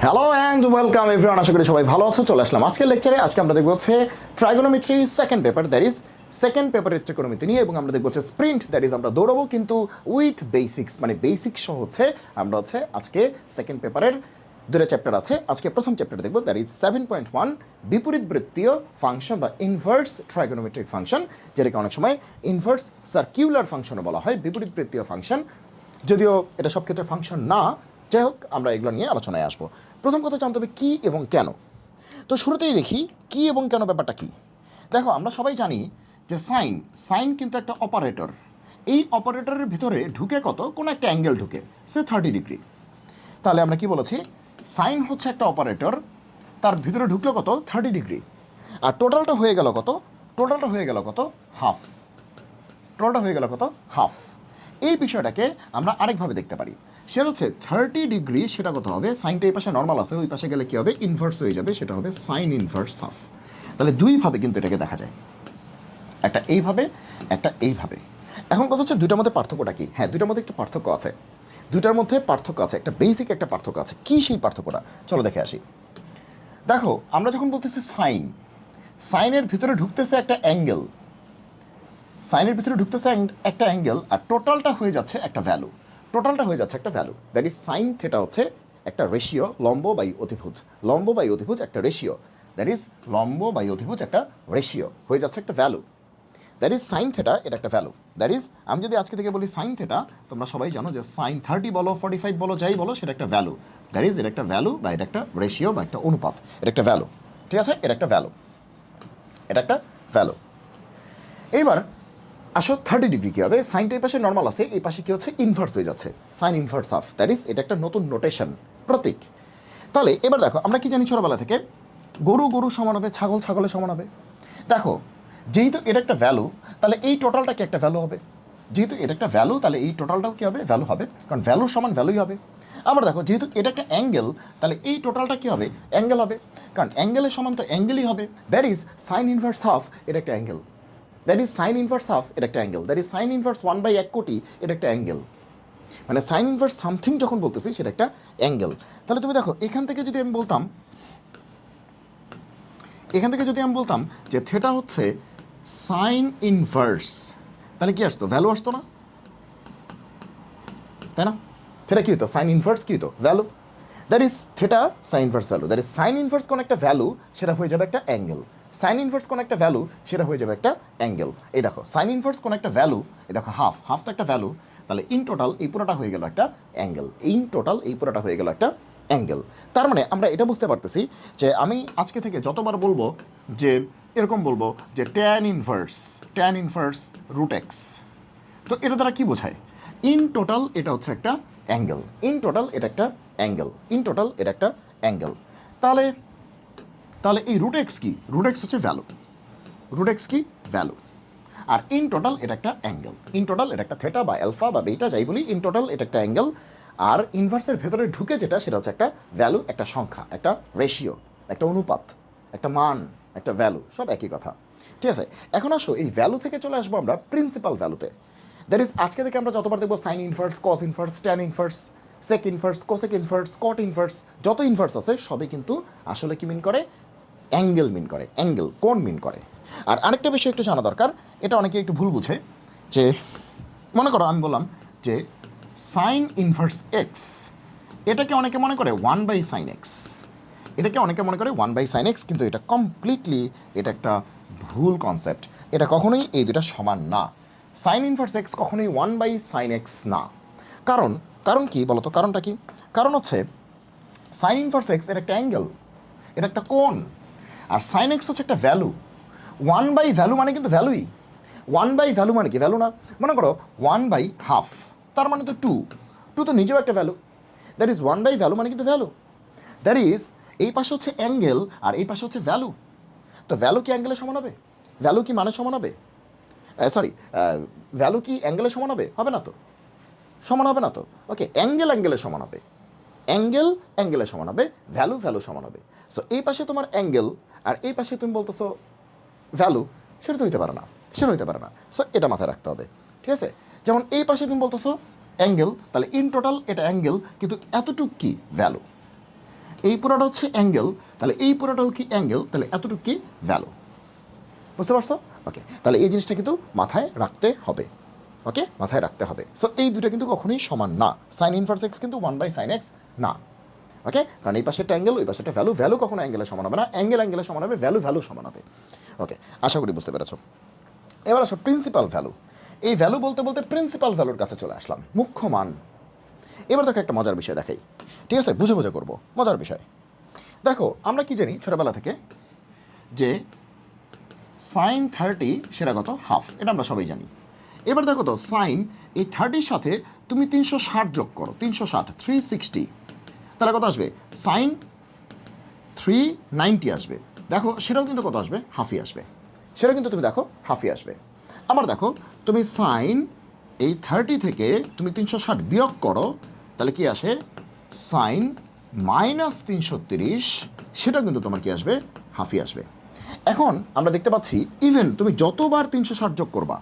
Hello and welcome everyone, আশা করি সবাই ভালো আছো। চলে আসলাম আজকের লেকচারে। আজকে আমরা দেখবো হচ্ছে trigonometry second paper, that is second পেপারের ত্রিকোণমিতি নিয়ে, এবং আমরা দেখবো হচ্ছে স্প্রিন্ট, দ্যাট ইজ আমরা দৌড়াবো কিন্তু উইথ বেসিক্স, মানে বেসিক সহ হচ্ছে আমরা হচ্ছে আজকে সেকেন্ড পেপারের দুটো চ্যাপ্টার আছে। আজকে প্রথম চ্যাপ্টার দেখবো, দ্যাট ইজ 7.1 বিপরীত বৃত্তীয় ফাংশন বা ইনভার্স ট্রাইগোনোমেট্রিক ফাংশন, যেটাকে অনেক সময় ইনভার্স সার্কিউলার ফাংশনও বলা হয়, বিপরীত বৃত্তীয় ফাংশন, যদিও এটা সব ক্ষেত্রে ফাংশন না। যাই হোক, আমরা এগুলো নিয়ে আলোচনায় আসবো। প্রথম কথা জানতে হবে কী এবং কেন। তো শুরুতেই দেখি কী এবং কেন ব্যাপারটা কী। দেখো, আমরা সবাই জানি যে সাইন কিন্তু একটা অপারেটর। এই অপারেটরের ভিতরে ঢুকে কত, কোনো একটা অ্যাঙ্গেল ঢুকে, সে 30 ডিগ্রি। তাহলে আমরা কি বলেছি, সাইন হচ্ছে একটা অপারেটর, তার ভিতরে ঢুকলো কত, 30 ডিগ্রি। আর টোটালটা হয়ে গেল কত, হাফ। টোটালটা হয়ে গেল কত, হাফ। এই বিষয়টাকে আমরা আরেকভাবে দেখতে পারি, সেটা হচ্ছে 30 ডিগ্রি, সেটা কত হবে, সাইনটা এই পাশে নর্মাল আছে, ওই পাশে গেলে কী হবে, ইনভার্স হয়ে যাবে, সেটা হবে সাইন ইনভার্স হাফ। তাহলে দুইভাবে কিন্তু এটাকে দেখা যায়, একটা এইভাবে, একটা এইভাবে। এখন কথা হচ্ছে দুইটার মধ্যে পার্থক্যটা কী? হ্যাঁ, দুইটার মধ্যে একটু পার্থক্য আছে, দুইটার মধ্যে পার্থক্য আছে, একটা বেসিক একটা পার্থক্য আছে। কী সেই পার্থক্যটা, চলো দেখে আসি। দেখো, আমরা যখন বলতেছি সাইনের ভিতরে ঢুকতেছে একটা অ্যাঙ্গেল, একটা অ্যাঙ্গেল, আর টোটালটা হয়ে যাচ্ছে একটা value, that is sine theta হচ্ছে একটা রেশিও, লম্ব বাই অতিভুজ একটা রেশিও, দ্যাট ইজ একটা রেশিও হয়ে যাচ্ছে একটা value, that is sine theta. এটা একটা ভ্যালু, দ্যাট ইজ আমি যদি আজকে থেকে বলি সাইন থেটা, তোমরা সবাই জানো যে সাইন 30 বলো, 45 বলো, যাই বলো, সেটা একটা ভ্যালু, দ্যাট ইজ এটা একটা ভ্যালু, বা এটা একটা রেশিও বা একটা অনুপাত, এটা একটা ভ্যালু। ঠিক আছে, এটা একটা ভ্যালু। এইবার আসো 30 ডিগ্রি কী হবে, সাইনটা এই পাশে নর্মাল আছে, এই পাশে কী হচ্ছে, ইনভার্স হয়ে যাচ্ছে, sign inverse half, that is এটা একটা নতুন নোটেশন, প্রতীক। তাহলে এবার দেখো, আমরা কি জানি ছোটোবেলা থেকে, গরু সমান হবে, ছাগলের সমান হবে। দেখো, যেহেতু এটা একটা ভ্যালু, তাহলে এই টোটালটা কি একটা ভ্যালু হবে, যেহেতু এটা একটা ভ্যালু, তাহলে এই টোটালটাও কী হবে, ভ্যালু হবে, কারণ ভ্যালুর সমান ভ্যালুই হবে। আবার দেখো, যেহেতু এটা একটা অ্যাঙ্গেল, তাহলে এই টোটালটা কী হবে, অ্যাঙ্গেল হবে, কারণ অ্যাঙ্গেলের সমান তো অ্যাঙ্গেলই হবে, that is sine inverse half, এটা একটা angle, that is sine inverse half, এটা একটা angle, that is sine inverse 1/1 কোটি, এটা একটা অ্যাঙ্গেল। মানে সাইন ইনভার্স সামথিং যখন বলতেছি, সেটা একটা অ্যাঙ্গেল। তাহলে তুমি দেখো, এখান থেকে যদি আমি বলতাম যে থেটা হচ্ছে সাইন ইনভার্স, তাহলে কি আসতো, ভ্যালু আসতো না, তাই না? থেটা কী হতো, সাইন ইনভার্স কী হতো, value, that is theta sign inverse value, that is sine inverse কোন একটা ভ্যালু, সেটা হয়ে যাবে একটা অ্যাঙ্গেল, সাইন ইনভার্স কোন একটা ভ্যালু, সেটা হয়ে যাবে একটা অ্যাঙ্গেল। এই দেখো, সাইন ইনভার্স কোন একটা ভ্যালু, এই দেখো হাফ তো একটা ভ্যালু, তাহলে ইন টোটাল এই পুরোটা হয়ে গেল একটা অ্যাঙ্গেল। তার মানে আমরা এটা বুঝতে পারতেছি যে আমি আজকে থেকে যতবার বলবো যে এরকম বলবো যে ট্যান ইনভার্স রুট এক্স, তো এটা দ্বারা কী বোঝায়, ইন টোটাল এটা হচ্ছে একটা অ্যাঙ্গেল, তাহলে এই রুট এক্স হচ্ছে ভ্যালু, আর ইন টোটাল এটা একটা অ্যাঙ্গেল, এটা একটা থেটা বা অ্যালফা বা বেটা, যাই বলি, ইন টোটাল এটা একটা অ্যাঙ্গেল। আর ইনভার্সের ভেতরে ঢুকে যেটা, সেটা হচ্ছে একটা ভ্যালু, একটা সংখ্যা, একটা রেশিও, একটা অনুপাত, একটা মান, একটা ভ্যালু, সব একই কথা। ঠিক আছে, এখন আসো এই ভ্যালু থেকে চলে আসবো আমরা প্রিন্সিপাল ভ্যালুতে। দ্যাট ইজ আজকে থেকে আমরা যতবার দেখবো sine inverse, cos inverse, tan inverse, sec inverse, cosec inverse, cot inverse, যত ইনভার্স আছে সবই কিন্তু আসলে কি মিন করে, অ্যাঙ্গেল মিন করে, কোণ মিন করে। আর আরেকটা বিষয় একটু জানা দরকার, এটা অনেকে একটু ভুল বুঝে, যে মনে করো আমি বললাম যে সাইন ইনভার্স এক্স, এটাকে অনেকে মনে করে 1/sin x, কিন্তু এটা কমপ্লিটলি, এটা একটা ভুল কনসেপ্ট, এটা কখনোই এই দুটা সমান না। সাইন ইনভার্স এক্স কখনোই 1/sin x না। কারণ কি বলতো, কারণটা কি, কারণ হচ্ছে সাইন ইনভার্স এক্স এটা একটা অ্যাঙ্গেল, এটা একটা কোণ, আর সাইন এক্স হচ্ছে একটা ভ্যালু। 1/ভ্যালু মানে কিন্তু ভ্যালুই, 1/ভ্যালু মানে কি, ভ্যালু না। মনে করো 1/2, তার মানে তো 2 তো নিজেও একটা ভ্যালু, দ্যাট ইজ 1/ভ্যালু মানে কিন্তু ভ্যালু, দ্যাট ইজ এই পাশে হচ্ছে অ্যাঙ্গেল আর এই পাশে হচ্ছে ভ্যালু। তো ভ্যালু কি অ্যাঙ্গেলের সমান হবে, ভ্যালু কি মানের সমান হবে, ভ্যালু কি অ্যাঙ্গেলের সমান হবে, হবে না তো। ওকে, অ্যাঙ্গেলের সমান হবে, অ্যাঙ্গেলের সমান হবে, ভ্যালু সমান হবে। সো এই পাশে তোমার অ্যাঙ্গেল আর এই পাশে তুমি বলতেছো ভ্যালু, সেটা তো হইতে পারে না, সো এটা মাথায় রাখতে হবে। ঠিক আছে, যেমন এই পাশে তুমি বলতেছো অ্যাঙ্গেল, তাহলে ইন টোটাল এটা অ্যাঙ্গেল, কিন্তু এতটুক কি ভ্যালু, এই পুরোটা হচ্ছে অ্যাঙ্গেল, তাহলে এই পুরোটাও কি অ্যাঙ্গেল, তাহলে এতটুকু কি ভ্যালু। বুঝতে পারছো? ওকে, তাহলে এই জিনিসটা কিন্তু মাথায় রাখতে হবে। ওকে, মাথায় রাখতে হবে। সো এই দুটো কিন্তু কখনোই সমান না। সাইন ইনভার্স এক্স কিন্তু 1/sin x না। ওকে, কারণ এই পাশে একটা অ্যাঙ্গেল, ওই পাশে একটা ভ্যালু, ভ্যালু কখনো অ্যাঙ্গেলের সমান হবে না, অ্যাঙ্গেল অ্যাঙ্গেলের সমান হবে, ভ্যালু ভ্যালু সমান হবে। ওকে, আশা করি বুঝতে পেরেছো। এবার আসো প্রিন্সিপাল ভ্যালু। এই ভ্যালু বলতে বলতে প্রিন্সিপাল ভ্যালুর কাছে চলে আসলাম, মুখ্য মান। এবার দেখো একটা মজার বিষয় দেখাই, ঠিক আছে? বুঝে বুঝে করবো, মজার বিষয়। দেখো আমরা কি জানি ছোটোবেলা থেকে যে সাইন 30 সেটা কত? হাফ, এটা আমরা সবাই জানি। এবার দেখো তো সাইন এই 30-র সাথে তুমি 360 যোগ করো, 360 360, তাহলে কত আসবে? সাইন 390 আসবে। দেখো সেটাও কিন্তু কত আসবে? হাফই আসবে। সেটা কিন্তু তুমি দেখো হাফই আসবে। আবার দেখো তুমি সাইন এই 30 থেকে তুমি 360 বিয়োগ করো, তাহলে কি আসে? সাইন -330, সেটা কিন্তু তোমার কি আসবে? হাফই আসবে। এখন আমরা দেখতে পাচ্ছি ইভেন তুমি যতবার 360 যোগ করবা,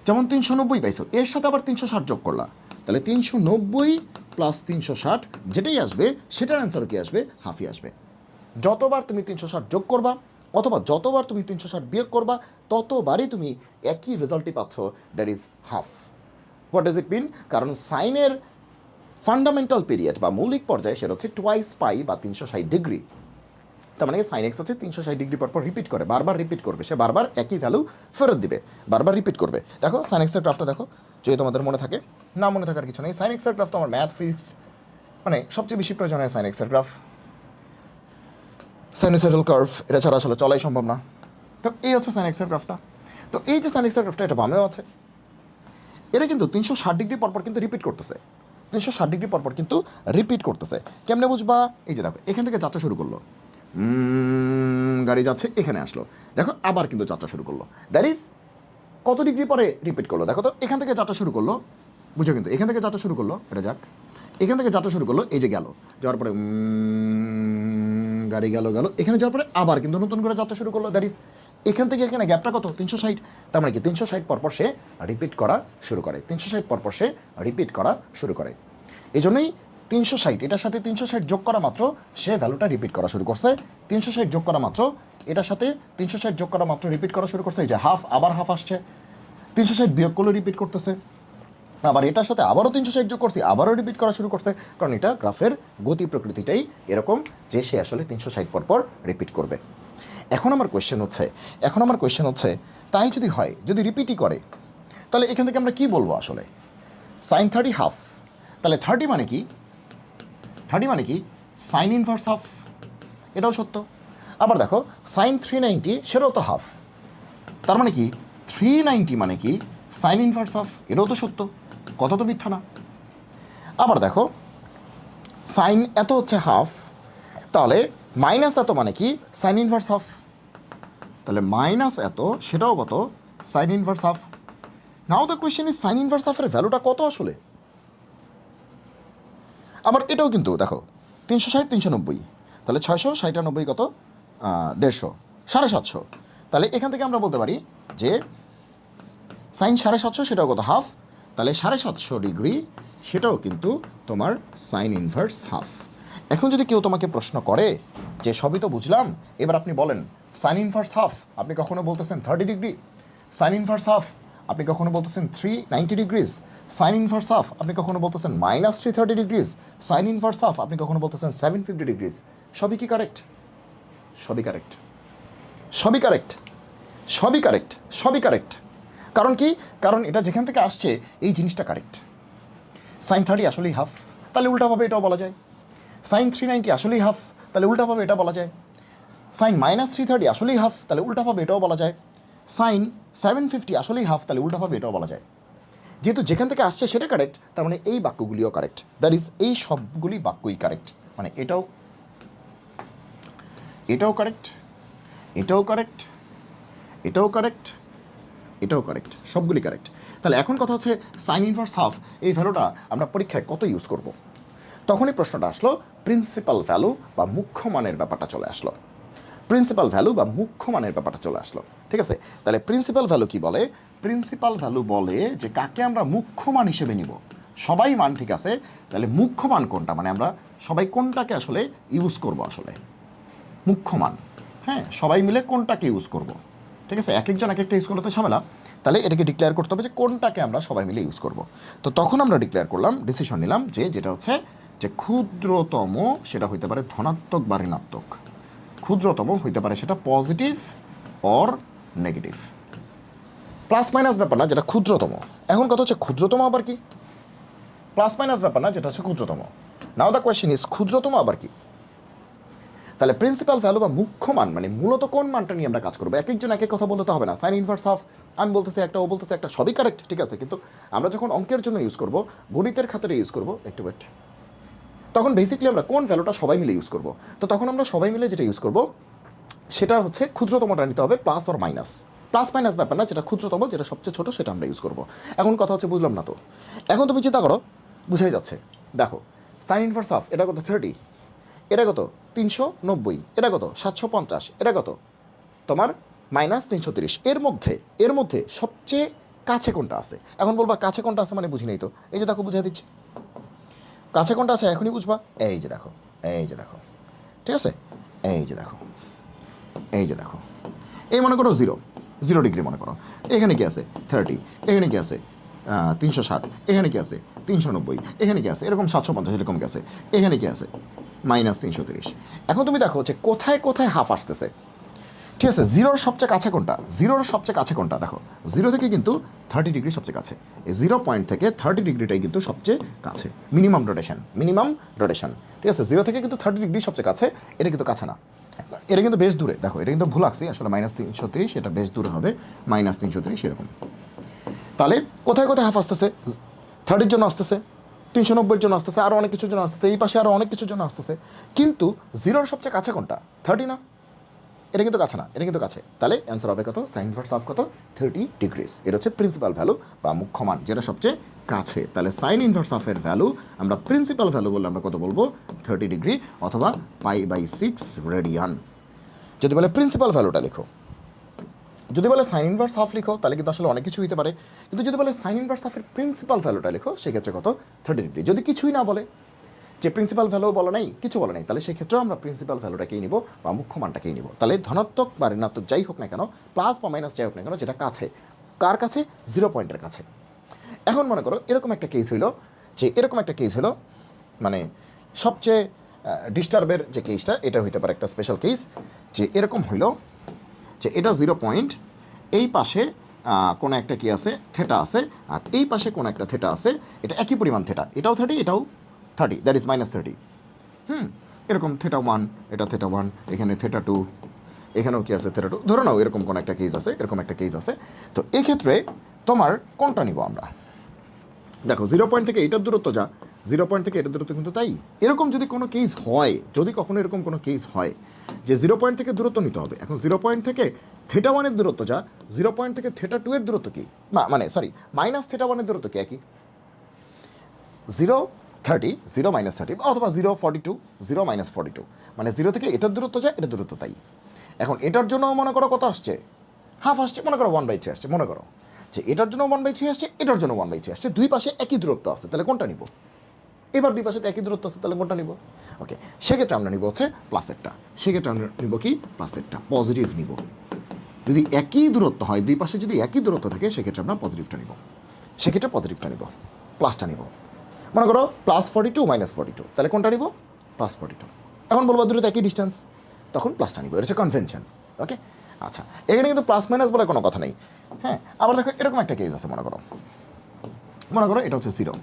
যেমন 390 পাইছো, এর সাথে আবার 360 যোগ করলা, তাহলে 390 প্লাস 360 যেটাই আসবে সেটার অ্যান্সার কি আসবে? হাফই আসবে। যতবার তুমি 360 যোগ করবা অথবা যতবার তুমি 360 বিয়োগ করবা, ততবারই তুমি একই রেজাল্টই পাচ্ছ, that is half. What does it mean? কারণ সাইনের ফান্ডামেন্টাল পিরিয়ড বা মৌলিক পর্যায়ে সেটা হচ্ছে টুয়াইস পাই বা 360 ডিগ্রি। তার মানে সাইন এক্স হচ্ছে 360 ডিগ্রি পর রিপিট করে, বারবার রিপিট করবে, সে বারবার একই ভ্যালু ফেরত দিবে, বারবার রিপিট করবে। দেখো সাইন এক্সের গ্রাফটা দেখো, যদি তোমাদের মনে থাকে, না মনে থাকার কিছু নেই। সাইন এক্সের গ্রাফ তো আমার ম্যাথ ফিজিক্স মানে সবচেয়ে বেশি প্রয়োজন হয় সাইন এক্সের গ্রাফ, সাইনোসয়েডাল কার্ভ, এটা ছাড়া আসলে চলাই সম্ভব না। তো এই হচ্ছে সাইন এক্সের গ্রাফটা। তো এই যে সাইন এক্সের গ্রাফটা, এটা বামেও আছে, এটা কিন্তু 360 ডিগ্রি পরপর কিন্তু রিপিট করতেছে, 360 ডিগ্রি পরপর কিন্তু রিপিট করতেছে। কেমনে বুঝবা? এই যে দেখো এখান থেকে যাত্রা শুরু করলো, গাড়ি যাচ্ছে, এখানে আসলো, দেখো আবার কিন্তু যাত্রা শুরু করলো, দ্যাট ইজ কত ডিগ্রি পরে রিপিট করলো? দেখো তো এখান থেকে যাত্রা শুরু করলো, বুঝো কিন্তু এখান থেকে যাত্রা শুরু করলো, এটা যাক, এখান থেকে যাত্রা শুরু করলো, এই যে গেল, যাওয়ার পরে গাড়ি গেল, এখানে যাওয়ার পরে আবার কিন্তু নতুন করে যাত্রা শুরু করলো, দ্যাট ইজ এখান থেকে এখানে গ্যাপটা কত? 360। তার মানে কি 360 পরপর সে রিপিট করা শুরু করে, 360 পরপর সে রিপিট করা শুরু করে। এই জন্যই 360 এটার সাথে 360 যোগ করা মাত্র সে ভ্যালুটা রিপিট করা শুরু করছে, 360 যোগ করা মাত্র এটার সাথে 360 যোগ করা মাত্র রিপিট করা শুরু করছে। এই যে হাফ, আবার হাফ আসছে, 360 বিয়োগ করলে রিপিট করতেছে, আবার এটার সাথে আবারও 360 যোগ করছি, আবারও রিপিট করা শুরু করছে, কারণ এটা গ্রাফের গতি প্রকৃতিটাই এরকম যে সে আসলে 360 পরপর রিপিট করবে। এখন আমার কোয়েশ্চেন হচ্ছে তাই যদি হয়, যদি রিপিটই করে, তাহলে এখান থেকে আমরা কি বলবো আসলে? সাইন 30 হাফ, তাহলে 30 মানে কি? 30 মানে কি? সাইন ইনভার্স হাফ, এটাও সত্য। আবার দেখো সাইন 390, সেটাও তো হাফ, তার মানে কি 390 মানে কি? সাইন ইনভার্স হাফ, এটাও তো সত্য, কথা তো মিথ্যা না। আবার দেখো সাইন এত হচ্ছে হাফ, তাহলে মাইনাস এত মানে কি? সাইন ইনভার্স হাফ, তাহলে মাইনাস এত সেটাও কত? Sine inverse half. Now the question is sine inverse হাফের ভ্যালুটা কত আসলে? আবার এটাও কিন্তু দেখো 360 390, তাহলে 690 কত? 150, 750। তাহলে এখান থেকে আমরা বলতে পারি যে সাইন 750 সেটাও কত? হাফ, তাহলে 750 ডিগ্রি সেটাও কিন্তু তোমার সাইন ইনভার্স হাফ। এখন যদি কেউ তোমাকে প্রশ্ন করে যে সবই তো বুঝলাম, এবার আপনি বলেন সাইন ইনভার্স হাফ আপনি কখনো বলতেছেন 30 ডিগ্রি, সাইন ইনভার্স হাফ আপনি কখনো বলতেছেন 390 ডিগ্রিজ, সাইন ইনভার্স হাফ আপনি কখনো বলতেছেন -330 ডিগ্রিজ, সাইন ইনভার্স হাফ আপনি কখনো বলতেছেন 750 ডিগ্রিজ। সবই কি কারেক্ট? সবই কারেক্ট, সবই কারেক্ট, সবই কারেক্ট, সবই কারেক্ট। কারণ কি? কারণ এটা যেখান থেকে আসছে এই জিনিসটা কারেক্ট। সাইন 30 আসলেই হাফ, তাহলে উল্টাভাবে এটাও বলা যায়। সাইন 390 আসলেই হাফ, তাহলে উল্টাভাবে এটা বলা যায়। সাইন -330 আসলেই হাফ, তাহলে উল্টাভাবে এটাও বলা যায়। সাইন 750 আসলেই হাফ, তাহলে উল্টাভাবে এটাও বলা যায়। যেহেতু যেখান থেকে আসছে সেটা কারেক্ট, তার মানে এই বাক্যগুলিও কারেক্ট, দ্যাট ইজ এই সবগুলি বাক্যই কারেক্ট। মানে এটাও এটাও কারেক্ট, এটাও কারেক্ট, এটাও কারেক্ট, এটাও কারেক্ট, সবগুলি কারেক্ট। তাহলে এখন কথা হচ্ছে সাইন ইনভার্স হাফ এই ভ্যালুটা আমরা পরীক্ষায় কত ইউজ করব? তখনই প্রশ্নটা আসলো প্রিন্সিপাল ভ্যালু বা মুখ্য মানের ব্যাপারটা চলে আসলো, প্রিন্সিপাল ভ্যালু বা মুখ্য মানের ব্যাপারটা চলে আসলো। ঠিক আছে, তাহলে প্রিন্সিপাল ভ্যালু কি বলে? প্রিন্সিপাল ভ্যালু বলে যে কাকে আমরা মুখ্য মান হিসেবে নিব, সবাই মান ঠিক আছে, তাহলে মুখ্য মান কোনটা, মানে আমরা সবাই কোনটাকে আসলে ইউজ করব আসলে মুখ্য মান, হ্যাঁ সবাই মিলে কোনটাকে ইউজ করব, ঠিক আছে, এক একজন এক একটা ইউজ করলে তো ঝামেলা, তাহলে এটাকে ডিক্লেয়ার করতে হবে যে কোনটাকে আমরা সবাই মিলে ইউজ করব। তো তখন আমরা ডিক্লেয়ার করলাম, ডিসিশন নিলাম যে যেটা হচ্ছে যে ক্ষুদ্রতম সেটা হইতে পারে ধনাত্মক বা ঋণাত্মক, ক্ষুদ্রতম হইতে পারে সেটা positive or negative, plus minus ব্যাপার না যেটা ক্ষুদ্রতম। এখন কথা হচ্ছে ক্ষুদ্রতম আবার কি, প্লাস মাইনাস ব্যাপার না যেটা হচ্ছে ক্ষুদ্রতম। নাও দ্য কোয়েশ্চেন ইজ ক্ষুদ্রতম আবার কি। তাহলে প্রিন্সিপাল ভ্যালু বা মুখ্য মান মানে মূলত কোন মানটা নিয়ে আমরা কাজ করবো, এক একজন এক এক কথা বলতে হবে না, সাইন ইনভার্স হাফ আমি বলতেছি একটা, ও বলতেছে একটা, সবই কারেক্ট ঠিক আছে, কিন্তু আমরা যখন অঙ্কের জন্য ইউজ করব, গণিতের খাতারে ইউজ করব, একটু ওয়েট, তখন বেসিক্যালি আমরা কোন ভ্যালুটা সবাই মিলে ইউজ করব। তো তখন আমরা সবাই মিলে যেটা ইউজ করব সেটা হচ্ছে ক্ষুদ্রতমটা নিতে হবে, plus or minus, plus minus ব্যাপার না, যেটা ক্ষুদ্রতম যেটা সবচেয়ে ছোটো সেটা আমরা ইউজ করব। এখন কথা হচ্ছে বুঝলাম না তো, এখন তুমি চিন্তা করো, বুঝাই যাচ্ছে। দেখো সাইন ইনভার্স হাফ এটা কত 30, এটা কত 390, এটা কত 750, এটা কত তোমার -330, এর মধ্যে সবচেয়ে কাছে কোনটা আছে। এখন বলবা কাছে কোনটা আছে মানে বুঝি নাই তো, এই যে দেখো বুঝাই দিচ্ছি, কাছে কোনটা আছে এখনই বুঝবা, এই যে দেখো, এই যে দেখো, ঠিক আছে, এই যে দেখো, এই যে দেখো, এই মনে করো 0 ডিগ্রি মনে করো, এখানে কি আছে 30, এখানে কি আছে 360, এখানে কি আছে 390, এখানে কি আছে এরকম 750, এরকম কি আছে, এখানে কি আছে -330। এখন তুমি দেখো যে কোথায় কোথায় হাফ আসতেছে, ঠিক আছে, জিরোর সবচেয়ে কাছে কোনটা, জিরোর সবচেয়ে কাছে কোনটা, দেখো 0 থেকে কিন্তু 30 ডিগ্রি সবচেয়ে কাছে, এই 0 পয়েন্ট থেকে 30 ডিগ্রিটাই কিন্তু সবচেয়ে কাছে, মিনিমাম রোটেশন, ঠিক আছে, 0 থেকে কিন্তু 30 ডিগ্রি সবচেয়ে কাছে, এটা কিন্তু কাছে না, এটা কিন্তু বেশ দূরে, দেখো এটা কিন্তু ভুল আসছে আসলে -330, এটা বেশ দূরে হবে -330 এরকম। তাহলে কোথায় কোথায় হাফ আসতেছে, 30-র জন্য আসতেছে, 390-এর জন্য আসতেছে, আরও অনেক কিছুর জন্য আসতেছে, এই পাশে আরও অনেক কিছুর জন্য আসতেছে, কিন্তু 0-র সবচেয়ে কাছে কোনটা 30 না, এটা কিন্তু কাছে না, এটা কিন্তু কাছে, তাহলে অ্যান্সার হবে কত, সাইন ইনভার্স হাফ কত 30 ডিগ্রিস, এটা হচ্ছে প্রিন্সিপাল ভ্যালু বা মুখ্য মান যেটা সবচেয়ে কাছে। তাহলে সাইন ইনভার্স হাফের ভ্যালু আমরা প্রিন্সিপাল ভ্যালু বললে আমরা কত বলবো 30 ডিগ্রি অথবা π/6 রেডিয়ান। যদি বলে প্রিন্সিপাল ভ্যালুটা লিখো, যদি বলে সাইন ইনভার্স হাফ লিখো তাহলে কিন্তু আসলে অনেক কিছু হতে পারে, কিন্তু যদি বলে সাইন ইনভার্স হাফের প্রিন্সিপাল ভ্যালুটা লিখো সেক্ষেত্রে কত 30 ডিগ্রি। যদি কিছুই না বলে, যে প্রিন্সিপাল ভ্যালু বলো নাই, কিছু বলে নাই, তাহলে সেক্ষেত্রেও আমরা প্রিন্সিপাল ভ্যালুটাকেই নিব বা মুখ্য মানটাকেই নিব। তাহলে ধনাত্মক বা ঋণাত্মক যাই হোক না কেন, প্লাস বা মাইনাস যাই হোক না কেন, যেটা কাছে, কার কাছে 0 পয়েন্টের কাছে। এখন মনে করো এরকম একটা কেস হইলো, মানে সবচেয়ে ডিস্টার্বের যে কেসটা, এটা হইতে পারে একটা স্পেশাল কেস, যে এরকম হইলো যে এটা 0 পয়েন্ট, এই পাশে কোনো একটা কি আছে থেটা আছে, আর এই পাশে কোনো একটা থেটা আছে, এটা একই পরিমাণ থেটা, এটাও 30 এটাও 30, দ্যাট ইজ -30। এরকম θ1, এটা θ1, এখানে θ2, এখানেও কি আছে θ2, ধরো নাও এরকম কোনো একটা কেস আছে, এরকম একটা কেস আছে। তো এক্ষেত্রে তোমার কোনটা নিব আমরা, দেখো 0 পয়েন্ট থেকে এটার দূরত্ব যা, 0 পয়েন্ট থেকে এটার দূরত্ব কিন্তু তাই, এরকম যদি কোনো কেস হয়, যদি কখনো এরকম কোনো কেস হয় যে 0 পয়েন্ট থেকে দূরত্ব নিতে হবে, এখন 0 পয়েন্ট থেকে θ1-এর দূরত্ব যা, 0 পয়েন্ট থেকে θ2-এর দূরত্ব কি, মানে সরি -θ1-এর দূরত্ব কি একই, 0 -30 অথবা 0 -42, মানে 0 থেকে এটার দূরত্ব যায়, এটার দূরত্ব তাই। এখন এটার জন্য মনে করো কত আসছে, হাফ আসছে, মনে করো 1/3 আসছে, মনে করো যে এটার জন্য 1/3 আসছে, এটার জন্য 1/3 আসছে, দুই পাশে একই দূরত্ব আছে, তাহলে কোনটা নিব, এবার দুই পাশে তো একই দূরত্ব আছে, তাহলে কোনটা নিব, ওকে, সেক্ষেত্রে আমরা নিব হচ্ছে প্লাসেরটা, সেক্ষেত্রে আমরা নিব কি প্লাসেরটা, পজিটিভ নিব। যদি একই দূরত্ব হয়, দুই পাশে যদি একই দূরত্ব থাকে সেক্ষেত্রে আমরা পজিটিভটা নিব, প্লাসটা নিব। মনে করো +42 -42, তাহলে কোনটা নিব, +42। এখন বলবো দুটো একই ডিস্টেন্স, তখন প্লাসটা নিব, এটা হচ্ছে কনভেনশন, ওকে। আচ্ছা, এখানে কিন্তু প্লাস মাইনাস বলে কোনো কথা নেই, হ্যাঁ। আবার দেখো এরকম একটা কেস আছে, মনে করো এটা হচ্ছে 0,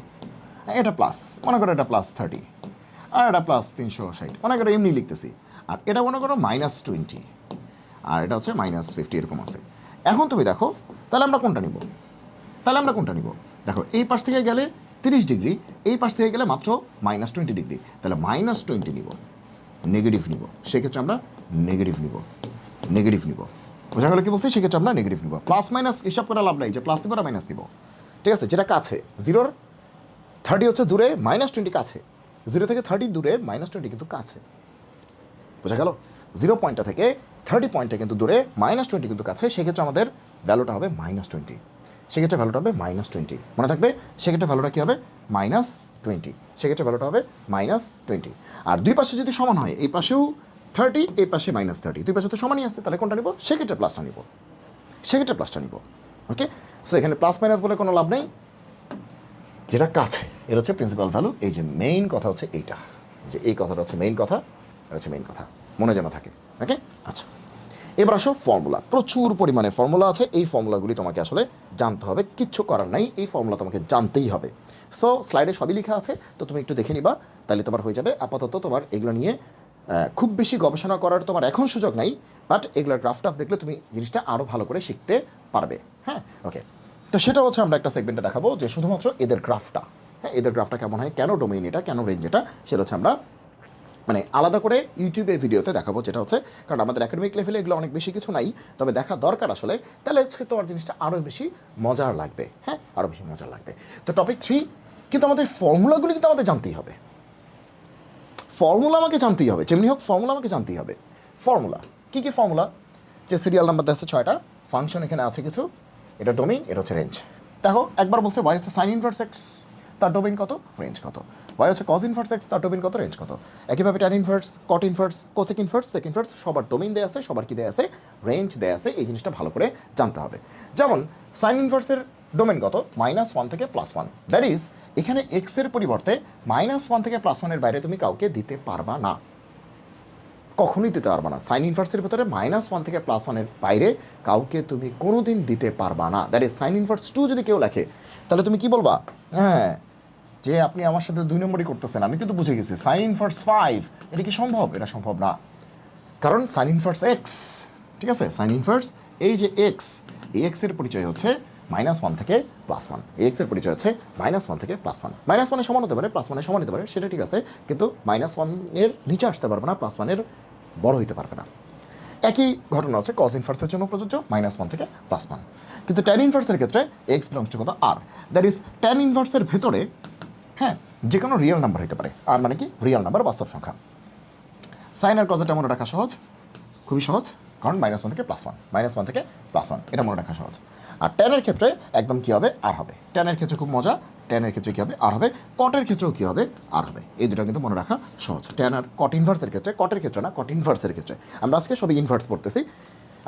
এটা প্লাস, মনে করো এটা +30, আর এটা +360, মনে করো এমনি লিখতেছি, আর এটা মনে করো -20, আর এটা হচ্ছে -50 এরকম আছে। এখন তুমি দেখো তাহলে আমরা কোনটা নিব, দেখো এই পাশ থেকে গেলে 30 ডিগ্রি, এই পাশ থেকে গেলে মাত্র -20 ডিগ্রি, তাহলে -20 নিব, নেগেটিভ নিব, সেক্ষেত্রে আমরা নেগেটিভ নিব। বোঝা গেল কি বলছি, সেক্ষেত্রে আমরা নেগেটিভ নিব। প্লাস মাইনাস হিসাব করে লাভ নাই, যে প্লাস নিব আর মাইনাস নিব, ঠিক আছে, যেটা কাছে 0-র 30 হচ্ছে দূরে, -20 কাছে, 0 থেকে 30 দূরে, -20 কিন্তু কাছে, বোঝা গেল, 0 পয়েন্টটা থেকে 30 পয়েন্টটা কিন্তু দূরে, -20 কিন্তু কাছে, সেক্ষেত্রে আমাদের ভ্যালুটা হবে -20। সেক্ষেত্রে ভ্যালুটা হবে -20 মনে থাকবে। সেক্ষেত্রে ভ্যালুটা কী হবে -20, সেক্ষেত্রে ভ্যালুটা হবে -20। আর দুই পাশে যদি সমান হয়, এই পাশেও 30 এই পাশে -30, দুই পাশে তো সমানই আছে, তাহলে কোনটা নিব? সেক্ষেত্রে প্লাসটা নিব, সেক্ষেত্রে প্লাসটা নিব। ওকে, সো এখানে প্লাস মাইনাস বলে কোনো লাভ নেই, যেটা কাছে এটা হচ্ছে প্রিন্সিপাল ভ্যালু। এই যে মেইন কথা হচ্ছে এইটা, যে এই কথাটা হচ্ছে মেইন কথা, এটা হচ্ছে মেইন কথা, মনে যেন থাকে। ওকে, আচ্ছা এবার আসো ফর্মুলা। প্রচুর পরিমাণে ফর্মুলা আছে, এই ফর্মুলাগুলি তোমাকে আসলে জানতে হবে, কিচ্ছু করার নাই, এই ফর্মুলা তোমাকে জানতেই হবে। সো স্লাইডে সবই লেখা আছে, তো তুমি একটু দেখে নিবা, তাহলে তোমার হয়ে যাবে। আপাতত তোমার এগুলো নিয়ে খুব বেশি গবেষণা করার তোমার এখন সুযোগ নাই, বাট এগুলোর গ্রাফ টাফ দেখলে তুমি জিনিসটা আরও ভালো করে শিখতে পারবে। হ্যাঁ, ওকে, তো সেটা হচ্ছে আমরা একটা সেগমেন্টে দেখাবো যে শুধুমাত্র এদের গ্রাফটা, হ্যাঁ এদের গ্রাফটা কেমন হয়, কেন ডোমেইন এটা, কেন রেঞ্জ এটা, সেটা হচ্ছে আমরা মানে আলাদা করে ইউটিউবে ভিডিওতে দেখাবো। যেটা হচ্ছে কারণ আমাদের একাডেমিক লেভেলে এগুলো অনেক বেশি কিছু নাই, তবে দেখা দরকার আসলে, তাহলে হচ্ছে তোমার জিনিসটা আরও বেশি মজার লাগবে। হ্যাঁ, আরও বেশি মজার লাগবে। তো টপিক 3, কিন্তু আমাদের ফর্মুলাগুলি কিন্তু আমাদের জানতেই হবে, ফর্মুলা আমাকে জানতেই হবে, যেমনি হোক ফর্মুলা আমাকে জানতেই হবে। ফর্মুলা কী কী ফর্মুলা? যে সিরিয়াল নাম্বার আছে 6টা, ফাংশন এখানে আছে কিছু, এটা ডোমেইন, এটা হচ্ছে রেঞ্জ। দেখো একবার বলছে ওয়াই হচ্ছে সাইন ইনভার্স এক্স, তার ডোমেইন কত, রেঞ্জ কত। ওয়াই হচ্ছে কজ ইনভার্স এক্স, তার ডোমেইন কত, রেঞ্জ কত। একইভাবে tan inverse, cot inverse, cosec inverse, sec inverse, সবার ডোমেইন দেয়া আছে, সবার কি দেয়া আছে, রেঞ্জ দেয়া আছে। এই জিনিসটা ভালো করে জানতে হবে। যেমন সাইন ইনভার্সের ডোমেইন কত, -1 থেকে +1, দ্যাট ইজ এখানে এক্সের পরিবর্তে -1 থেকে +1 বাইরে তুমি কাউকে দিতে পারবা না, কখনোই দিতে পারবা না। সাইন ইনভার্সের ভিতরে -1 থেকে +1 বাইরে কাউকে তুমি কোনো দিন দিতে পারবা না। দ্যাট ইজ সাইন ইনভার্স 2 যদি কেউ লেখে, তাহলে তুমি কি বলবা? হ্যাঁ, যে আপনি আমার সাথে 2 নম্বরই করতেছেন, আমি কিন্তু বুঝে গেছি। সাইন ইনভার্স 5, এটা কি সম্ভব? এটা সম্ভব না, কারণ সাইন ইনভার্স এক্স, ঠিক আছে, সাইন ইনভার্স এই যে এক্স, এই এক্সের পরিচয় হচ্ছে -1 থেকে +1, এই এক্সের পরিচয় হচ্ছে -1 থেকে +1। -1 সমান হতে পারে, +1 সমান হতে পারে, সেটা ঠিক আছে, কিন্তু -1 নিচে আসতে পারবে না, +1 বড় হইতে পারবে না। একই ঘটনা হচ্ছে কজ ইনভার্সের জন্য প্রযোজ্য, -1 থেকে +1। কিন্তু ট্যান ইনভার্সের ক্ষেত্রে এক্স বিলংস টু কত, আর, দ্যাট ইজ ট্যান ইনভার্সের ভেতরে হ্যাঁ যে কোনো রিয়েল নাম্বার হতে পারে। আর মানে কি, রিয়েল নাম্বার, বাস্তব সংখ্যা। সাইন আর কজেটা মনে রাখা সহজ, খুবই সহজ, কারণ -1 থেকে +1, -1 থেকে +1, এটা মনে রাখা সহজ। আর ট্যানের ক্ষেত্রে একদম কী হবে, আর হবে। ট্যানের ক্ষেত্রে খুব মজা, ট্যানের ক্ষেত্রে কী হবে, আর হবে। কটের ক্ষেত্রেও কী হবে, আর হবে। এই দুটো কিন্তু মনে রাখা সহজ। ট্যান আর কট ইনভার্সের ক্ষেত্রে, কটের ক্ষেত্রে না, কট ইনভার্সের ক্ষেত্রে আমরা আজকে সবই ইনভার্স পড়তেছি।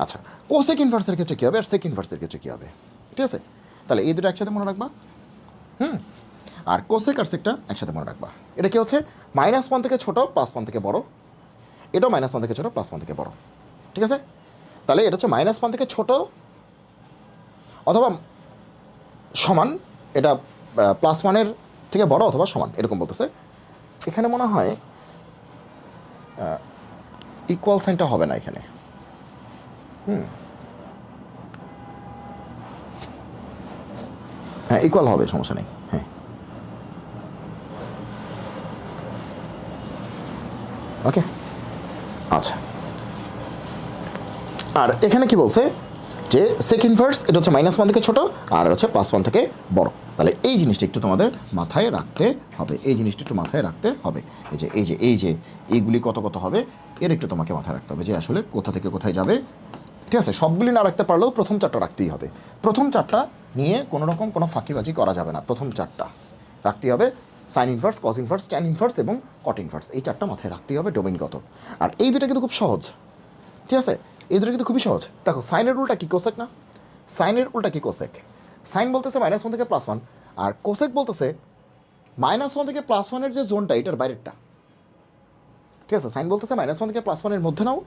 আচ্ছা, কোসেক ইনভার্সের ক্ষেত্রে কী হবে, আর সেক ইনভার্সের ক্ষেত্রে কী হবে, ঠিক আছে? তাহলে এই দুটো একসাথে মনে রাখবা। আর কোসেক আর সেকটা একসাথে মনে রাখবা। এটা কি হচ্ছে, -1 থেকে ছোটো, +1 থেকে বড়, এটাও -1 থেকে ছোটো, +1 থেকে বড়, ঠিক আছে? তাহলে এটা হচ্ছে -1 থেকে ছোটো অথবা সমান, এটা +1 থেকে বড় অথবা সমান, এরকম বলতেছে। এখানে মনে হয় ইকুয়াল সাইনটা হবে না এখানে। হ্যাঁ, ইকুয়াল হবে, সমস্যা নেই। হ্যাঁ, ওকে, আচ্ছা। আর এখানে কি বলছে যে সেক ইনভার্স, এটা হচ্ছে -1 থেকে ছোটো, আর হচ্ছে +1 থেকে বড়। তাহলে এই জিনিসটা একটু তোমাদের মাথায় রাখতে হবে, এই জিনিসটা একটু মাথায় রাখতে হবে। এই যে এইগুলি কত কত হবে, এর একটু তোমাকে মাথায় রাখতে হবে যে আসলে কোথা থেকে কোথায় যাবে, ঠিক আছে? সবগুলি না রাখতে পারলেও প্রথম 4টা রাখতেই হবে। প্রথম 4টা নিয়ে কোনো রকম কোনো ফাঁকিবাজি করা যাবে না, প্রথম 4টা রাখতেই হবে। Sine inverse, cos inverse, tan inverse এবং কট ইনভার্স, এই 4টা মাথায় রাখতেই হবে ডোমেইনগত। আর এই দুটো কিন্তু খুব সহজ, ঠিক আছে? এই দুটো কিন্তু খুবই সহজ। দেখো সাইনের উল্টা কি, কোসেক না? সাইনের উল্টা কি, কোসেক। সাইন বলতেছে -1 থেকে +1, আর কোসেক বলতেছে -1 থেকে +1 যে জোনটা, এটার বাইরেরটা, ঠিক আছে? সাইন বলতেছে -1 থেকে +1 মধ্যে নাও,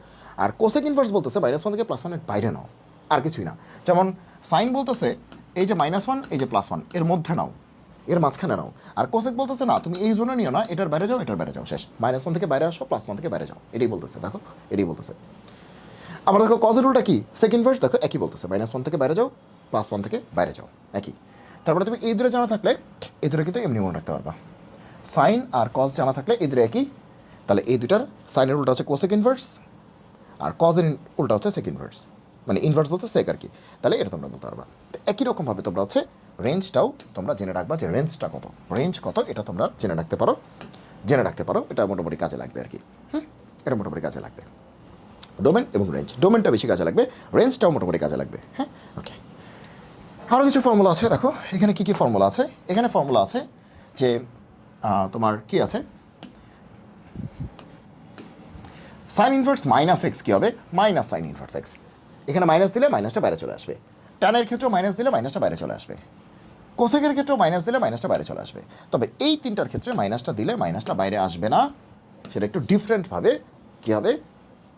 আর কোসেক ইনভার্স বলতেছে -1 থেকে +1 বাইরে নাও, আর কিছুই না। যেমন সাইন বলতেছে এই যে -1, এই যে +1, এর মধ্যে নাও, এর মাঝখানে নাও। আর কোসেক বলতেছে না, তুমি এই জোনে নিও না, এটার বাইরে যাও, এটার বাইরে যাও, শেষ। -1 থেকে বাইরে আসো, +1 থেকে বাইরে যাও, এটাই বলতেছে। দেখো, এটাই বলতেছে। আবার দেখো কজের উল্টা কি, সেক ইনভার্স, দেখো একই বলতেছে, -1 থেকে বাইরে যাও, +1 থেকে বাইরে যাও, একই। তারপরে তুমি এই দূরে জানা থাকলে এই দূরে কিন্তু এমনি মনে রাখতে পারবা। সাইন আর কজ জানা থাকলে এই দূরে একই, তাহলে এই দুটার সাইনের উল্টা হচ্ছে কোসেক ইনভার্স, আর কজের উল্টা হচ্ছে সেক ইনভার্স, মানে ইনভার্স বলতে সেক আর কি। তাহলে এটা তোমরা বলতে পারবা। তো একই রকমভাবে তোমরা হচ্ছে রেঞ্জটাও তোমরা জেনে রাখবা, যে রেঞ্জটা কত, রেঞ্জ কত, এটা তোমরা জেনে রাখতে পারো, এটা মোটামুটি কাজে লাগবে আর কি। এটা মোটামুটি কাজে লাগবে। ডোমেন এবং রেঞ্জ, ডোমেনটা বেশি কাজে লাগবে, রেঞ্জটাও মোটামুটি কাজে লাগবে। হ্যাঁ, ওকে। আরও কিছু ফর্মুলা আছে, দেখো এখানে কী কী ফর্মুলা আছে। এখানে ফর্মুলা আছে যে তোমার কি আছে, সাইন ইনভার্স মাইনাস এক্স কী হবে, মাইনাস সাইন ইনভার্স এক্স। এখানে মাইনাস দিলে মাইনাসটা বাইরে চলে আসবে, ট্যানের ক্ষেত্রেও মাইনাস দিলে মাইনাসটা বাইরে চলে আসবে, কোসেকের ক্ষেত্রেও মাইনাস দিলে মাইনাসটা বাইরে চলে আসবে। তবে এই তিনটার ক্ষেত্রে মাইনাসটা দিলে মাইনাসটা বাইরে আসবে না, সেটা একটু ডিফারেন্টভাবে কী হবে,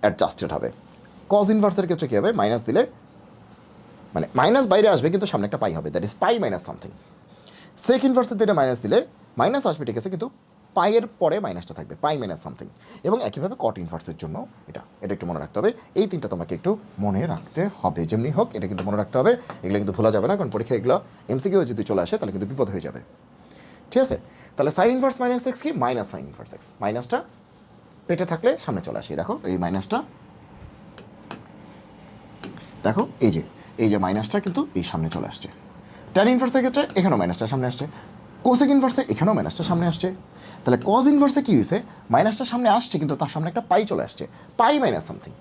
অ্যাডজাস্টেড হবে। কজ ইনভার্সের ক্ষেত্রে কী হবে, মাইনাস দিলে মানে মাইনাস বাইরে আসবে কিন্তু সামনে একটা পাই হবে, that is pi minus something. Sec ইনভার্সের দিকে মাইনাস দিলে মাইনাস আসবে ঠিক আছে, কিন্তু পাইয়ের পরে মাইনাসটা থাকবে, পাই মাইনাস সামথিং। এবং একইভাবে কট ইনভার্সের জন্য এটা একটু মনে রাখতে হবে। এই তিনটা তোমাকে একটু মনে রাখতে হবে, যেমনি হোক এটা কিন্তু মনে রাখতে হবে। এগুলো কিন্তু ভোলা যাবে না, কারণ পরীক্ষা এগুলো এমসিকিউ যদি চলে আসে তাহলে কিন্তু বিপদ হয়ে যাবে, ঠিক আছে। তাহলে সাইন ইনভার্স মাইনাস এক্স কি, মাইনাস সাইন ইনভার্স এক্স। মাইনাসটা পেটে থাকলে সামনে চলে আসে, দেখো এই মাইনাসটা, দেখো এই যে মাইনাসটা কিন্তু এই সামনে চলে আসছে। ট্যান ইনভার্সের ক্ষেত্রে এখানেও মাইনাসটা সামনে আসছে, কোসেক ইনভার্সে এখানেও মাইনাসটা সামনে আসছে। তাহলে কজ ইনভার্সে কী হয়েছে, মাইনাসটা সামনে আসছে কিন্তু তার সামনে একটা পাই চলে আসছে, পাই মাইনাস সামথিং।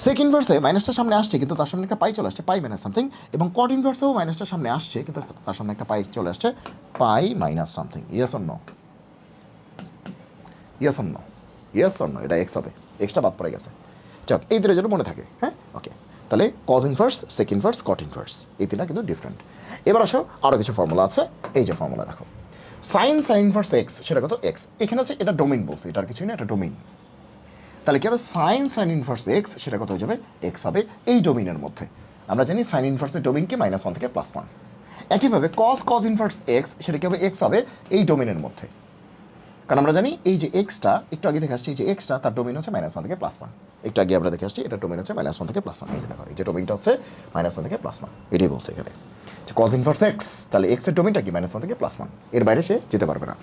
সেক ইনভার্সে মাইনাসটা সামনে আসছে কিন্তু তার সামনে একটা পাই চলে আসছে, পাই মাইনাস সামথিং। এবং কট ইনভার্সেও মাইনাসটা সামনে আসছে কিন্তু তার সামনে একটা পাই চলে আসছে, pi minus something. Yes or no, yes or no, yes or no, এটা এক্স হবে, এক্সটা বাদ পড়ে গেছে। চক এই তিনের জন্য মনে থাকে, হ্যাঁ ওকে। তাহলে cos inverse, sec inverse, cot inverse, এই তিনটা কিন্তু ডিফারেন্ট। এবার আসো আরও কিছু ফর্মুলা আছে। এই যে ফর্মুলা দেখো, সাইন ইনভার্স এক্স সেটা কত, এক্স। এখানে হচ্ছে এটা ডোমেইন বলছে, এটার কিছুই না, এটা ডোমেইন। তাহলে কী হবে, সাইন ইনভার্স এক্স সেটা কত হয়ে যাবে, এক্স হবে এই ডোমেইনের মধ্যে। আমরা জানি সাইন ইনভার্সের ডোমেইন কি, -1 থেকে +1। একইভাবে কজ ইনভার্স এক্স সেটা কী হবে, এক্স হবে এই ডোমেইনের মধ্যে। কারণ আমরা জানি এই যে এক্সটা একটু আগে দেখে আসছি, এই যে এক্সটা তার ডোমেইন হচ্ছে -1 থেকে +1। একটু আগে আমরা দেখে আসছি এটা ডোমেইন হচ্ছে -1 থেকে +1। এই যে দেখো এই যে ডোমেইনটা হচ্ছে -1 থেকে +1, এটাই বলছে এখানে যে কজ ইনভার্স এক্স। তাহলে এক্স এর ডোমেইনটা কি, -1 থেকে +1, এর বাইরে সে যেতে পারবে না।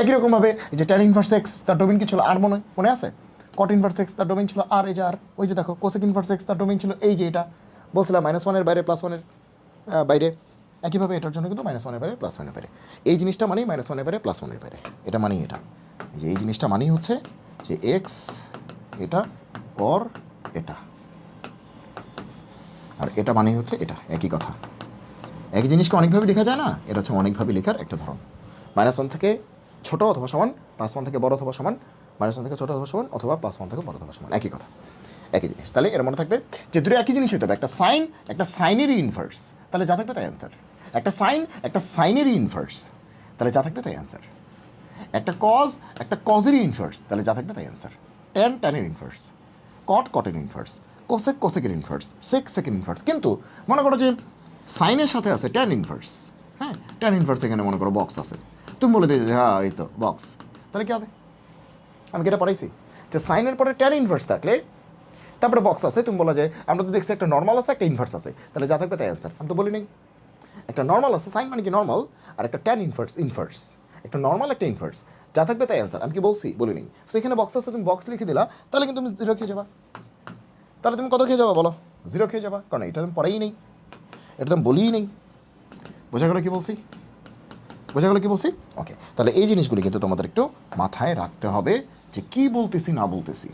একই রকমভাবে এই যে ট্যান ইনভার্স এক্স তার ডোমেইন কি ছিল, আর মনে আছে। কট ইনভার্স এক্স তার ডোমেইন ছিল আর, এই যে আর। ওই যে দেখো কোসেক ইনভার্স এক্স তার ডোমেইন ছিল এই যে এটা বলছিলাম, -1 এর বাইরে +1 এর বাইরে। একইভাবে এটার জন্য কিন্তু -1 এর বাইরে +1 এর বাইরে। এই জিনিসটা মানেই -1 এর বাইরে +1 এর বাইরে, এটা মানেই এটা। যে এই জিনিসটা মানেই হচ্ছে যে এক্স এটা পর এটা, আর এটা মানেই হচ্ছে এটা, একই কথা। একই জিনিসকে অনেকভাবে লেখা যায় না, এটা হচ্ছে অনেকভাবে লেখার একটা ধরন। -1 থেকে ছোট অথবা সমান, +1 থেকে বড় অথবা সমান, -1 থেকে ছোট অথবা সমান, অথবা +1 থেকে বড় অথবা সমান, একই কথা, একই জিনিস। তাহলে এর মনে থাকবে যে দুটো একই জিনিস হতে হবে, একটা সাইন একটা সাইনেরই ইনভার্স, তাহলে যা থাকবে তাই অ্যান্সার। একটা সাইন একটা সাইনেরই ইনভার্স, তাহলে যা থাকবে তাই অ্যান্সার। একটা কজেরই ইনভার্স, তাহলে যা থাকবে তাই অ্যান্সার। ট্যানের ইনভার্স, কটের ইনভার্স, কোসেকের ইনভার্স, সেকের ইনভার্স। কিন্তু মনে করো যে সাইনের সাথে আছে ট্যান ইনভার্স, হ্যাঁ ট্যান ইনভার্স এখানে মনে করো বক্স আছে, তুমি বলে দিয়ে হ্যাঁ এই তো বক্স, তাহলে কী হবে, আমি কি এটা পড়াইছি যে সাইনের পরে ট্যান ইনভার্স থাকলে তারপরে বক্স আছে, তুমি বলা যে আমরা তো দেখছি একটা নর্মাল আছে একটা ইনভার্স আছে, তাহলে যা থাকবে তাই অ্যান্সার। আমি তো বলি নেই, একটা নর্মাল আছে, সাইন মানে কি নর্মাল, আর একটা ট্যান ইনভার্স, একটা নর্মাল একটা ইনভার্স, যা থাকবে তাই অ্যান্সার। আমি কি বলছি, বলি নেই। সো এখানে বক্স আছে, তুমি বক্স লিখে দিলা, তাহলে কিন্তু তুমি 0 খেয়ে যাবা। তাহলে তুমি কত খেয়ে যাবা বলো, 0 খেয়ে যাবা, কারণ এটা তুমি পড়াই নেই, এটা তুমি বলিই নেই। বোঝা গেলো কি বলছি, বোঝা গেলো কি বলছি, ওকে। তাহলে এই জিনিসগুলি কিন্তু তোমাদের একটু মাথায় রাখতে হবে যে কী বলতেছি না বলতেছি,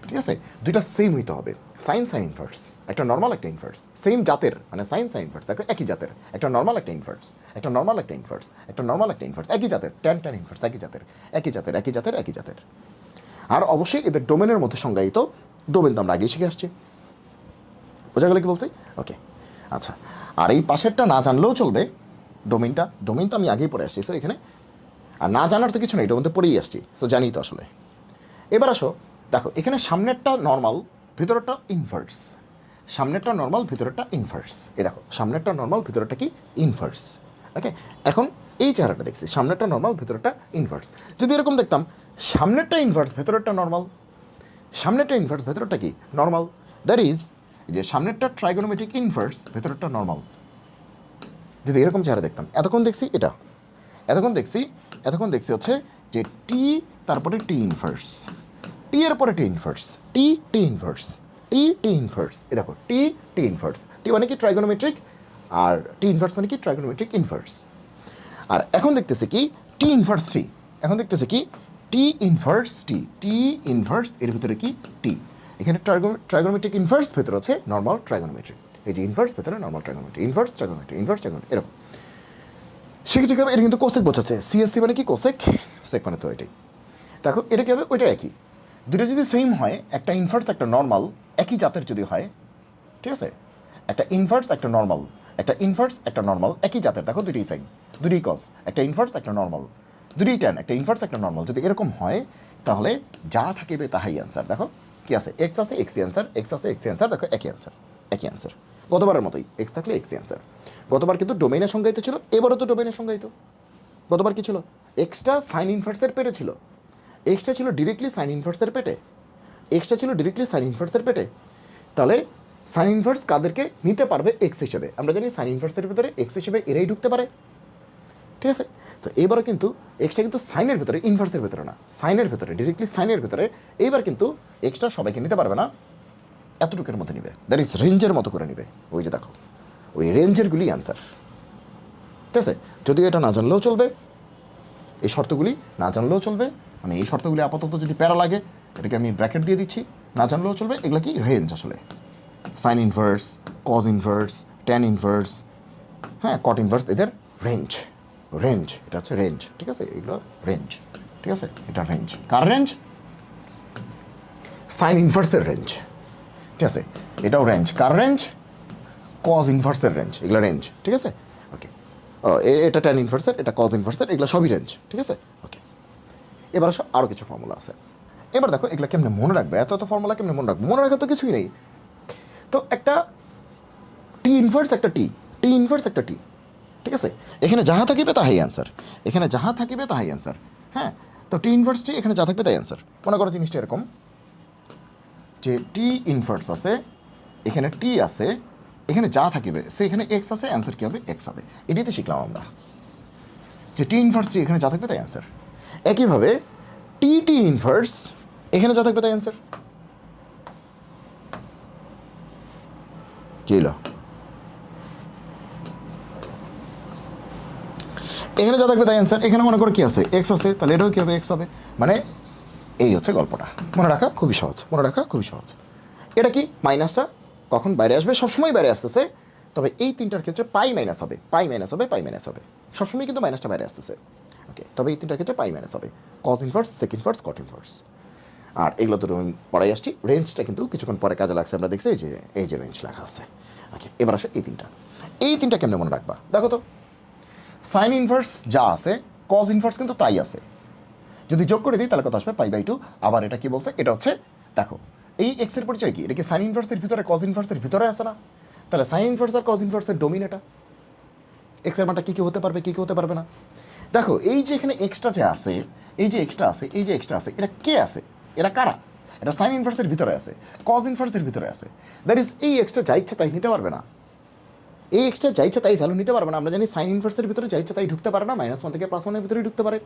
ঠিক আছে। দুইটা সেম হইতে হবে, সাইন ইনভার্স, একটা নর্মাল একটা ইনভার্স, সেম জাতের, মানে সাইন ইনভার্স দেখো একই জাতের, একটা নর্মাল একটা ইনভার্স, একটা নর্মাল একটা ইনভার্স, একটা নর্মাল একটা ইনভার্স, একই জাতের, ট্যান ইনভার্স একই জাতের, একই জাতের, একই জাতের, একই জাতের। আর অবশ্যই এদের ডোমেনের মধ্যে সংজ্ঞায়িত, ডোমেন তো আমরা আগেই শিখে আসছি। বোঝা গেল কি বলছি, ওকে আচ্ছা। আর এই পাশেরটা না জানলেও চলবে, ডোমেন তো আমি আগেই পড়ে আসছি, সো এখানে আর না জানার তো কিছু নেই, ডোমেন তো পড়েই আসছি, সো জানি তো আসলে। এবার আসো দেখো, এখানে সামনেরটা নর্মাল, ভিতরেরটা ইনভার্স, সামনেরটা নর্মাল, ভিতরেরটা ইনভার্স। এই দেখো সামনেরটা নর্মাল, ভিতরেরটা কি ইনভার্স, ওকে। এখন এই চেহারাটা দেখছি, সামনেরটা নর্মাল, ভিতরেরটা ইনভার্স। যদি এরকম দেখতাম সামনেরটা ইনভার্স, ভেতরেরটা নর্মাল, সামনেরটা ইনভার্স, ভেতরেরটা কি নর্মাল, দ্যাট ইজ যে সামনেরটা ট্রাইগোনোমেট্রিক ইনভার্স, ভেতরেরটা নর্মাল। যদি এরকম চেহারা দেখতাম, এতক্ষণ দেখছি এটা, এতক্ষণ দেখছি হচ্ছে যে টি তারপরে টি ইনভার্স, টি এর পরে টি ইনভার্স, টি ইনভার্স, টি ইনভার্স। এই দেখো টি ইনভার্স, টি মানে কি ট্রাইগোনোমেট্রিক, আর টি ইনভার্স মানে কি ট্রাইগোনোমেট্রিক ইনভার্স। আর এখন দেখতেছে কি টি ইনভার্স টি, এখন দেখতেছে কি টি ইনভার্স টি ইনভার্স, এর ভিতরে কি টি, এখানে ট্রাইগোনোমেট্রিক ইনভার্স, ভেতরে আছে নর্মাল ট্রাইগোনোমেট্রিক, এই যে ইনভার্স ভেতরে normal trigonometry, inverse trigonometry, inverse trigonometry, এরকম। সেক্ষেত্রে কী হবে, এটা কিন্তু কোসেক বোঝাচ্ছে, সিএসসি মানে কি কোসেক, সেক মানে তো এটাই। দেখো এটা কী হবে, ওইটা একই, দুটো যদি সেম হয়, একটা ইনভার্স একটা নর্মাল একই জাতের যদি হয়, ঠিক আছে, একটা ইনভার্স একটা নর্মাল, একটা ইনভার্স একটা নর্মাল একই জাতের, দেখো দুটোই সাইন, দুটোই কস, একটা ইনভার্স একটা নর্মাল, দুটোই ট্যান, একটা ইনভার্স একটা নর্মাল, যদি এরকম হয় তাহলে যা থাকিবে তাহাই অ্যান্সার। দেখো কি আছে, এক্স আছে এক্সি অ্যান্সার, এক্স আছে এক্সি অ্যান্সার, দেখো একই অ্যান্সার, একই অ্যান্সার, গতবারের মতোই এক্স থাকলে এক্সি অ্যান্সার। গতবার কিন্তু ডোমেইনের সংজ্ঞায়িত ছিল, এবারও তো ডোমেইনের সংজ্ঞায়িত। গতবার কি ছিল, এক্সটা সাইন ইনভার্সের পেটে ছিল, এক্সটা ছিল ডিরেক্টলি সাইন ইনভার্সের পেটে, এক্সটা ছিল ডিরেক্টলি সাইন ইনভার্সের পেটে। তাহলে সাইন ইনভার্স কাদেরকে নিতে পারবে, এক্স হিসেবে, আমরা জানি সাইন ইনভার্সের ভিতরে এক্স হিসেবে এরাই ঢুকতে পারে, ঠিক আছে। তো এবারও কিন্তু এক্সটা কিন্তু সাইনের ভেতরে, ইনভার্সের ভেতরে না, সাইনের ভেতরে, ডিরেক্টলি সাইনের ভেতরে। এইবার কিন্তু এক্সটা সবাইকে নিতে পারবে না, এতটুকুর মধ্যে নিবে, দ্যাট ইজ রেঞ্জের মতো করে নিবে। ওই যে দেখো ওই রেঞ্জেরগুলি অ্যান্সার, ঠিক আছে। যদিও এটা না জানলেও চলবে, এই শর্তগুলি না জানলেও চলবে, মানে এই শর্তগুলি আপাতত যদি প্যারা লাগে এটাকে আমি ব্র্যাকেট দিয়ে দিচ্ছি, না জানলেও চলবে। এগুলো কি রেঞ্জ আসলে, sign inverse, cos inverse, tan inverse, হ্যাঁ, কট ইনভার্স, এদের রেঞ্জ, রেঞ্জ, এটা হচ্ছে রেঞ্জ, ঠিক আছে, এগুলো রেঞ্জ, ঠিক আছে, এটা রেঞ্জ, কার রেঞ্জ, সাইন ইনভার্সের রেঞ্জ, ঠিক আছে, এটাও রেঞ্জ, কার রেঞ্জ, কজ ইনভার্সের রেঞ্জ, এগুলো রেঞ্জ, ঠিক আছে, ওকে। এটা ট্যান ইনভার্সের, এটা কজ ইনভার্সের, এগুলো সবই রেঞ্জ, ঠিক আছে, ওকে। এবার আসো আরও কিছু ফর্মুলা আছে, এবার দেখো এগুলো কেমনে মনে রাখবে, এত এত ফর্মুলা কেমনে মনে রাখবে, মনে রাখার তো কিছুই নেই। তো একটা টি ইনভার্স একটা টি, টি ইনভার্স একটা টি, ঠিক আছে, এখানে যাহা থাকিবে তাহাই অ্যান্সার, এখানে যাহা থাকিবে তাহাই অ্যান্সার, হ্যাঁ। তো টি ইনভার্স টি, এখানে যা থাকবে তাই অ্যান্সার। মনে করো জিনিসটা এরকম যে টি ইনভার্স আছে, এখানে টি আছে, এখানে যা থাকিবে সে, এখানে এক্স আছে, অ্যান্সার কী হবে, এক্স হবে। এটাই তো শিখলাম আমরা, যে টি ইনভার্স টি, এখানে যা থাকবে তাই অ্যান্সার। একইভাবে টি টি ইনভার্স, এখানে যা থাকবে তাই অ্যান্সার। কী হলো, এখানে যা থাকবে তাই অ্যান্সার। এখানে মনে করো কী আছে, এক্স আছে, তাহলে এটাও কী হবে, এক্স হবে। মানে এই হচ্ছে গল্পটা, মনে রাখা খুবই সহজ, মনে রাখা খুবই সহজ। এটা কি, মাইনাসটা কখন বাইরে আসবে, সবসময় বাইরে আসতেছে, তবে এই তিনটার ক্ষেত্রে পাই মাইনাস হবে, পাই মাইনাস হবে, পাই মাইনাস হবে, সবসময় কিন্তু মাইনাসটা বাইরে আসতেছে, ওকে। তবে এই তিনটার ক্ষেত্রে পাই মাইনাস হবে, cos inverse, sec inverse, cot inverse. আর এগুলো তো আমি পড়াই আসছি, রেঞ্জটা কিন্তু কিছুক্ষণ পরে কাজে লাগছে, আমরা দেখছি এই যে রেঞ্জ লেখা আছে, ওকে। এবার আসে এই তিনটা কেমনে মনে রাখবা, দেখো তো, সাইন ইনভার্স যা আছে, কজ ইনভার্স কিন্তু তাই আছে, যদি যোগ করে দিই তাহলে কত আসবে, পাই বাই 2। আবার এটা কি বলছে, এটা হচ্ছে দেখো এই এক্সের পরিচয় কি, এটা কি সাইন ইনভার্সের ভিতরে, কজ ইনভার্সের ভিতরে আছে না, তাহলে সাইন ইনভার্স আর কজ ইনভার্সের ডোমিন এটা, এক্সের মানটা কী কী হতে পারবে, কী কী হতে পারবে না। দেখো এই যে এখানে এক্সটা যে আছে, এই যে এক্সটা আছে, এই যে এক্সটা আছে, এটা কে আছে, এরা কারা, এটা সাইন ইনভার্সের ভিতরে আছে, কজ ইনভার্সের ভিতরে আছে, দ্যাট ইজ এই এক্সটা যা ইচ্ছা তাই নিতে পারবে না, এই এক্সটা যা ইচ্ছা তাই ভ্যালু নিতে পারবে না। আমরা জানি সাইন ইনভার্সের ভিতরে যা ইচ্ছা তাই ঢুকতে পারে না, -1 থেকে +1 ভিতরেই ঢুকতে পারে।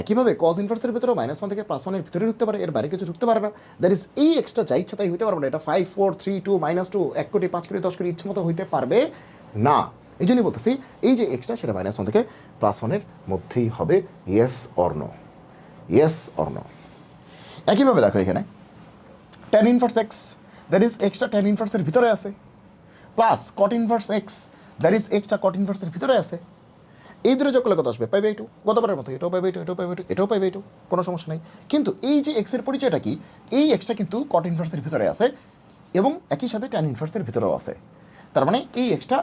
একইভাবে কজ ইনভার্সের ভিতরেও -1 থেকে +1 ভিতরে ঢুকতে পারে, এর বাইরে কিছু ঢুকতে পারে না। দ্যাট ইজ এই এক্সটা যা ইচ্ছা তাই হইতে পারবে না, এটা 5 4 3 2 -2 1 কোটি 5 কোটি 10 কোটি ইচ্ছে মতো হইতে পারবে না। এই জন্যই বলতেছি এই যে এক্সটা সেটা -1 থেকে +1 মধ্যেই হবে, yes or no, yes or no. একইভাবে দেখো এখানে tan inverse x, that is এক্সটা tan ইনভার্সের ভিতরে আছে, plus cot inverse x, that is এক্সটা কট ইনভার্সের ভিতরে আছে। এই দুটো যোগ করলে কত আসবে, পাই বাই 2, গতবারের মতো এটাও পাই বাই 2, এটাও পাই বাই 2, এটাও পাই বাই 2, কোনো সমস্যা নেই। কিন্তু এই যে এক্সের পরিচয়টা কি, এই এক্সটা কিন্তু কট ইনভার্সের ভিতরে আছে এবং একই সাথে ট্যান ইনভার্সের ভিতরেও আছে। তার মানে এই এক্সটা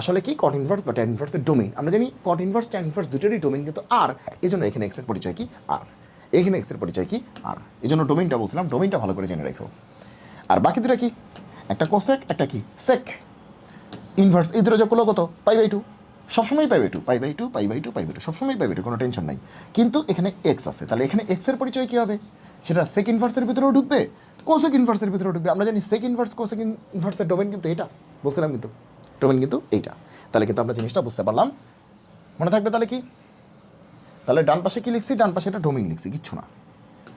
আসলে কি, কট ইনভার্স বা ট্যান ইনভার্সের ডোমেইন। আমরা জানি কট ইনভার্স ট্যান ইনভার্স দুটোরই ডোমেইন কিন্তু আর, এই জন্য এখানে এক্সের পরিচয় কি আর, এখানে এক্সের পরিচয় কি আর, এই জন্য ডোমেইনটা বলছিলাম, ডোমেইনটা ভালো করে জেনে রাখো। আর বাকি দুটো কি, একটা কোসেক একটা কি সেক, ইনভার্স, এই দুটো যোগ করলো কত, পাই বাই 2, সবসময় pi by 2, pi by 2, pi by 2, pi by 2, সবসময় পাই বাই 2, কোনো টেনশন নাই। কিন্তু এখানে এক্স আছে, তাহলে এখানে এক্সের পরিচয় কী হবে, সেটা সেক ইনভার্সের ভিতরেও ঢুকবে, কোসেক ইনভার্সের ভিতরেও ঢুকবে। আমরা জানি সেক ইনভার্স কোসেক ইনভার্সের ডোমেন কিন্তু এটা বলছিলাম, কিন্তু ডোমেন কিন্তু এইটা। তাহলে কিন্তু আমরা জিনিসটা বুঝতে পারলাম, মনে থাকবে তাহলে কি, তাহলে ডান পাশে কী লিখছি, ডান পাশে এটা ডোমেইন লিখছি, কিচ্ছু না,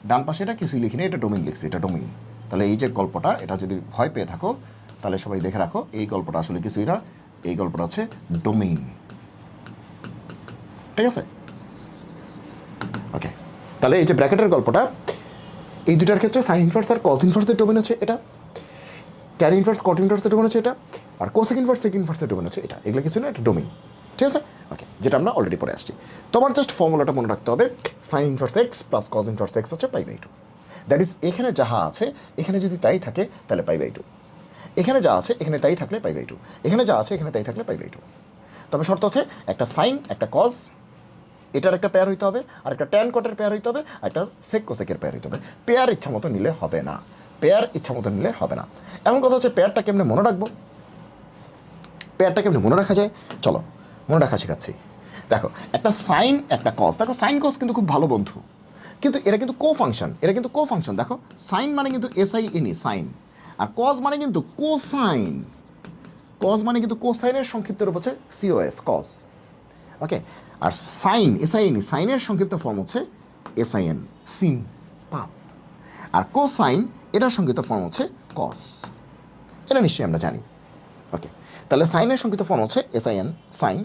ডান পাশে এটা কিছুই লিখিনি, এটা ডোমেইন লিখছি, এটা ডোমেইন। তাহলে এই যে গল্পটা, এটা যদি ভয় পেয়ে থাকো তাহলে সবাই দেখে রাখো, এই গল্পটা আসলে কিছুই না, এই গল্পটা হচ্ছে ডোমেইন, ঠিক আছে, ওকে। তাহলে এই যে ব্র্যাকেটের গল্পটা, এই দুটার ক্ষেত্রে সাইন ইনভার্স আর কজ ইনভার্সের ডোমেইন হচ্ছে এটা, ট্যান ইনভার্স কট ইনভার্সের ডোমেইন হচ্ছে এটা, আর কোসেক ইনভার্স সেক ইনভার্সের ডোমেন হচ্ছে এটা, এগুলো কিছু না, এটা ডোমেন, ঠিক আছে? ওকে, যেটা আমরা অলরেডি পড়ে আসছি। তোমার জাস্ট ফর্মুলাটা মনে রাখতে হবে, sine inverse x plus cos inverse x হচ্ছে pi by two. That is এখানে যাহা আছে এখানে যদি তাই থাকে তাহলে পাই বাই টু, এখানে যা আছে এখানে তাই থাকলে পাই বাই টু, এখানে যা আছে এখানে তাই থাকলে পাই বাই টু। তবে শর্ত আছে একটা সাইন একটা কজ এটার একটা পেয়ার হইতে হবে, আর একটা ট্যান কটের পেয়ার হইতে হবে, আর একটা সেক কোসেকের পেয়ার হইতে হবে। পেয়ার ইচ্ছা মতো নিলে হবে না, পেয়ার ইচ্ছা মতো নিলে হবে না। এমন কথা হচ্ছে পেয়ারটা কেমনে মনে রাখবো, পেয়ারটা কেমনে মনে রাখা যায়, চলো মনে রাখা শেখাচ্ছি। দেখো একটা সাইন একটা কজ, দেখো সাইন কজ কিন্তু খুব ভালো বন্ধু, কিন্তু এরা কিন্তু কো ফাংশন, এরা কিন্তু কো ফাংশন। দেখো সাইন মানে কিন্তু SINE সাইন, আর কজ মানে কিন্তু কোসাইন, কজ মানে কিন্তু কোসাইনের সংক্ষিপ্ত রূপ হচ্ছে COS কজ, ওকে। আর সাইন SINE সাইনের সংক্ষিপ্ত ফর্ম হচ্ছে SIN সিন পাপ, আর কোসাইন এটার সংক্ষিপ্ত ফর্ম হচ্ছে কস, এটা নিশ্চয়ই আমরা জানি, ওকে। তাহলে সাইনের সংক্ষিপ্ত ফর্ম হচ্ছে SIN সাইন,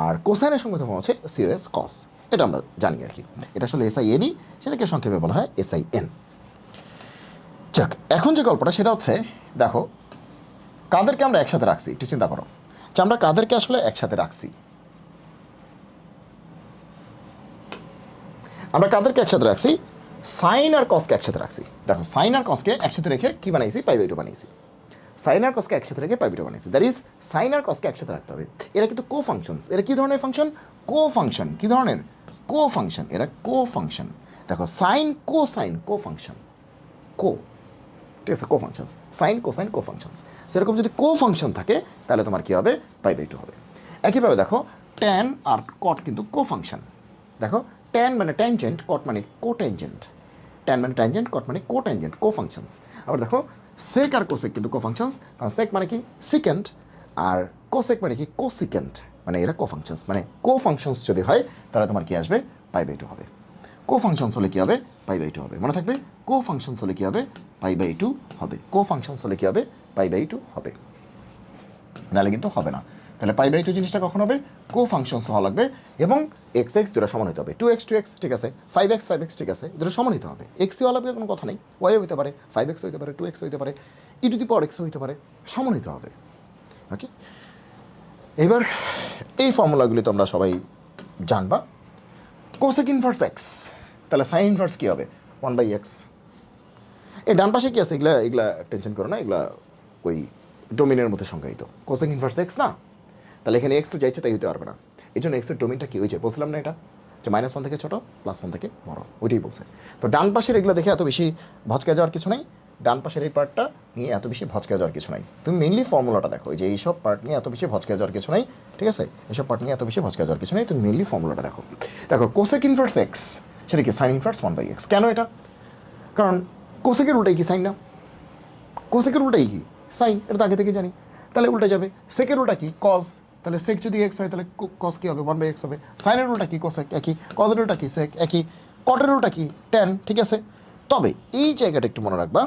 আর কোসাইনের সংক্ষিপ্ত ফর্ম হচ্ছে COS কস, এটা আমরা জানি আর কি। এটা আসলে SINE, সেটাকে সংক্ষেপে বলা হয় SIN। যাক, এখন যে গল্পটা সেটা হচ্ছে, দেখো কাদেরকে আমরা একসাথে রাখছি, একটু চিন্তা করো যে আমরা কাদেরকে আসলে একসাথে রাখছি। আমরা কাদেরকে একসাথে রাখছি, সাইন আর কসকে একসাথে রাখছি। দেখো সাইন আর কসকে একসাথে রেখে কি বানাইছি, পাই বাই টু বানিয়েছি। সাইন আর কসকে একসাথে রেখে পাই বাই টু বানিয়েছি, দ্যাট ইজ সাইন আর কসকে একসাথে রাখতে হবে। এরা কিন্তু কো ফাংশনস, এরা কী ধরনের ফাংশন, কো ফাংশন। কী ধরনের, কো ফাংশন, এরা কো ফাংশন। দেখো সাইন কো ফাংশন, কো, ঠিক আছে, কো ফাংশনস, সাইন কোসাইন কো ফাংশনস। সেরকম যদি কো ফাংশন থাকে তাহলে তোমার কী হবে, পাই বাই টু হবে। একইভাবে দেখো ট্যান আর কট কিন্তু কো ফাংশন। দেখো ট্যান মানে ট্যানজেন্ট, কট মানে কোট্যানজেন্ট, ট্যান মানে ট্যানজেন্ট, কট মানে কোট্যানজেন্ট, কো ফাংশনস। আবার দেখো সেক আর কোসেক কিন্তু কো ফাংশনস, কারণ সেক মানে কি সিকেন্ড, আর কোসেক মানে কি কোসিকেন্ট, মানে এরা কো ফাংশনস। মানে কো ফাংশনস যদি হয় তাহলে তোমার কি আসবে, পাই বাই টু হবে। কো ফাংশনস হলে কী হবে, পাই বাই টু হবে, মনে থাকবে। কো ফাংশনস হলে কী হবে, পাই বাই টু হবে। কো ফাংশনস হলে কী হবে, পাই বাই টু হবে, নাহলে কিন্তু হবে না। তাহলে পাই বাই টু জিনিসটা কখন হবে, কো ফাংশনস হওয়া লাগবে, এবং এক্স এক্স দুটো সমান হতে হবে। 2x 2x ঠিক আছে, 5x 5x ঠিক আছে, দুটো সমান হতে হবে। এক্সই হওয়া লাগবে কোনো কথা নেই, ওয়াই হইতে পারে, 5x হইতে পারে, 2x হইতে পারে, e⁻x হইতে পারে, সমান হইতে হবে, ওকে। এবার এই ফর্মুলাগুলি তোমরা সবাই জানবা। কোসেক ইনভার্স এক্স, তাহলে সাইন ইনভার্স কী হবে, 1/x। এই ডান পাশে কী আছে, এগুলা এগুলা টেনশন করো না, এগুলা ওই ডোমিনের মধ্যে সংজ্ঞায়িত। কোসেক ইনভার্স এক্স না, তাহলে এখানে এক্স তো যাইছে তাই হতে পারবে না, এই জন্য এক্সের ডোমিনটা কী হয়েছে বলছিলাম না, এটা যে -1 থেকে ছোটো, +1 থেকে বড়, ওইটাই বলছে। তো ডান পাশের এগুলো দেখে এত বেশি ভচকে যাওয়ার কিছু নাই, ডান পাশের এই পার্টটা নিয়ে এত বেশি ভচকে যাওয়ার কিছু নাই। তুমি মেনলি ফর্মুলাটা দেখো, যে এইসব পার্ট নিয়ে এত বেশি ভচকে যাওয়ার কিছু নাই, ঠিক আছে, এইসব পার্ট নিয়ে এত বেশি ভচকে যাওয়ার কিছু নেই, তুমি মেনলি ফর্মুলাটা দেখো। দেখো কোসেক ইনভার্স এক্স সেটা কি, সাইন ইনভার্স 1/x। কেন এটা, কারণ কোসেকের উল্টাই কি সাইন না, কোসেকের উল্টাই কি সাইন, এটা তো আগে থেকে জানি, তাহলে উল্টে যাবে। সেকের উল্টা কি কজ, তাহলে সেক যদি এক্স হয় তাহলে কস কী হবে, 1/x হবে। সাইনের উল্টা কি কোসেক, একই। কজের উল্টা কি সেক, একই। কটের উল্টা কি ট্যান, ঠিক আছে। তবে এই জায়গাটা একটু মনে রাখবা,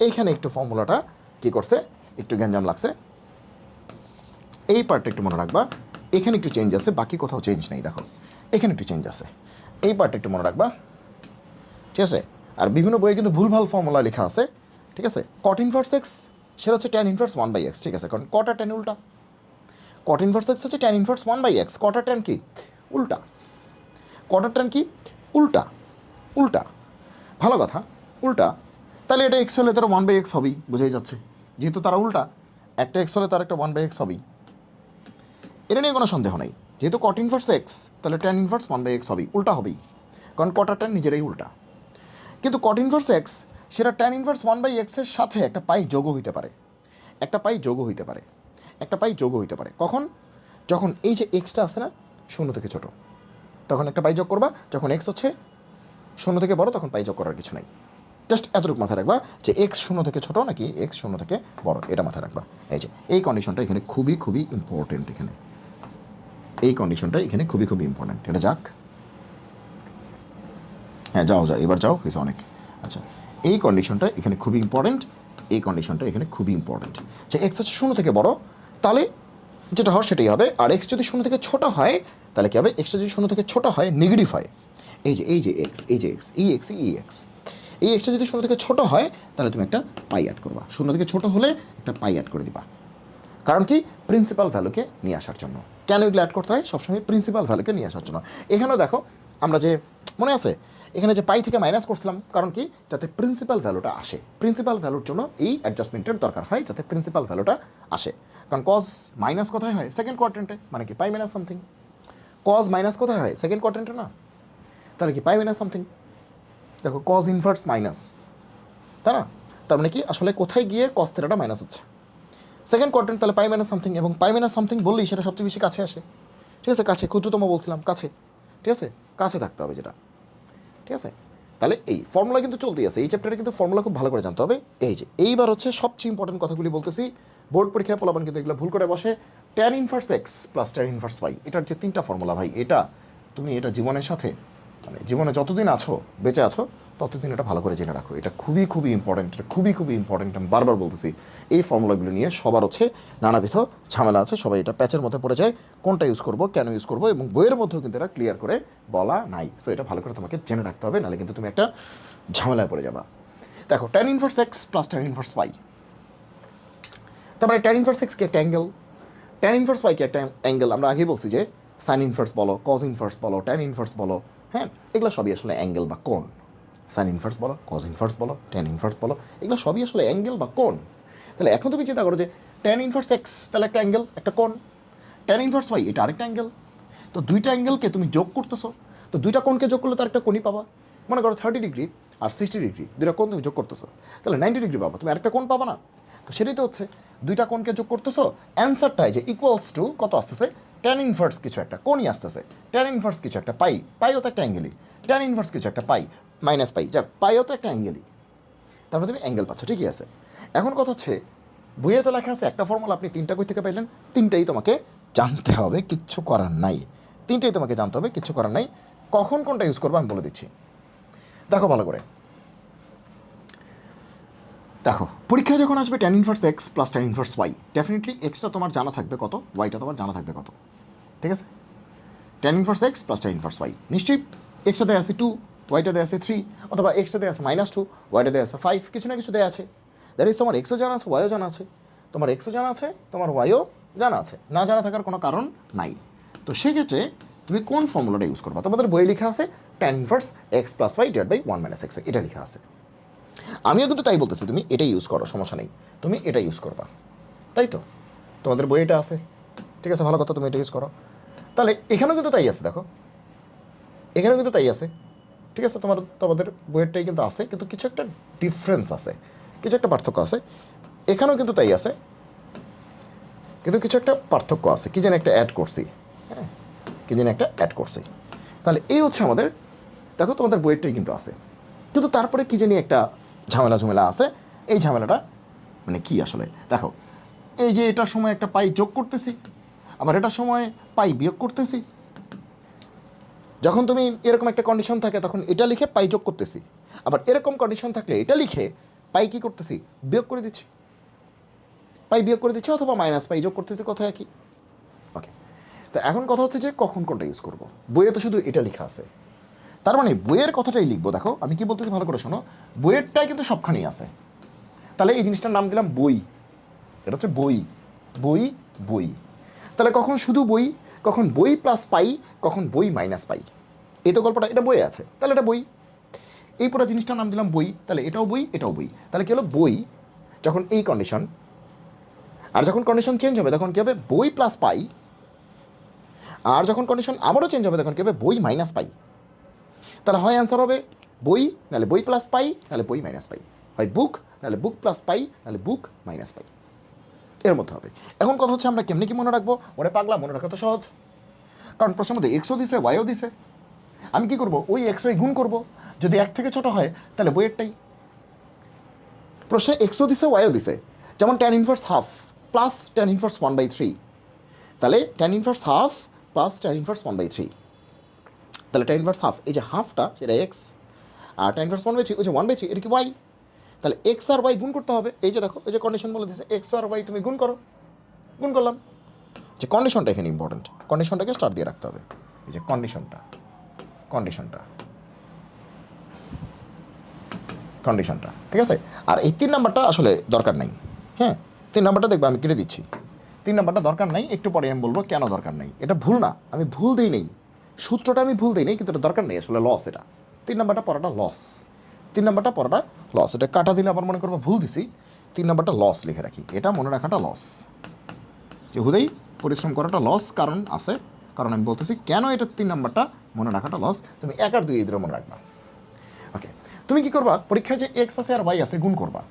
এইখানে একটু ফর্মুলাটা কী করছে, একটু গ্যাঞ্জাম লাগছে, এই পার্টটা একটু মনে রাখবা। এখানে একটু চেঞ্জ আছে, বাকি কোথাও চেঞ্জ নেই, দেখো এখানে একটু চেঞ্জ আছে, এই পার্টটা একটু মনে রাখবা, ঠিক আছে। আর বিভিন্ন বইয়ে কিন্তু ভুলভাল ফর্মুলা লেখা আছে, ঠিক আছে। কট ইনভার্স এক্স সেটা হচ্ছে ট্যান ইনভার্স 1/x, ঠিক আছে, কারণ কট আর ট্যান উল্টা। কট ইনভার্স এক্স হচ্ছে ট্যান ইনভার্স 1/x, কট আর ট্যান কি উল্টা, কট আর ট্যান কি উল্টা, উল্টা, ভালো কথা, উল্টা। তাহলে এটা এক্স হলে তারা 1/x হবেই, বোঝাই যাচ্ছে, যেহেতু তারা উল্টা, একটা এক্স হলে তার একটা 1/x হবেই, এটা নিয়ে কোনো সন্দেহ নেই। যেহেতু কট ইনভার্স এক্স তাহলে ট্যান ইনভার্স 1/x হবেই, উল্টা হবেই, কারণ কট আর ট্যান নিজেরাই উল্টা। কিন্তু কট ইনভার্স এক্স সেটা ট্যান ইনভার্স 1/x এর সাথে একটা পাই যোগও হইতে পারে, একটা পাই যোগও হইতে পারে, একটা পাই যোগও হইতে পারে। কখন, যখন এই যে এক্সটা আছে না 0 থেকে ছোটো, তখন একটা পাই যোগ করবা, যখন এক্স হচ্ছে 0 থেকে বড় তখন পাই যোগ করার কিছু নাই। জাস্ট এতটুকু মাথায় রাখবা যে এক্স 0 থেকে ছোটো নাকি এক্স 0 থেকে বড়, এটা মাথায় রাখবা। এই যে এই কন্ডিশনটা এখানে খুবই খুবই ইম্পর্টেন্ট, এখানে এই কন্ডিশনটা এখানে খুবই খুবই ইম্পর্টেন্ট, এটা যাক, হ্যাঁ যাও যাও, এবার যাও, হয়েছে অনেক। আচ্ছা, এই কন্ডিশনটা এখানে খুবই ইম্পর্টেন্ট, এই কন্ডিশনটা এখানে খুবই ইম্পর্টেন্ট, যে এক্স হচ্ছে 0 থেকে বড়, তাহলে যেটা হয় সেটাই হবে। আর এক্স যদি 0 থেকে ছোটো হয় তাহলে কী হবে, এক্সটা যদি 0 থেকে ছোটো হয় নেগেটিভ হয়, এই যে এক্স, এই যে এক্স, এই এক্স, এই এক্স, এই এক্সটা যদি 0 থেকে ছোটো হয় তাহলে তুমি একটা পাই অ্যাড করবা, 0 থেকে ছোটো হলে একটা পাই অ্যাড করে দিবা, কারণ কি প্রিন্সিপাল ভ্যালুকে নিয়ে আসার জন্য। কেন এগুলো অ্যাড করতে হয়? সবসময় প্রিন্সিপাল ভ্যালুকে নিয়ে আসার জন্য। এখানেও দেখো আমরা যে মনে আছে এখানে যে পাই থেকে মাইনাস করছিলাম, কারণ কি যাতে প্রিন্সিপাল ভ্যালুটা আসে। প্রিন্সিপাল ভ্যালুর জন্য এই অ্যাডজাস্টমেন্টের দরকার হয়, যাতে প্রিন্সিপাল ভ্যালুটা আসে। কারণ কজ মাইনাস কোথায় হয়? সেকেন্ড কোয়াড্রেন্টে, মানে কি পাই মাইনাস সামথিং। কজ মাইনাস কোথায় হয়? সেকেন্ড কোয়াড্রেন্টে না, তাহলে কি পাই মাইনাস সামথিং। দেখো কজ ইনভার্স মাইনাস, তাই না? তার মানে কি আসলে কোথায় গিয়ে কজ থেটাটা মাইনাস হচ্ছে? সেকেন্ড কোয়াড্রেন্ট, তাহলে পাই মাইনাস সামথিং। এবং পাই মাইনাস সামথিং বললেই সেটা সবচেয়ে বেশি কাছে আসে, ঠিক আছে? কাছে, ক্ষুদ্রতম বলছিলাম, কাছে, ঠিক আছে? কাছে থাকতে হবে যেটা, ঠিক আছে? তাহলে এই ফর্মুলা কিন্তু চলতেই আছে, এই চ্যাপ্টারে কিন্তু ফর্মুলা খুব ভালো করে জানতে হবে। এই যে এইবার হচ্ছে সবচেয়ে ইম্পর্টেন্ট কথাগুলি বলতেছি। বোর্ড পরীক্ষায় পোলাপান কিন্তু এগুলো ভুল করে বসে। Tan inverse x plus tan inverse y, এটার যে 3টা ফর্মুলা ভাই, এটা তুমি এটা জীবনের সাথে, মানে জীবনে যতদিন আছো, বেঁচে আছো, ততদিন এটা ভালো করে জেনে রাখো। এটা খুবই খুবই ইম্পর্টেন্ট, এটা খুবই খুবই ইম্পর্টেন্ট। আমি বারবার বলতেছি, এই ফর্মুলাগুলো নিয়ে সবার হচ্ছে নানাবিধ ঝামেলা আছে, সবাই এটা প্যাচের মধ্যে পড়ে যায়, কোনটা ইউজ করবো, কেন ইউজ করবো, এবং বইয়ের মধ্যেও কিন্তু এটা ক্লিয়ার করে বলা নাই। সো এটা ভালো করে তোমাকে জেনে রাখতে হবে, নাহলে কিন্তু তুমি একটা ঝামেলায় পড়ে যাবা। দেখো tan inverse x plus tan inverse y, তার মানে ট্যান ইনভার্স এক্স কি একটা অ্যাঙ্গেল, ট্যান ইনভার্স ওয়াই কি একটা অ্যাঙ্গেল। আমরা আগেই বলছি যে সাইন ইনভার্স বলো, কজ ইনভার্স বলো, ট্যান ইনভার্স বলো, হ্যাঁ, এগুলো সবই আসলে অ্যাঙ্গেল বা কোণ। সাইন ইনভার্স বলো, কজ ইনভার্স বলো, ট্যান ইনভার্স বলো, এগুলো সবই আসলে অ্যাঙ্গেল বা কোণ। তাহলে এখন তুমি চিন্তা করো যে ট্যান ইনভার্স এক্স তাহলে একটা অ্যাঙ্গেল, একটা কোণ, ট্যান ইনভার্স ওয়াই এটা আরেকটা অ্যাঙ্গেল। তো দুইটা অ্যাঙ্গেলকে তুমি যোগ করতেছো, তো দুইটা কোণকে যোগ করলে তো আরেকটা কোণই পাবা। মনে করো 30 ডিগ্রি আর 60 ডিগ্রি, দুইটা কোণ তুমি যোগ করতেছো, তাহলে 90 ডিগ্রি পাবা, তুমি আরেকটা কোণ পাবা না? তো সেটাই তো হচ্ছে, দুইটা কোণকে যোগ করতেছো, অ্যান্সারটাই যে ইকুয়ালস টু কত আসতেছে? ট্যান ইনভার্স কিছু একটা কোণই আসতেছে, ট্যান ইনভার্স কিছু একটা পাই, পাইও তো একটা অ্যাঙ্গেলই, ট্যান ইনভার্স কিছু একটা পাই মাইনাস পাই, যাক পাইও তো একটা অ্যাঙ্গেলই। তারপরে তুমি অ্যাঙ্গেল পাচ্ছ, ঠিকই আছে। এখন কথা হচ্ছে বইয়ে তো লেখা আছে একটা ফর্মুলা, আপনি 3টা কই থেকে পাইলেন? 3টাই তোমাকে জানতে হবে, কিচ্ছু করার নাই। 3টাই তোমাকে জানতে হবে, কিচ্ছু করার নাই। কখন কোনটা ইউজ করবো আমি বলে দিচ্ছি, দেখো ভালো করে। দেখো পরীক্ষায় যখন আসবে tan inverse x plus tan inverse y, definitely এক্সটা তোমার জানা থাকবে কত, ওয়াইটা তোমার জানা থাকবে কত, ঠিক আছে? Tan inverse x plus tan inverse y, নিশ্চয়ই এক্সটা দেওয়া আছে 2, ওয়াইটা দেওয়া আছে 3, অথবা এক্সটা দেওয়া আছে -2, ওয়াইটা দেওয়া আছে 5, কিছু না কিছু দেওয়া আছে। দ্যাট ইজ তোমার এক্সও জানা আছে, ওয়াইও জানা আছে। তোমার এক্সও জানা আছে, তোমার ওয়াইও জানা আছে, না জানা থাকার কোনো কারণ নাই। তো সেক্ষেত্রে তুমি কোন ফর্মুলাটা ইউজ করবা? তোমাদের বইয়ে লেখা আছে tan inverse x plus y divide by 1 - x, এটা লেখা আছে। আমিও কিন্তু তাই বলতেছি, তুমি এটাই ইউজ করো, সমস্যা নেই, তুমি এটা ইউজ করবা, তাই তো? তোমাদের বই এটা আছে, ঠিক আছে, ভালো কথা, তুমি এটা ইউজ করো। তাহলে এখানেও কিন্তু তাই আছে, দেখো এখানেও কিন্তু তাই আছে, ঠিক আছে? তোমাদের বইয়েরটাই কিন্তু আছে, কিন্তু কিছু একটা ডিফারেন্স আছে, কিছু একটা পার্থক্য আছে। এখানেও কিন্তু তাই আছে, কিন্তু কিছু একটা পার্থক্য আছে, কি যেন একটা অ্যাড করছি, হ্যাঁ, কি যেন একটা অ্যাড করছি। তাহলে এই হচ্ছে আমাদের, দেখো তোমাদের বইয়েরটাই কিন্তু আছে, কিন্তু তারপরে কি জানি একটা ঝামেলা আছে। এই ঝামেলাটা মানে কি আসলে? দেখো এই যে এটার সময় একটা পাই যোগ করতেছি, আবার এটার সময় পাই বিয়োগ করতেছি। যখন তুমি এরকম একটা কন্ডিশন থাকে তখন এটা লিখে পাই যোগ করতেছি, আবার এরকম কন্ডিশন থাকলে এটা লিখে পাই কী করতেছি? বিয়োগ করে দিচ্ছি, পাই বিয়োগ করে দিচ্ছি, অথবা মাইনাস পাই যোগ করতেছি, কোথায় কি? ওকে, তো এখন কথা হচ্ছে যে কখন কোনটা ইউজ করবো? বইয়ে তো শুধু এটা লেখা আছে, তার মানে বইয়ের কথাটাই লিখবো। দেখো আমি কি বলতেছি ভালো করে শোনো, বইয়েরটাই কিন্তু সবখানেই আছে। তাহলে এই জিনিসটার নাম দিলাম বই, এটা হচ্ছে বই, বই, বই। তাহলে কখন শুধু বই, কখন বই প্লাস পাই, কখন বই মাইনাস পাই। এই তো গল্পটা, এটা বইয়ে আছে, তাহলে এটা বই। এই পুরো জিনিসটার নাম দিলাম বই, তাহলে এটাও বই, এটাও বই। তাহলে কী হলো? বই যখন এই কন্ডিশন, আর যখন কন্ডিশন চেঞ্জ হবে তখন কী হবে? বই প্লাস পাই। আর যখন কন্ডিশন আবারও চেঞ্জ হবে তখন কী হবে? বই মাইনাস পাই। তাহলে হয় অ্যান্সার হবে বই, নাহলে বই প্লাস পাই, নাহলে বই মাইনাস পাই, হয় বুক, নাহলে বুক প্লাস পাই, নাহলে বুক মাইনাস পাই, এর মধ্যে হবে। এখন কথা হচ্ছে আমরা কেমনি কি মনে রাখবো? ওরে পাগলা, মনে রাখা তো সহজ, কারণ প্রশ্নের মধ্যে এক্সও দিছে, ওয়াইও দিছে। আমি কি করব? ওই এক্স ওয়াই গুণ করব, যদি 1 থেকে ছোটো হয় তাহলে বইয়েরটাই। প্রশ্নে এক্সও দিছে, ওয়াইও দিছে, যেমন tan inverse half plus tan inverse 1/3, তাহলে tan inverse half plus tan inverse 1/3, তাহলে ট্যান ইনভার্স হাফ, এই যে হাফটা সেটা এক্স, আর ট্যান ইনভার্স 1/3 ওই যে 1/3 এটা কি ওয়াই। তাহলে এক্স আর ওয়াই গুণ করতে হবে। এই যে দেখো, এই যে কন্ডিশন বলে দিচ্ছে এক্স আর ওয়াই তুমি গুণ করো, গুণ করলাম। যে কন্ডিশনটা এখানে ইম্পর্টেন্ট, কন্ডিশনটাকে স্টার দিয়ে রাখতে হবে। এই যে কন্ডিশনটা, কন্ডিশনটা, কন্ডিশনটা, ঠিক আছে? আর এই 3 নাম্বারটা আসলে দরকার নাই, হ্যাঁ, 3 নাম্বারটা দেখবে আমি কেটে দিচ্ছি, 3 নাম্বারটা দরকার নাই, একটু পরে আমি বলবো কেন দরকার নাই। এটা ভুল না, আমি ভুল দিই নেই, সূত্রটা আমি ভুল দিই নেই, কিন্তু এটা দরকার নেই, আসলে লস এটা। 3 নাম্বারটা পড়াটা লস, 3 নাম্বারটা পড়াটা লস। এটা কাটা দিলে আবার মনে করবো ভুল দিছি, 3 নাম্বারটা লস লিখে রাখি, এটা মনে রাখাটা লস। যে হুদেই পরিশ্রম করাটা লস, কারণ আছে, কারণ আমি বলতেছি কেন এটা 3 নাম্বারটা মনে রাখাটা লস। তুমি 1 আর 2 এই দুটো মনে রাখবা। ওকে, তুমি কি করবা, পরীক্ষায় যে এক্স আছে আর ওয়াই আছে গুণ করবা।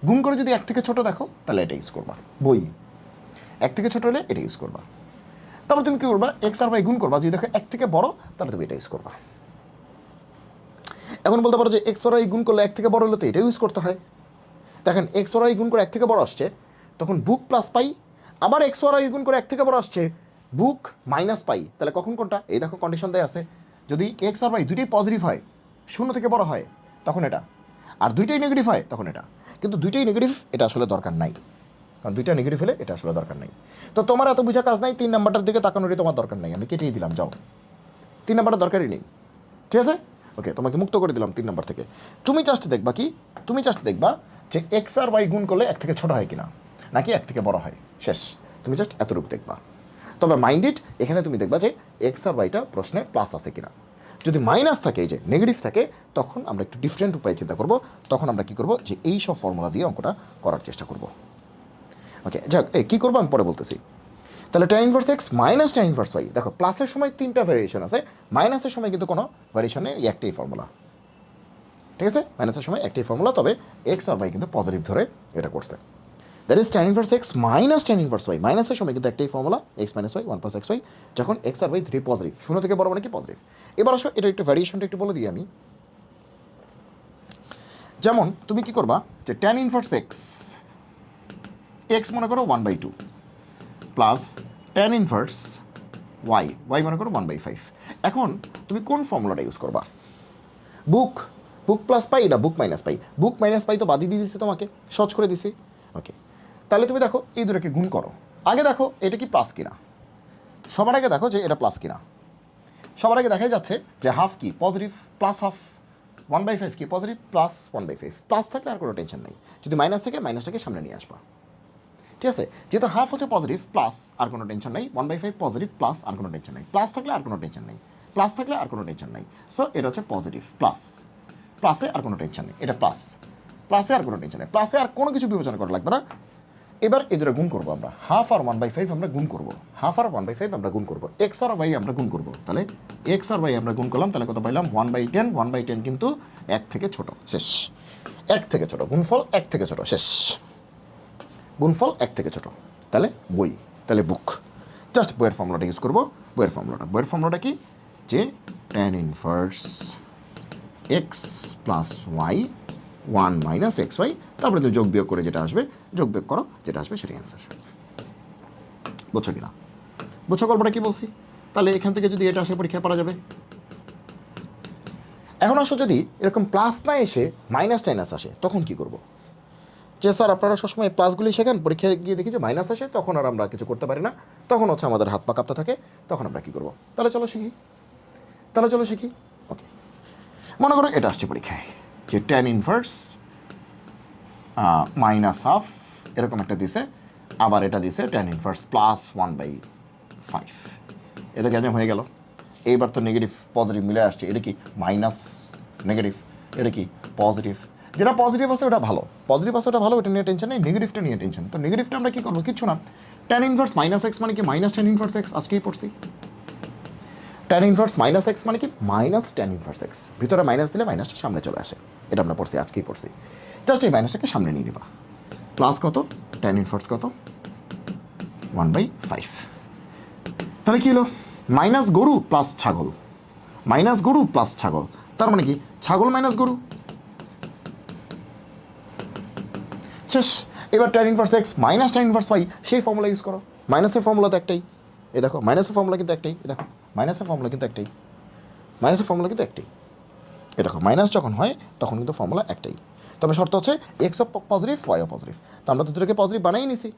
গুণ করে যদি 1 থেকে ছোট দেখো তাহলে এটা ইউজ করবা, বই 1 থেকে ছোট হলে এটা ইউজ করবা। তারপর তুমি কী করবা, এক্স আর ওয়াই গুণ করবা, যদি দেখো 1 থেকে বড় তাহলে তুমি এটা ইউজ করবা। এখন বলতে পারো যে এক্স আর ওয়াই গুণ করলে 1 থেকে বড় হলে তো এটা ইউজ করতে হয়। দেখেন এক্স আর ওয়াই গুণ করে 1 থেকে বড় আসছে, তখন বুক প্লাস পাই, আবার এক্স আর ওয়াই গুণ করে 1 থেকে বড় আসছে বুক মাইনাস পাই, তাহলে কখন কোনটা, এই দেখো কন্ডিশন দেয় আছে, যদি এক্স আর ওয়াই দুইটাই পজিটিভ হয়, 0 থেকে বড় হয় তখন এটা, আর দুইটাই নেগেটিভ হয় তখন এটা। কিন্তু দুইটাই নেগেটিভ, এটা আসলে দরকার নাই, কারণ দুইটা নেগেটিভ হলে এটা আসলে দরকার নাই। তো তোমার এত বুঝা কাজ নাই, 3 নাম্বারটার দিকে তাকানোরই তোমার দরকার নাই, আমি কেটেই দিলাম, যাও 3 নাম্বারটা দরকারই নেই, ঠিক আছে। ওকে, তোমাকে মুক্ত করে দিলাম 3 নাম্বার থেকে। তুমি জাস্ট দেখবা কি, তুমি জাস্ট দেখবা যে এক্স আর ওয়াই গুণ করলে 1 থেকে ছোট হয় কিনা, নাকি 1 থেকে বড় হয়, শেষ। তুমি জাস্ট এতটুকু দেখবা। তবে মাইন্ড ইট, এখানে তুমি দেখবা যে এক্স আর ওয়াইটা প্রশ্নে প্লাস আছে কিনা। যদি মাইনাস থাকে, এই যে নেগেটিভ থাকে, তখন আমরা একটু ডিফারেন্ট উপায়ে চিন্তা করব। তখন আমরা কী করব, যে এই সব ফর্মুলা দিয়ে অঙ্কটা করার চেষ্টা করব। ওকে, যাক, কী করবো আমি পরে বলতেছি। তাহলে tan inverse x minus tan inverse y, দেখো প্লাসের সময় 3টা ভ্যারিয়েশন আছে, মাইনাসের সময় কিন্তু কোনো ভ্যারিয়েশন নেই, একটাই ফর্মুলা, ঠিক আছে। মাইনাসের সময় একটাই ফর্মুলা, তবে এক্স আর ওয়াই কিন্তু পজিটিভ ধরে এটা করছে। That is tan inverse x minus tan inverse y, মাইনাসের সময় কিন্তু একটাই formula, x minus y 1 + x y, যখন এক্স আর ওয়াই দুটোই পজিটিভ, 0 থেকে বড় মানে কি পজিটিভ। এবার আসো এটা একটু ভ্যারিয়েশনটা একটু বলে দিই আমি। যেমন তুমি কি করবা, যে tan ইনভার্স এক্স, এক্স মনে করো 1/2 plus tan inverse y, y মনে করো 1/5। এখন তুমি কোন ফর্মুলাটা ইউজ করবা, বুক, বুক প্লাস পাই, এটা বুক মাইনাস পাই, বুক মাইনাস পাই তো বাদি দিয়ে দিচ্ছে তোমাকে, সহজ করে দিছি। ওকে, তাহলে তুমি দেখো এই দুটোকে গুণ করো, আগে দেখো এটা কি প্লাস কিনা, সবার আগে দেখো যে এটা প্লাস কিনা। সবার আগে দেখাই যাচ্ছে যে হাফ কি পজিটিভ, প্লাস হাফ, 1/5 কি পজিটিভ, প্লাস 1/5, প্লাস থাকলে আর কোনো টেনশন নেই, যদি মাইনাস থাকে মাইনাসটাকে সামনে নিয়ে আসবা, ঠিক আছে। যেহেতু হাফ হচ্ছে পজিটিভ, প্লাস আর কোনো টেনশন নেই, 1/5 পজিটিভ, প্লাস আর কোনো টেনশন নেই, প্লাস থাকলে আর কোনো টেনশন নেই, প্লাস থাকলে আর কোনো টেনশন নেই। সো এটা হচ্ছে পজিটিভ প্লাস, প্লাসে আর কোনো টেনশন নেই, এটা প্লাস, প্লাসে আর কোনো টেনশন নেই, প্লাসে আর কোনো কিছু বিবেচনা করা লাগবে না। এবার এদের গুণ করবো আমরা, হাফ আর 1/5 আমরা গুণ করবো, হাফ আর 1/5 আমরা গুণ করবো, এক্স আর ওয়াই আমরা গুণ করবো, তাহলে এক্স আর ওয়াই আমরা গুণ করলাম, তাহলে কত পাইলাম 1/10, 1/10 কিন্তু 1 থেকে ছোট, শেষ। 1 থেকে ছোট, গুণফল 1 থেকে ছোট, শেষ। গুণফল 1 থেকে ছোট, তাহলে বই, তাহলে বুক। জাস্ট বইয়ের ফর্মুলাটা ইউজ করবো, বইয়ের ফর্মুলাটা কি, যে tan inverse x plus y 1 - xy, তারপরে তুমি যোগ বিয়োগ করে যেটা আসবে, যোগ বিয়োগ করো, যেটা আসবে সেটাই অ্যান্সার। বুঝছো কিনা, বুঝছো গল্পটা কি বলছি। তাহলে এখান থেকে যদি এটা আসে পরীক্ষায় পড়া যাবে। এখন আসো যদি এরকম প্লাস না এসে মাইনাস টাইনাস আসে, তখন কি করবো, যে স্যার আপনারা সবসময় প্লাসগুলি শেখান, পরীক্ষায় গিয়ে দেখি যে মাইনাস আসে, তখন আর আমরা কিছু করতে পারি না, তখন হচ্ছে আমাদের হাত পা কাঁপতে থাকে, তখন আমরা কী করবো, তাহলে চলো শিখি। ওকে, মনে করো এটা আসছে পরীক্ষায়, যে tan ইনভার্স মাইনাস হাফ এরকম একটা দিছে, আবার এটা দিছে tan ইনভার্স প্লাস 1/5, এটা কেন হয়ে গেল। এইবার তো নেগেটিভ পজিটিভ মিলে আসছে, এটা কি মাইনাস নেগেটিভ, এটা কি পজিটিভ, যেটা পজিটিভ আছে ওটা ভালো, পজিটিভ আছে ওটা ভালো, ওটা নিয়ে টেনশন নেই, নেগেটিভটা নিয়ে টেনশন। তো নেগেটিভটা আমরা কী করবো, কিচ্ছু না, tan ইনভার্স মাইনাস এক্স মানে কি মাইনাস tan ইনভার্স এক্স, আজকেই পড়ছি। tan ইনভার্স মাইনাস এক্স মানে কি মাইনাস tan ইনভার্স এক্স, ভিতরে মাইনাস দিলে মাইনাসটা সামনে চলে আসে, এটা আমরা পড়ছি, আজকেই পড়ছি। জাস্ট এই মাইনাসটাকে সামনে নিয়ে নেবা, প্লাস কত, tan ইনভার্স কত 1/5, তাহলে কী হলো, মাইনাস গরু প্লাস ছাগল, মাইনাস গরু প্লাস ছাগল, তার মানে কি ছাগল মাইনাস গরু, শেষ। এবার tan inverse x minus tan inverse y, সেই ফর্মুলা ইউজ করো, মাইনাসের ফর্মুলা তো একটাই, এ দেখো মাইনাসের ফর্মুলা কিন্তু একটাই, এ দেখো মাইনাসের ফর্মুলা কিন্তু একটাই, এ দেখো মাইনাস যখন হয় তখন কিন্তু ফর্মুলা একটাই, তবে শর্ত হচ্ছে এক্স পজিটিভ ওয়াইও পজিটিভ, তো আমরা তো দুটোকে পজিটিভ বানাই নিছি,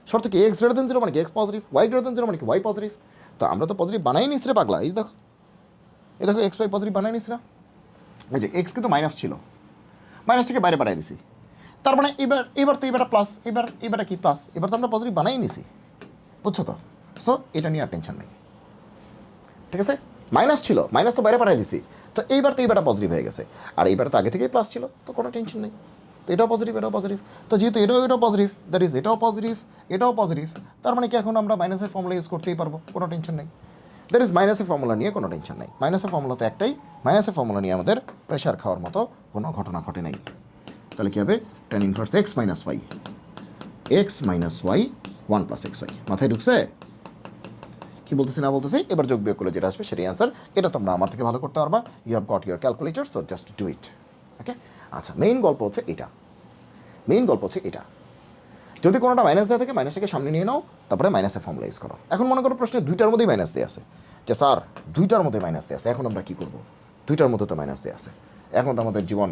শর্ত কি এক্স গ্রেটার দেন 0 মানে কি x positive, y greater than 0 মানে কি ওয়াই পজিটিভ, তো আমরা তো পজিটিভ বানাই নিছি রে পাগলা, এই দেখো এক্স ওয়াই পজিটিভ বানাই নিছি না, এই যে এক্স কিন্তু মাইনাস ছিল, মাইনাসটাকে বাইরে বাড়াই দিছি, তার মানে এবার তো এবারটা প্লাস, এবারটা কি প্লাস, এবার তো আমরা পজিটিভ বানাই নিছি, বুঝছো তো? সো এটা নিয়ে আর টেনশন নেই, ঠিক আছে? মাইনাস ছিল, মাইনাস তো বাইরে পাঠিয়ে দিছি, তো এইবার তো এইবারটা পজিটিভ হয়ে গেছে, আর এইবার তো আগে থেকেই প্লাস ছিল, তো কোনো টেনশন নেই। তো এটাও পজিটিভ, এটাও পজিটিভ, তো যেহেতু এটাও পজিটিভ, দ্যাট ইজ এটাও পজিটিভ, এটাও পজিটিভ, তার মানে কি এখন আমরা মাইনাসের ফর্মুলা ইউজ করতেই পারবো, কোনো টেনশন নেই। দ্যাট ইজ মাইনাসের ফর্মুলা নিয়ে কোনো টেনশন নেই। মাইনাসের ফর্মুলা তো একটাই, মাইনাসের ফর্মুলা নিয়ে আমাদের প্রেশার খাওয়ার মতো কোনো ঘটনা ঘটে নাই। তাহলে কী হবে? tan inverse x minus y, x minus y 1 + xy। মাথায় ঢুকছে? কি বলতেছি না বলতেছি? এবার যোগ বিয়োগ করলে যেটা আসবে সেটাই অ্যান্সার। এটা তোমরা আমার থেকে ভালো করতে পারবা। You have got your calculator, so just do it. Okay, আচ্ছা, মেইন গল্প হচ্ছে এটা, মেইন গল্প হচ্ছে এটা। যদি কোনোটা মাইনাস দেওয়া থাকে, মাইনাসটাকে সামনে নিয়ে নাও, তারপরে মাইনাসে ফর্মুলা ইউজ করো। এখন মনে করো প্রশ্নে দুইটার মধ্যেই মাইনাস দেওয়া আছে, যে স্যার দুইটার মধ্যে মাইনাস দেওয়া আছে, এখন আমরা কী করবো? দুইটার মধ্যে তো মাইনাস দেওয়া আছে, এখন তো আমাদের জীবন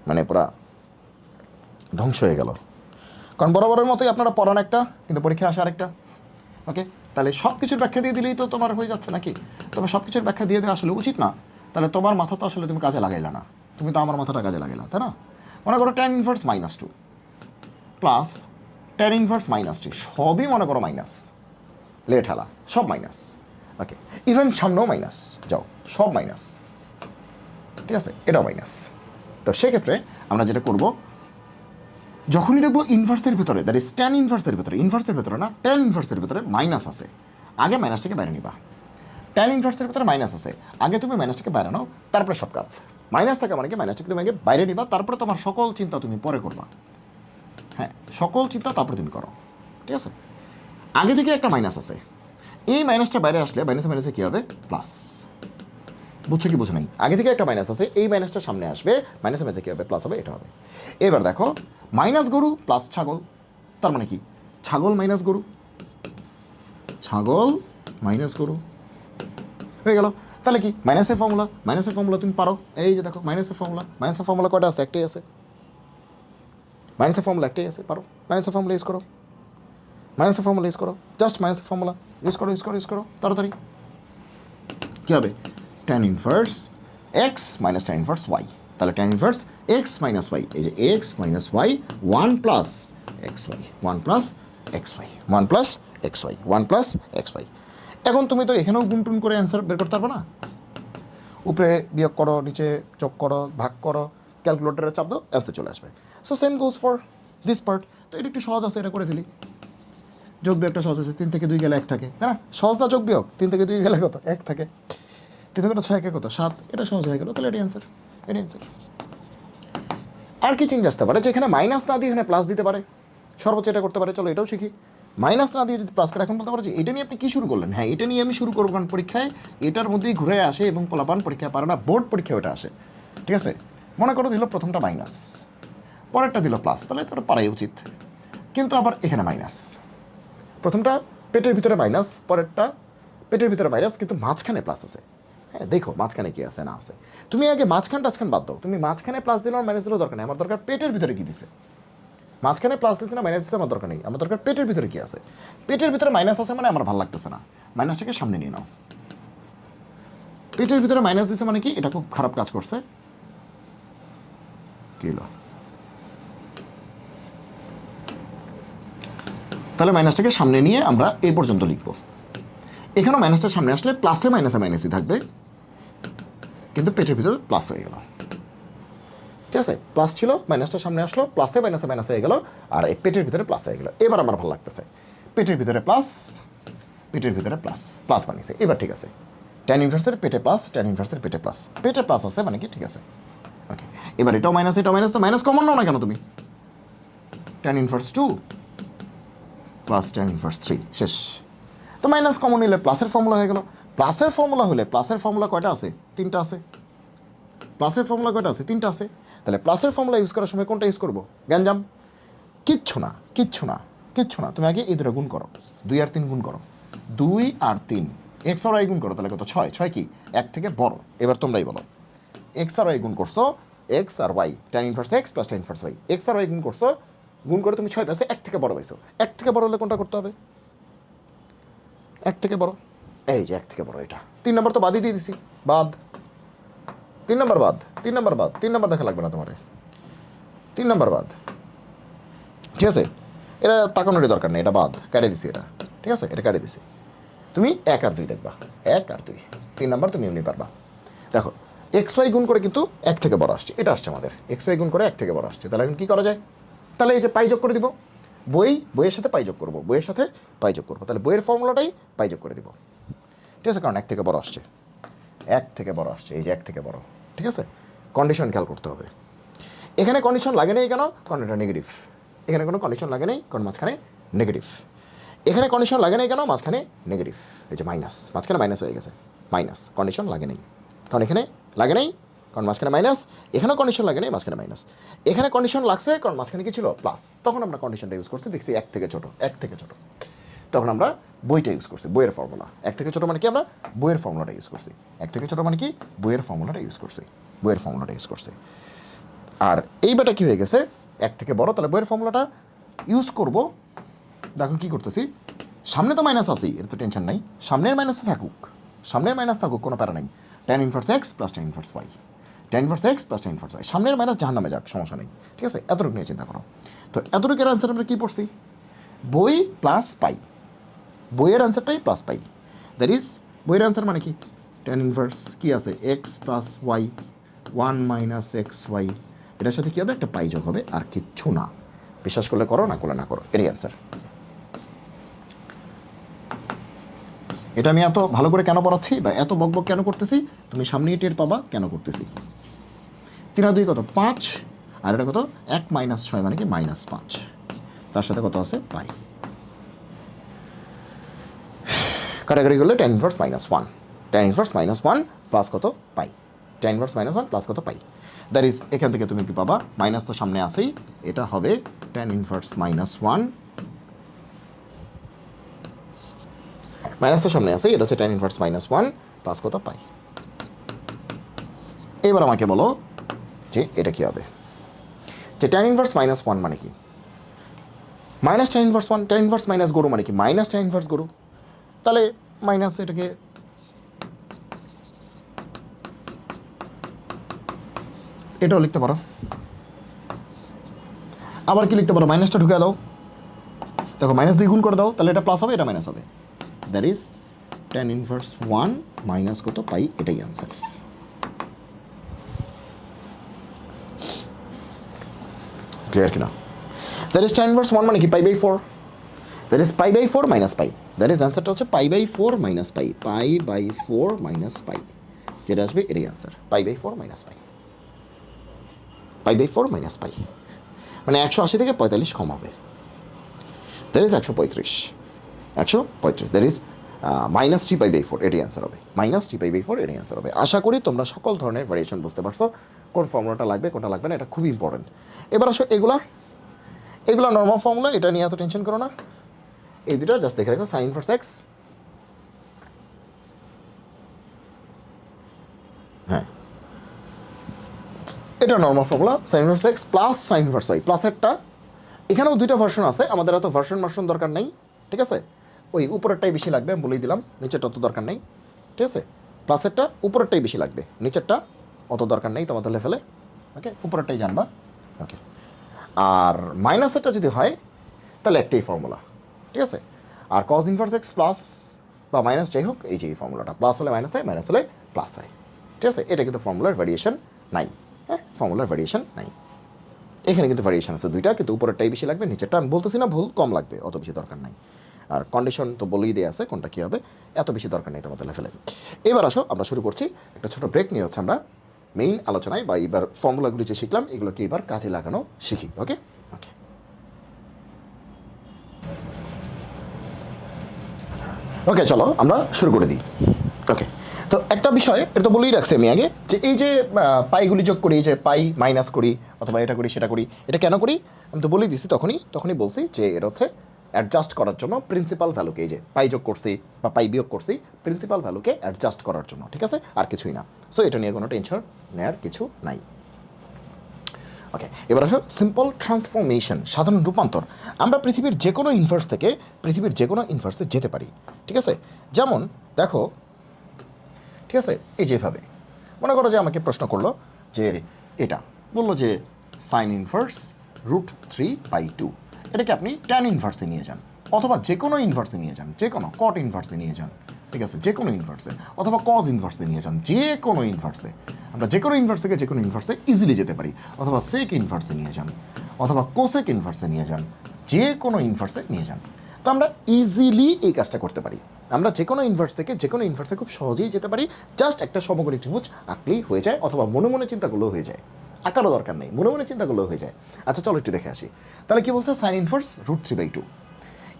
মানে পুরা ধ্বংস হয়ে গেল। কারণ বরাবরের মতোই আপনারা পড়ান একটা, কিন্তু পরীক্ষা আসে আরেকটা। ওকে, তাহলে সব কিছুর ব্যাখ্যা দিয়ে দিলেই তো তোমার হয়ে যাচ্ছে নাকি? তবে সব কিছুর ব্যাখ্যা দিয়ে দেওয়া আসলে উচিত না। তাহলে তোমার মাথা তো আসলে তুমি কাজে লাগাইলা না, তুমি তো আমার মাথাটা কাজে লাগাইলা, তাই না? মনে করো tan inverse -2 plus tan inverse -3, সবই মনে করো মাইনাস, লেট হালা সব মাইনাস। ওকে, ইভেন সামনেও মাইনাস, যাও সব মাইনাস, ঠিক আছে, এটাও মাইনাস। তো সেক্ষেত্রে আমরা যেটা করব, যখনই দেখবো ইনভার্সের ভেতরে, দ্যাট ইজ tan ইনভার্সের ভেতরে না, tan ইনভার্সের ভেতরে মাইনাস আছে, আগে মাইনাসটাকে বাইরে নিবা। tan ইনভার্সের ভেতরে মাইনাস আছে, আগে তুমি মাইনাসটাকে বাইরে নাও, তারপরে সব কাজ। মাইনাস থাকা মানে কি, মাইনাসটাকে তুমি আগে বাইরে নিবা, তারপরে তোমার সকল চিন্তা তুমি পরে করবা। হ্যাঁ, সকল চিন্তা তারপরে তুমি করো, ঠিক আছে? আগে থেকে একটা মাইনাস আছে, এই মাইনাসটা বাইরে আসলে মাইনাসে মাইনাসে কী হবে? প্লাস। বুঝছো কি বুঝো নাই? আগে থেকে একটা মাইনাস আছে, এই মাইনাসটা সামনে আসবে, মাইনাসে মাইনাসে কী হবে? প্লাস হবে, এটা হবে। এবার দেখো, মাইনাস গরু প্লাস ছাগল, তার মানে কি? ছাগল মাইনাস গরু, ছাগল মাইনাস গরু হয়ে গেল। তাহলে কি মাইনাসের ফর্মুলা তুমি পারো। এই যে দেখো মাইনাসের ফর্মুলা কয়টা আছে? একটাই আছে। মাইনাসের ফর্মুলা একটাই আছে, পারো। মাইনাসের ফর্মুলা ইউজ করো, জাস্ট মাইনাসের ফর্মুলা ইউজ করো তাড়াতাড়ি। কী হবে? tan inverse x minus tan inverse y. তাহলে tan inverse x minus y, এই যে x minus y 1 + xy, 1 + xy, 1 + xy, 1 + xy। এখন তুমি তো এখানেও গুণটুন করে অ্যান্সার বের করতে পারবে না। উপরে বিয়োগ করো, নিচে যোগ করো, ভাগ করো, ক্যালকুলেটরে চাপ দাও, অ্যান্সার চলে আসবে। So same goes for this part. তো এটা একটু সহজ আছে, এটা করে ফেলি। যোগ বিয়োগটা সহজ আছে, 3 থেকে 2 গেলে 1 থাকে, তাই না? সহজ না যোগ বিয়োগ? 3 থেকে 2 গেলে কত? 1 থাকে। 3 থেকে 6 কত? 7। এটা সহজ হয়ে গেল, তাহলে এটাই অ্যান্সার, এটাই অ্যান্সার। আর কি চেঞ্জ আসতে পারে? যেখানে মাইনাস না দিয়ে এখানে প্লাস দিতে পারে, সর্বোচ্চ এটা করতে পারে। চলো এটাও শিখি। মাইনাস না দিয়ে যদি প্লাস করে, এখন বলতে পারো যে এটা নিয়ে আপনি কী শুরু করলেন? হ্যাঁ, এটা নিয়ে আমি শুরু করবো, কারণ পরীক্ষায় এটার মধ্যেই ঘুরে আসে এবং পোলাপান পরীক্ষায় পারে না, বোর্ড পরীক্ষায় ওটা আসে, ঠিক আছে? মনে করো দিল প্রথমটা মাইনাস, পরেরটা দিল প্লাস, তাহলে তোর পারাই উচিত। কিন্তু আবার এখানে মাইনাস, প্রথমটা পেটের ভিতরে মাইনাস, পরেরটা পেটের ভিতরে মাইনাস, কিন্তু মাঝখানে প্লাস আছে। হ্যাঁ, দেখো মাঝখানে কি আছে না আছে। তুমি আগে মাঝখান টাঝখান বাদ দাও, তুমি মাঝখানে প্লাস দিলে আমার মাইনাস দিলেও দরকার নেই, আমার দরকার পেটের ভিতরে কী দিছে। মাঝখানে প্লাস দিচ্ছে না মাইনাস দিচ্ছে আমার দরকার নেই, আমার দরকার পেটের ভিতরে কী আছে। পেটের ভিতরে মাইনাস আছে মানে আমার ভালো লাগতেছে না, মাইনাসটাকে সামনে নিয়ে নাও। পেটের ভিতরে মাইনাস দিচ্ছে মানে কি? এটা খুব খারাপ কাজ করছে। কী হলো? তাহলে মাইনাসটাকে সামনে নিয়ে আমরা এই পর্যন্ত লিখব। এখানেও মাইনাসটা সামনে আসলে প্লাসে মাইনাসে মাইনাসই থাকবে, কিন্তু পেটের ভিতরে প্লাস হয়ে গেল, ঠিক আছে? প্লাস ছিল, মাইনাসটা সামনে আসলো, প্লাসে মাইনাসে মাইনাস হয়ে গেল, আর এই পেটের ভিতরে প্লাস হয়ে গেল। এবার আমার ভালো লাগতেছে, পেটের ভিতরে প্লাস, পেটের ভিতরে প্লাস, প্লাস বানিয়েছে, এবার ঠিক আছে। tan ইনভার্সের পেটে প্লাস, tan ইনভার্সের পেটে প্লাস, পেটে প্লাস আছে মানে কি? ঠিক আছে, ওকে। এবার এটাও মাইনাস, এটাও মাইনাস, তো মাইনাস কমন নাও না কেন তুমি? tan inverse 2 plus tan inverse 3, শেষ। তো মাইনাস কমন নিলে প্লাসের ফর্মুলা হয়ে গেল। প্লাসের ফর্মুলা হলে, প্লাসের ফর্মুলা কয়টা আছে? 3টা আছে। প্লাসের ফর্মুলা কয়টা আছে? 3টা আছে। তাহলে প্লাসের ফর্মুলা ইউজ করার সময় কোনটা ইউজ করবো? গ্যাঞ্জাম কিচ্ছু না, কিচ্ছু না, কিচ্ছু না। তুমি আগে এই দুটো গুণ করো, 2 আর 3 গুণ করো, 2 আর 3, এক্স আর ওয়াই গুণ করো, তাহলে কত? 6। 6 কি? 1 থেকে বড়। এবার তোমরাই বলো, এক্স আর ওয়াই গুণ করছো, এক্স আর y, tan inverse x plus tan inverse y, x আর ওয়াই গুণ করছো, গুণ করে তুমি 6 পাইছো, 1 থেকে বড় পাইছো। 1 থেকে বড় হলে কোনটা করতে হবে? 1 থেকে বড়, এই যে 1 থেকে বড় এটা। 3 নম্বর তো বাদই দিয়ে দিছি, বাদ। 3 নম্বর বাদ, 3 নম্বর বাদ, 3 নম্বর দেখা লাগবে না তোমার, 3 নম্বর বাদ, ঠিক আছে? এটা তাকানোরই দরকার নেই, এটা বাদ, কেটে দিছি এটা। ঠিক আছে, এটা কাটে দিছি। তুমি 1 আর 2 দেখবা, 1 আর 2, 3 নাম্বার তুমি এমনি পারবা। দেখো এক্স ওয়াই গুণ করে কিন্তু 1 থেকে বড় আসছে, এটা আসছে আমাদের এক্স ওয়াই গুণ করে 1 থেকে বড় আসছে। তাহলে এখন কী করা যায়? তাহলে এই যে পাই যোগ করে দিব, বইয়ের সাথে পাই যোগ করবো, বইয়ের সাথে পাই যোগ করবো, তাহলে বইয়ের ফর্মুলাটাই পাই যোগ করে দিব। ঠিক আছে, কারণ 1 থেকে বড় আসছে, 1 থেকে বড় আসছে, এই যে 1 থেকে বড়। ঠিক আছে, কন্ডিশন খেয়াল করতে হবে। এখানে কন্ডিশন লাগে নেই কেন? কারণ এটা নেগেটিভ। এখানে কোনো কন্ডিশন লাগে নেই কারণ মাঝখানে নেগেটিভ। এখানে কন্ডিশন লাগে নেই কেন? মাঝখানে নেগেটিভ, এই যে মাইনাস, মাঝখানে মাইনাস হয়ে গেছে, মাইনাস, কন্ডিশন লাগে নেই কারণ এখানে লাগে নেই কারণ মাঝখানে মাইনাস, এখানেও কন্ডিশন লাগে নেই, মাঝখানে মাইনাস। এখানে কন্ডিশন লাগছে কারণ মাঝখানে কি ছিল? প্লাস। তখন আমরা কন্ডিশনটা ইউজ করছি, দেখছি 1 থেকে ছোটো, 1 থেকে ছোটো, তখন আমরা বইটা ইউজ করছি, বইয়ের ফর্মুলা। 1 থেকে ছোটো মানে কি? আমরা বইয়ের ফর্মুলাটা ইউজ করছি। 1 থেকে ছোটো মানে কি? বইয়ের ফর্মুলাটা ইউজ করছি, বইয়ের ফর্মুলাটা ইউজ করছি। আর এই বেটা কী হয়ে গেছে? 1 থেকে বড়, তাহলে বইয়ের ফর্মুলাটা ইউজ করব। দেখো কী করতেছি, সামনে তো মাইনাস আছেই, এর তো টেনশন নাই, সামনের মাইনাসে থাকুক, সামনের মাইনাস থাকুক, কোনো প্যারা নেই। tan inverse x plus tan inverse y, tan inverse x plus tan inverse y, সামনের মাইনাস জাহান্নামে যাক, সমস্যা নেই। ঠিক আছে, এতটুকু নিয়ে চিন্তা করো। তো এতটুকুর আনসার আমরা কী পড়ছি? বই প্লাস পাই, বইয়ের আনসারটাই প্লাস পাই। দ্যাট ইজ বইয়ের আনসার মানে কি? tan ইনভার্স কী আছে? X plus y, 1 minus x y, এটার সাথে কী হবে? একটা পাই যোগ হবে, আর কিচ্ছু না। বিশ্বাস করলে করো, না করলে না করো, এটাই অ্যান্সার। এটা আমি এত ভালো করে কেন পড়াচ্ছি বা এত বকবক কেন করতেছি, তুমি সামনেই টের পাবা কেন করতেছি। 3 আর 2 কত? 5, আর এটা কত? 1 মাইনাস 6 মানে কি? মাইনাস 5, তার সাথে কত আছে? পাই। কাটাকাটি করলে tan inverse minus 1, tan inverse minus 1 plus কত? পাই, tan ইনভার্স মাইনাস 1 প্লাস কত? পাই। দ্যাট ইজ এখান থেকে তুমি কি পাবা? মাইনাস তো সামনে আসেই, এটা হবে tan ইনভার্স মাইনাস 1, মাইনাস তো সামনে আসেই, এটা হচ্ছে tan ইনভার্স মাইনাস 1 প্লাস কত? পাই। এবার আমাকে বলো যে এটা কী হবে? যে tan ইনভার্স মাইনাস 1 মানে কি? Minus tan inverse 1, tan inverse minus গরু মানে কি? মাইনাস tan ইনভার্স গরু। তাহলে মাইনাস এটাকে এটাও লিখতে পারো, আবার কি লিখতে পারো? মাইনাসটা ঢুকে দাও, দেখো মাইনাস দিয়ে গুণ করে দাও, তাহলে এটা প্লাস হবে, এটা মাইনাস হবে। That is tan inverse 1 minus কত? পাই, এটাই আনসার। ক্লিয়ার কিনা? দ্যাট ইজ tan ইনভার্স 1 মানে কি? Pi by 4, that is pi by 4 minus pi, that is অ্যান্সারটা হচ্ছে pi by 4 minus pi, pi by 4 minus pi, যেটা আসবে এটাই answer. Pi by 4 minus pi, pi by 4 minus pi, মানে 180 থেকে 45 কম হবে, that is 135, 135, that is minus 3 pi by 4, এটাই অ্যান্সার হবে, মাইনাস 3 পাই বাই 4, এটাই অ্যান্সার হবে। আশা করি তোমরা সকল ধরনের ভ্যারিয়েশন বুঝতে পারছো, কোন ফর্মুলাটা লাগবে কোনটা লাগবে না, এটা খুবই ইম্পর্টেন্ট। এবার আসো এগুলা নর্মাল ফর্মুলা, এটা নিয়ে এত টেনশন করো না। এই দুটো জাস্ট দেখে রাখো, সাইন ইনভার্স এক্স, হ্যাঁ এটা normal formula, sine inverse x plus sine inverse y, প্লাসেরটা এখানেও 2টা ভার্সন আছে, আমাদের এত ভার্সন দরকার নেই। ঠিক আছে, ওই উপরেরটাই বেশি লাগবে, আমি বলেই দিলাম, নিচেরটা অত দরকার নেই। ঠিক আছে, প্লাসেরটা উপরেরটাই বেশি লাগবে, নিচেরটা অত দরকার নেই তোমাদের লেভেলে। ওকে, উপরেরটাই জানবা। ওকে, আর মাইনাসেরটা যদি হয় তাহলে একটাই ফর্মুলা। ঠিক আছে, আর কজ ইনভার্স এক্স প্লাস বা মাইনাস যাই হোক, এই যে এই ফর্মুলাটা, প্লাস হলে মাইনাস হয়, মাইনাস হলে প্লাস হয়। ঠিক আছে, এটা কিন্তু ফর্মুলার ভ্যারিয়েশন নাই, হ্যাঁ ফর্মুলার ভ্যারিয়েশন নাই। এখানে কিন্তু ভ্যারিয়েশন আছে 2টা, কিন্তু উপরেরটাই বেশি লাগবে, নিচেরটা আমি বলতেছি না ভুল, কম লাগবে, অত বেশি দরকার নাই। আর কন্ডিশন তো বলেই দেওয়া আছে কোনটা কী হবে, এত বেশি দরকার নেই তোমাদের লেভেলে। এবার আসো আমরা শুরু করছি, একটা ছোটো ব্রেক নিয়ে হচ্ছে আমরা মেইন আলোচনায় বা এবার ফর্মুলাগুলি যে শিখলাম এগুলোকে এবার কাজে লাগানো শিখি। ওকে ওকে, ওকে চলো আমরা শুরু করে দিই। ওকে, তো একটা বিষয় এটা তো বলেই রাখছি আমি আগে, যে এই যে পাইগুলি যোগ করি, যে পাই মাইনাস করি অথবা এটা করি সেটা করি, এটা কেন করি আমি তো বলেই দিছি, তখনই বলছি যে এটা হচ্ছে অ্যাডজাস্ট করার জন্য প্রিন্সিপাল ভ্যালুকে, এই যে পাই যোগ করছি বা পাই বিয়োগ করছি, প্রিন্সিপাল ভ্যালুকে অ্যাডজাস্ট করার জন্য। ঠিক আছে, আর কিছুই না। সো এটা নিয়ে কোনো টেনশন নেওয়ার কিছু নাই। ওকে, এবার আসো সিম্পল ট্রান্সফরমেশন, সাধারণ রূপান্তর। আমরা পৃথিবীর যে কোনো ইনভার্স থেকে পৃথিবীর যে কোনো ইনভার্সে যেতে পারি। ঠিক আছে, যেমন দেখো, ঠিক আছে, এই যেভাবে মনে করো যে আমাকে প্রশ্ন করলো যে এটা বললো যে সাইন ইনভার্স √3/2, এটাকে আপনি ট্যান ইনভার্সে নিয়ে যান। অথবা যে কোনো ইনভার্সে নিয়ে যান, যে কোনো কট ইনভার্সে নিয়ে যান, ঠিক আছে, যে কোনো ইনভার্সে, অথবা কজ ইনভার্সে নিয়ে যান, যে কোনো ইনভার্সে, আমরা যে কোনো ইনভার্স থেকে যে কোনো ইনভার্সে ইজিলি যেতে পারি, অথবা সেক ইনভার্সে নিয়ে যান, অথবা কোসেক ইনভার্সে নিয়ে যান, যে কোনো ইনভার্সে নিয়ে যান। তো আমরা ইজিলি এই কাজটা করতে পারি। আমরা যে কোনো ইনভার্স থেকে যে কোনো ইনভার্সে খুব সহজেই যেতে পারি, জাস্ট একটা সমকোণী ত্রিভুজ আঁকলেই হয়ে যায়, অথবা মনে মনে চিন্তাগুলো হয়ে যায়, আঁকারও দরকার নেই, মনে মনে চিন্তাগুলো হয়ে যায়। আচ্ছা চলো একটু দেখে আসি। তাহলে কি বলছে, সাইন ইনভার্স √3/2।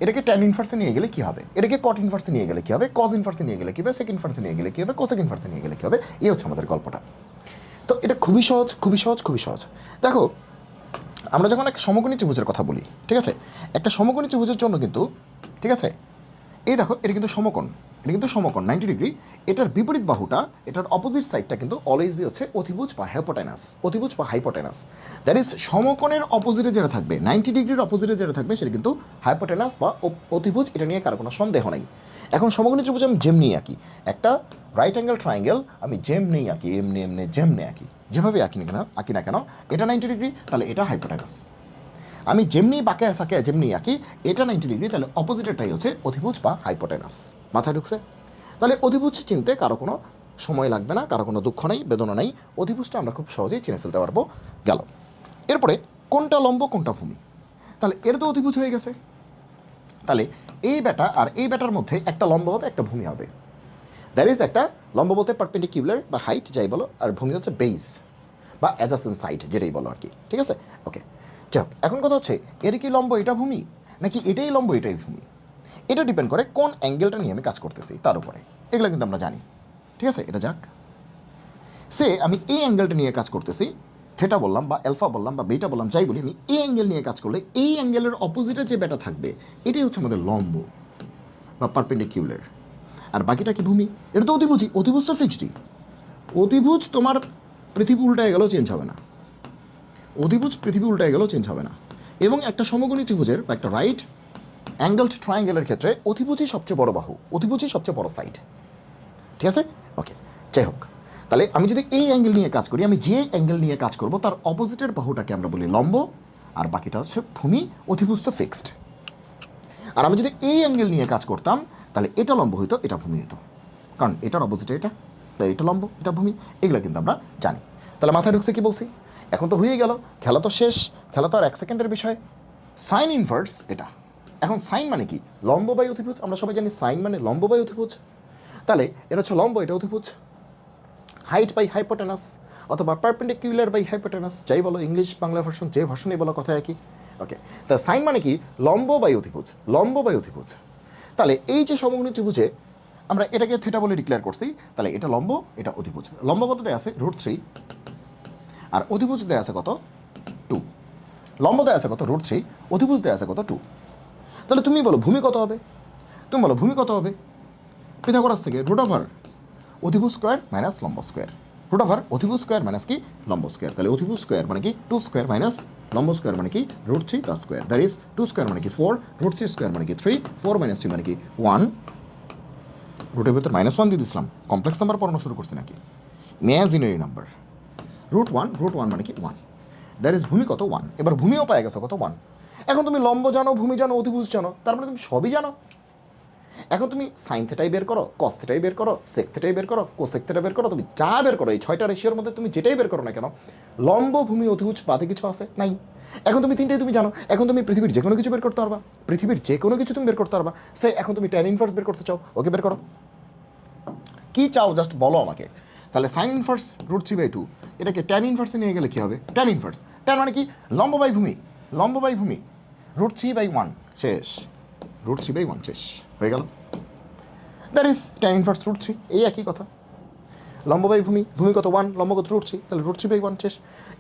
এটাকে ট্যান ইনভার্সে নিয়ে গেলে কী হবে, এটাকে কট ইনভার্সে নিয়ে গেলে কী হবে, কজ ইনভার্সে নিয়ে গেলে কী হবে, সেক ইনভার্সে নিয়ে গেলে কী হবে, কোসেক ইনভার্সে নিয়ে গেলে কী হবে। এই হচ্ছে আমাদের গল্পটা। তো এটা খুবই সহজ, খুবই সহজ, খুবই সহজ। দেখো, আমরা যখন একটা সমকোণী ত্রিভুজের কথা বলি, ঠিক আছে, একটা সমকোণী ত্রিভুজের জন্য কিন্তু, ঠিক আছে, এই দেখো এটা কিন্তু সমকোণ, এটা কিন্তু সমকোণ 90 ডিগ্রি। এটার বিপরীত বাহুটা, এটার অপোজিট সাইডটা কিন্তু অলওয়েজই হচ্ছে অতিভুজ বা হাইপোটেনাস, অতিভুজ বা হাইপোটেনাস। দ্যাট ইজ সমকোণের অপোজিটে যেটা থাকবে, 90 ডিগ্রির অপোজিটে যেটা থাকবে সেটা কিন্তু হাইপোটেনাস বা অতিভুজ। এটা নিয়ে কারো কোনো সন্দেহ নেই। এখন সমকোণী ত্রিভুজ আমি যেমনি আঁকি, একটা রাইট অ্যাঙ্গেল ট্রায়াঙ্গেল আমি যেমনি আঁকি, এমনি এমনি যেমনি আঁকি, যেভাবে আঁকি না কেন, এটা 90 ডিগ্রি, তাহলে এটা হাইপোটেনাস। আমি যেমনি বাঁকে সাঁকে যেমনি আঁকি, এটা 90 ডিগ্রি, তাহলে অপোজিটেরটাই হচ্ছে অধিভুজ বা হাইপোটেনাস। মাথায় ঢুকছে? তাহলে অধিভুজ চিনতে কারো কোনো সময় লাগবে না, কারো কোনো দুঃখ নেই, বেদনা নেই। অধিভুজটা আমরা খুব সহজেই চিনে ফেলতে পারবো। গেল। এরপরে কোনটা লম্ব কোনটা ভূমি, তাহলে এর তো অধিভুজ হয়ে গেছে। তাহলে এই বেটা আর এই বেটার মধ্যে একটা লম্ব হবে, একটা ভূমি হবে। দ্যাট ইজ, একটা লম্ব বলতে পারপেন্ডিকুলার বা হাইট যাই বলো, আর ভূমি হচ্ছে বেস বা অ্যাডজাসেন্ট সাইড যেটাই বলো আর কি, ঠিক আছে। ওকে, যাক, এখন কথা হচ্ছে এর কি লম্ব এটা ভূমি, নাকি এটাই লম্ব এটাই ভূমি, এটা ডিপেন্ড করে কোন অ্যাঙ্গেলটা নিয়ে আমি কাজ করতেছি তার উপরে। এগুলো কিন্তু আমরা জানি, ঠিক আছে। এটা যাক, সে আমি এই অ্যাঙ্গেলটা নিয়ে কাজ করতেছি, থেটা বললাম বা অ্যালফা বললাম বা বেটা বললাম, যাই বলি, আমি এই অ্যাঙ্গেল নিয়ে কাজ করলে এই অ্যাঙ্গেলের অপোজিটে যে বেটা থাকবে এটাই হচ্ছে আমাদের লম্ব বা পারপেন্ডিকুলার। আর বাকিটা কি ভূমি, এটা তো অতিভুজই, অতিভুজ তো ফিক্সডই। অতিভুজ তোমার পৃথিবী উল্টায় গেলেও চেঞ্জ হবে না, অধিভুজ পৃথিবী উল্টায় গেলেও চেঞ্জ হবে না। এবং একটা সমকোণী ত্রিভুজের বা একটা রাইট অ্যাঙ্গেলড ট্রায়াঙ্গেলের ক্ষেত্রে অধিভুজই সবচেয়ে বড় বাহু, অধিভুজই সবচেয়ে বড় সাইড, ঠিক আছে। ওকে, যাই হোক, তাহলে আমি যদি এই অ্যাঙ্গেল নিয়ে কাজ করি, আমি যে অ্যাঙ্গেল নিয়ে কাজ করব তার অপোজিটের বাহুটাকে আমরা বলি লম্ব, আর বাকিটা হচ্ছে ভূমি। অধিভুজ তো ফিক্সড। আর আমি যদি এই অ্যাঙ্গেল নিয়ে কাজ করতাম, তাহলে এটা লম্ব হইতো, এটা ভূমি হতো, কারণ এটার অপোজিটে এটা, তাই এটা লম্ব এটা ভূমি। এগুলো কিন্তু আমরা জানি। তাহলে মাথায় ঢুকছে কি বলছি? এখন তো হয়ে গেল, খেলা তো শেষ, খেলা তো আর 1 সেকেন্ডের বিষয়। সাইন ইনভার্স এটা। এখন সাইন মানে কি? লম্ব বাই অতিভুজ। আমরা সবাই জানি সাইন মানে লম্ব বাই অতিভুজ। তাহলে এটা হচ্ছে লম্ব, এটা অতিভুজ। হাইট বাই হাইপোটেনাস অথবা পারপেন্ডিকুলার বাই হাইপোটেনাস, যাই বলো, ইংলিশ বাংলা ভার্সন যে ভার্সনেই বলো, কথা একই। ওকে, তা সাইন মানে কি? লম্ব বাই অতিভুজ, লম্ব বাই অতিভুজ। তাহলে এই যে সমকোণী ত্রিভুজে আমরা এটাকে থিটা বলে ডিক্লেয়ার করছি, তাহলে এটা লম্ব, এটা অতিভুজ। লম্ব কত দেয়া আছে? √3, আর অধিভুজ দেয়া আছে কত? 2। লম্ব দেয়া আছে কত? √3, অধিভুজ দেয়া আছে কত? 2। তাহলে তুমি বলো ভূমি কত হবে? তুমি বলো ভূমি কত হবে? পিথাগোরাস থেকে √ অধিভুজ স্কোয়ার মাইনাস লম্ব স্কোয়ার, √ অধিভুজ স্কোয়ার মাইনাস কি লম্ব স্কোয়ার। তাহলে অধিভুজ স্কোয়ার মানে কি 2 স্কোয়ার মাইনাস লম্ব স্কোয়ার মানে কি √3 তার স্কোয়ার। দ্যাট ইজ 2 স্কোয়ার মানে কি 4, √3 স্কোয়ার মানে কি 3, 4 - 3 মানে কি 1। রুটের ভিতর -1 দিয়ে দিয়েছিলাম, কমপ্লেক্স নাম্বার পড়ানো শুরু করছি নাকি? Imaginary number. √1 মানে কি 1। দ্যাট ইজ ভূমি কত? 1। এবার ভূমিও পায় গেছো কত? 1। এখন তুমি লম্ব জানো, ভূমি জানো, অতিভুজ জানো, তার মানে তুমি সবই জানো। এখন তুমি সাইন থেটাই বের করো, কস থেটাই বের করো, সেক থেটাই বের করো, কোসেক থেটা বের করো, তুমি যা বের করো, এই 6টা রেশিওর মধ্যে তুমি যেটাই বের করো না কেন, লম্ব, ভূমি, অতিভুজ বাদে কিছু আছে? নাই। এখন তুমি 3টাই তুমি জানো। এখন তুমি পৃথিবীর যে কোনো কিছু বের করতে পারবা, পৃথিবীর যে কোনো কিছু তুমি বের করতে পারবা। সে এখন তুমি ট্যান ইনভার্স বের করতে চাও, ওকে বের করো। কী চাও জাস্ট বলো আমাকে। তাহলে সাইন ইনভার্স √3/2, এটাকে ট্যান ইনভার্সে নিয়ে গেলে কী হবে? ট্যান ইনভার্স, ট্যান মানে কি? লম্ব বাই ভূমি, লম্ব বাই ভূমি, √3/1 শেষ, √3/1 শেষ হয়ে গেল। That is tan inverse √3। এই একই কথা, লম্ব বাই ভূমি, ভূমি কত? 1, লম্ব কত? √3, তাহলে √3/1 শেষ।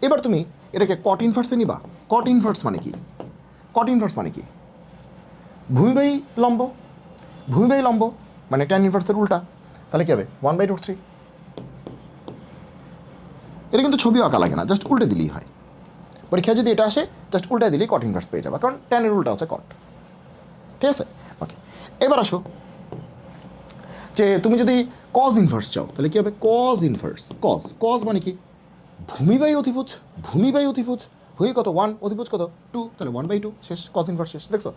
এবার তুমি এটাকে কট ইনভার্সে নিবা। কট ইনভার্স মানে কি? কট ইনভার্স মানে কি? ভূমি বাই লম্ব, ভূমি বাই লম্ব মানে ট্যান ইনভার্সের উল্টা। তাহলে কী হবে? 1/√3। এটা কিন্তু ছবিও আঁকা লাগে না, জাস্ট উল্টে দিলেই হয়। পরীক্ষায় যদি এটা আসে, জাস্ট উল্টে দিলেই কট ইনভার্স পেয়ে যাবে, কারণ ট্যানের উল্টা হচ্ছে কট, ঠিক আছে। ওকে, এবার আসো যে তুমি যদি কজ ইনভার্স চাও, তাহলে কী হবে? কজ ইনভার্স, কজ, কজ মানে কি? ভূমি বাই অতিভুজ, ভূমি বাই অতিভুজ, হয়ে কত 1, অধিভুজ কত 2, তাহলে 1/2 শেষ, কজ ইনভার্স শেষ। দেখছো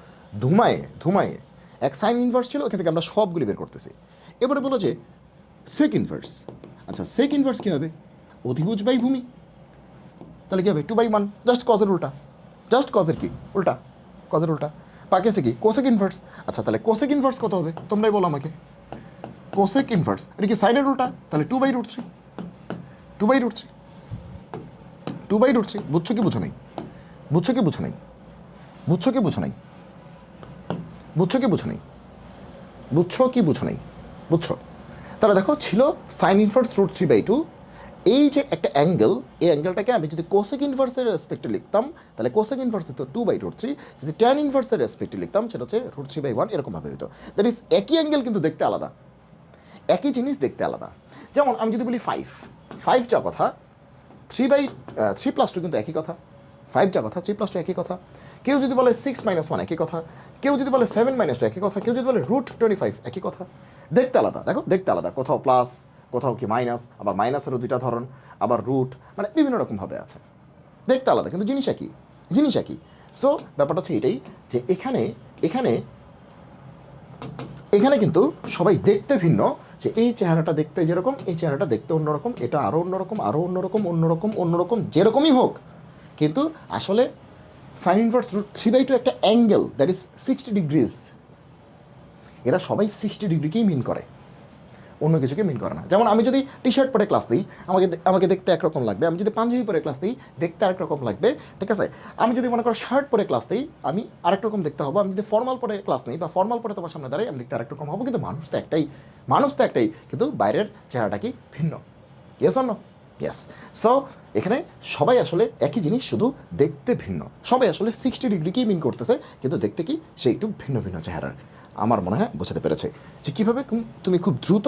ধুমায়ে এক সাইন ইনভার্স ছিল, ওখান থেকে আমরা সবগুলি বের করতেছি। এবারে বলো যে সেক ইনভার্স। আচ্ছা সেক ইনভার্স কী হবে? অধিভুজ বাই ভূমি, তাহলে কী হবে 2/1, জাস্ট কজের উল্টা, জাস্ট কজের কি উল্টা, কজের উল্টা। বাকি আছে কি কোসেক ইনভার্স। আচ্ছা তাহলে কোসেক ইনভার্স কত হবে তোমরাই বলো আমাকে। কোসেক ইনভার্স এটা কি সাইনের উল্টা, তাহলে 2/√3, 2/√3, 2/√3। বুঝছো কি বুঝো নাই? বুঝছো কি বুঝো নাই? বুঝছো কি বুঝো নাই? বুঝছো কি বুঝো নাই? বুঝছো কি বুঝো নাই? বুঝছো? তাহলে দেখো ছিল সাইন ইনভার্স √3/2। এই যে একটা অ্যাঙ্গেল, এই অ্যাঙ্গেলটাকে আমি যদি কোসেক ইনভার্সের রেসপেক্টে লিখতাম তাহলে কোসেক ইনভার্স হতো 2/√3, যদি ট্যান ইনভার্সের রেসপেক্টে লিখতাম সেটা হচ্ছে √3/1, এরকমভাবে হতো। দ্যাট ইজ একই অ্যাঙ্গেল কিন্তু দেখতে আলাদা, একই জিনিস দেখতে আলাদা। যেমন আমি যদি বলি 5 যা কথা 3/3+2 কিন্তু একই কথা, 5 যা কথা 3+2 একই কথা। কেউ যদি বলে 6-1 একই কথা, কেউ যদি বলে 7-2 একই কথা, কেউ যদি বলে √25 একই কথা। দেখতে আলাদা, দেখো দেখতে আলাদা, কোথাও প্লাস কোথাও কি মাইনাস, আবার মাইনাসেরও দুইটা ধরন, আবার রুট, মানে বিভিন্ন রকমভাবে আছে। দেখতে আলাদা কিন্তু জিনিস একই, জিনিস একই। সো ব্যাপারটা হচ্ছে এটাই যে এখানে এখানে এখানে কিন্তু সবাই দেখতে ভিন্ন, যে এই চেহারাটা দেখতে যেরকম, এই চেহারাটা দেখতে অন্যরকম, এটা আরও অন্যরকম, আরও অন্যরকম, অন্যরকম অন্যরকম, যেরকমই হোক, কিন্তু আসলে সাইন ইনভার্স √3/2 একটা অ্যাঙ্গেল দ্যাট ইজ 60 ডিগ্রিজ। এরা সবাই 60 ডিগ্রিকেই মিন করে, অন্য কিছুকে মিন করে না। যেমন আমি যদি টি শার্ট পরে ক্লাস দিই আমাকে দেখতে একরকম লাগবে, আমি যদি পাঞ্জাবি পরে ক্লাস দিই দেখতে আরেক রকম লাগবে, ঠিক আছে? আমি যদি মনে করো শার্ট পরে ক্লাস দিই আমি আরেক রকম দেখতে হবো, আমি যদি ফর্মাল পরে ক্লাস নিই বা ফর্মাল পরে তোমার সামনে দাঁড়াই আমি দেখতে আরেক রকম হবো, কিন্তু মানুষ তো একটাই, কিন্তু বাইরের চেহারাটা কি ভিন্ন। Yes or no? Yes. So এখানে সবাই আসলে একই জিনিস, শুধু দেখতে ভিন্ন। সবাই আসলে 60 ডিগ্রিকেই মিন করতেছে, কিন্তু দেখতে কি সে একটু ভিন্ন ভিন্ন চেহারার। আমার মনে হয় বোঝাতে পেরেছে যে কীভাবে তুমি খুব দ্রুত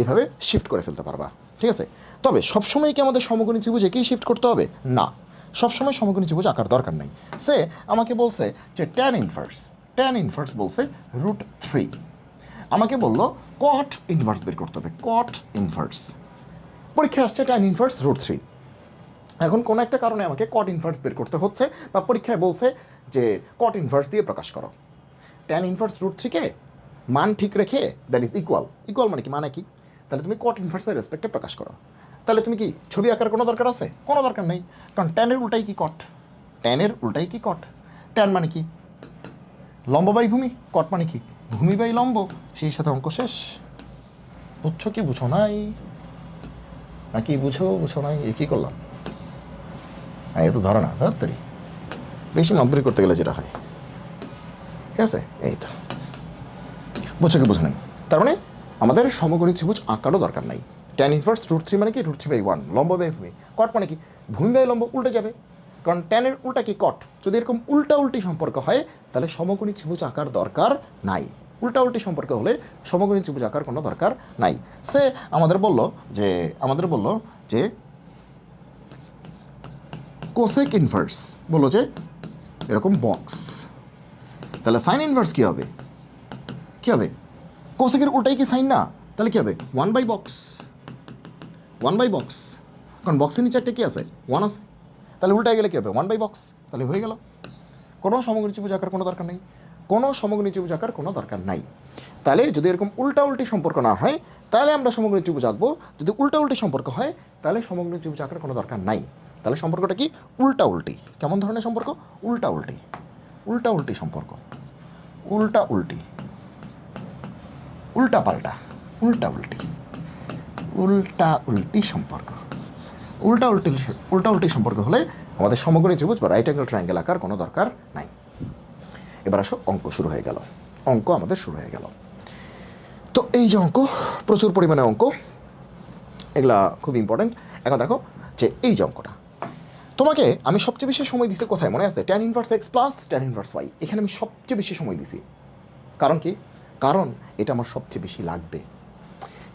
এভাবে শিফট করে ফেলতে পারবা, ঠিক আছে? তবে সবসময় কি আমাদের সমকোণী ত্রিভুজ একেই শিফট করতে হবে? না, সবসময় সমকোণী ত্রিভুজ আঁকার দরকার নেই। সে আমাকে বলছে যে ট্যান ইনভার্স বলছে √3, আমাকে বললো কট ইনভার্স বের করতে হবে, কট ইনভার্স। পরীক্ষায় আসছে ট্যান ইনভার্স √3। এখন কোনো একটা কারণে আমাকে কট ইনভার্স বের করতে হচ্ছে, বা পরীক্ষায় বলছে যে কট ইনভার্স দিয়ে প্রকাশ করো। ট্যান ইনভার্স √3কে মান ঠিক রেখে দ্যাট ইজ ইকুয়াল মানে কি, মানে কি? তাহলে তুমি কট ইনভার্সের রেসপেক্টে প্রকাশ করো। তাহলে তুমি কি ছবি আঁকার কোনো দরকার আছে? কোনো দরকার নেই, কারণ ট্যানের উল্টাই কি কট, ট্যানের উল্টাই কি কট। ট্যান মানে কি লম্ব বাই ভূমি, কট মানে কি ভূমি বাই লম্ব, সেই সাথে অঙ্ক শেষ। বুঝছো কি বুঝো নাই? নাকি বুঝো নাই? এ কী করলাম? হ্যাঁ, এ তো ধরে না, ধরতারি বেশি মাপদুরি করতে গেলে যেটা হয়। ঠিক আছে, এই তো বুঝছো কি বুঝো নাই? তার মানে আমাদের সমকোণী ত্রিভুজ আঁকারও দরকার নাই। ট্যান ইনভার্স √3 মানে কি √3/1, লম্ব বাই ভূমি। কট মানে কি ভূমি বাই লম্ব, উল্টে যাবে, কারণ ট্যানের উল্টা কি কট। যদি এরকম উল্টি সম্পর্ক হয় তাহলে সমকোণী ত্রিভুজ আঁকার দরকার নাই। উল্টি সম্পর্ক হলে সমকোণী ত্রিভুজ আঁকার কোনো দরকার নাই। সে আমাদের বলল যে কোসেক ইনভার্স, বললো যে এরকম বক্স, তাহলে সাইন ইনভার্স কী হবে? কোসেকের উল্টাই কি সাইন না? তাহলে কী হবে 1/বক্স, কারণ বক্সের নিচে একটা কি আছে 1 আছে, তাহলে উল্টায় গেলে কী হবে 1/বক্স, তাহলে হয়ে গেল। কোনো সমকোণী ত্রিভুজ আঁকার কোনো দরকার নেই, তাহলে যদি এরকম উল্টি সম্পর্ক না হয় তাহলে আমরা সমকোণী ত্রিভুজ আঁকবো, যদি উল্টি সম্পর্ক হয় তাহলে সমকোণী ত্রিভুজ আঁকার কোনো দরকার নাই। তাহলে সম্পর্কটা কি উল্টি, কেমন ধরনের সম্পর্ক? উল্টি সম্পর্ক, উল্টাপাল্টা, উল্টি সম্পর্ক। উল্টি সম্পর্ক হলে আমাদের সমকোণী ত্রিভুজ বা রাইট অ্যাঙ্গেল ট্রায়াঙ্গেল আঁকার কোনো দরকার নাই। এবার আসো অঙ্ক শুরু হয়ে গেল, তো এই যে অঙ্ক, প্রচুর পরিমাণে অঙ্ক, এগুলা খুব ইম্পর্টেন্ট। এখন দেখো যে এই যে অঙ্কটা তোমাকে আমি সবচেয়ে বেশি সময় দিছি কোথায় মনে আছে? Tan inverse x plus tan inverse y, এখানে আমি সবচেয়ে বেশি সময় দিছি। কারণ কি? কারণ এটা আমার সবচেয়ে বেশি লাগবে।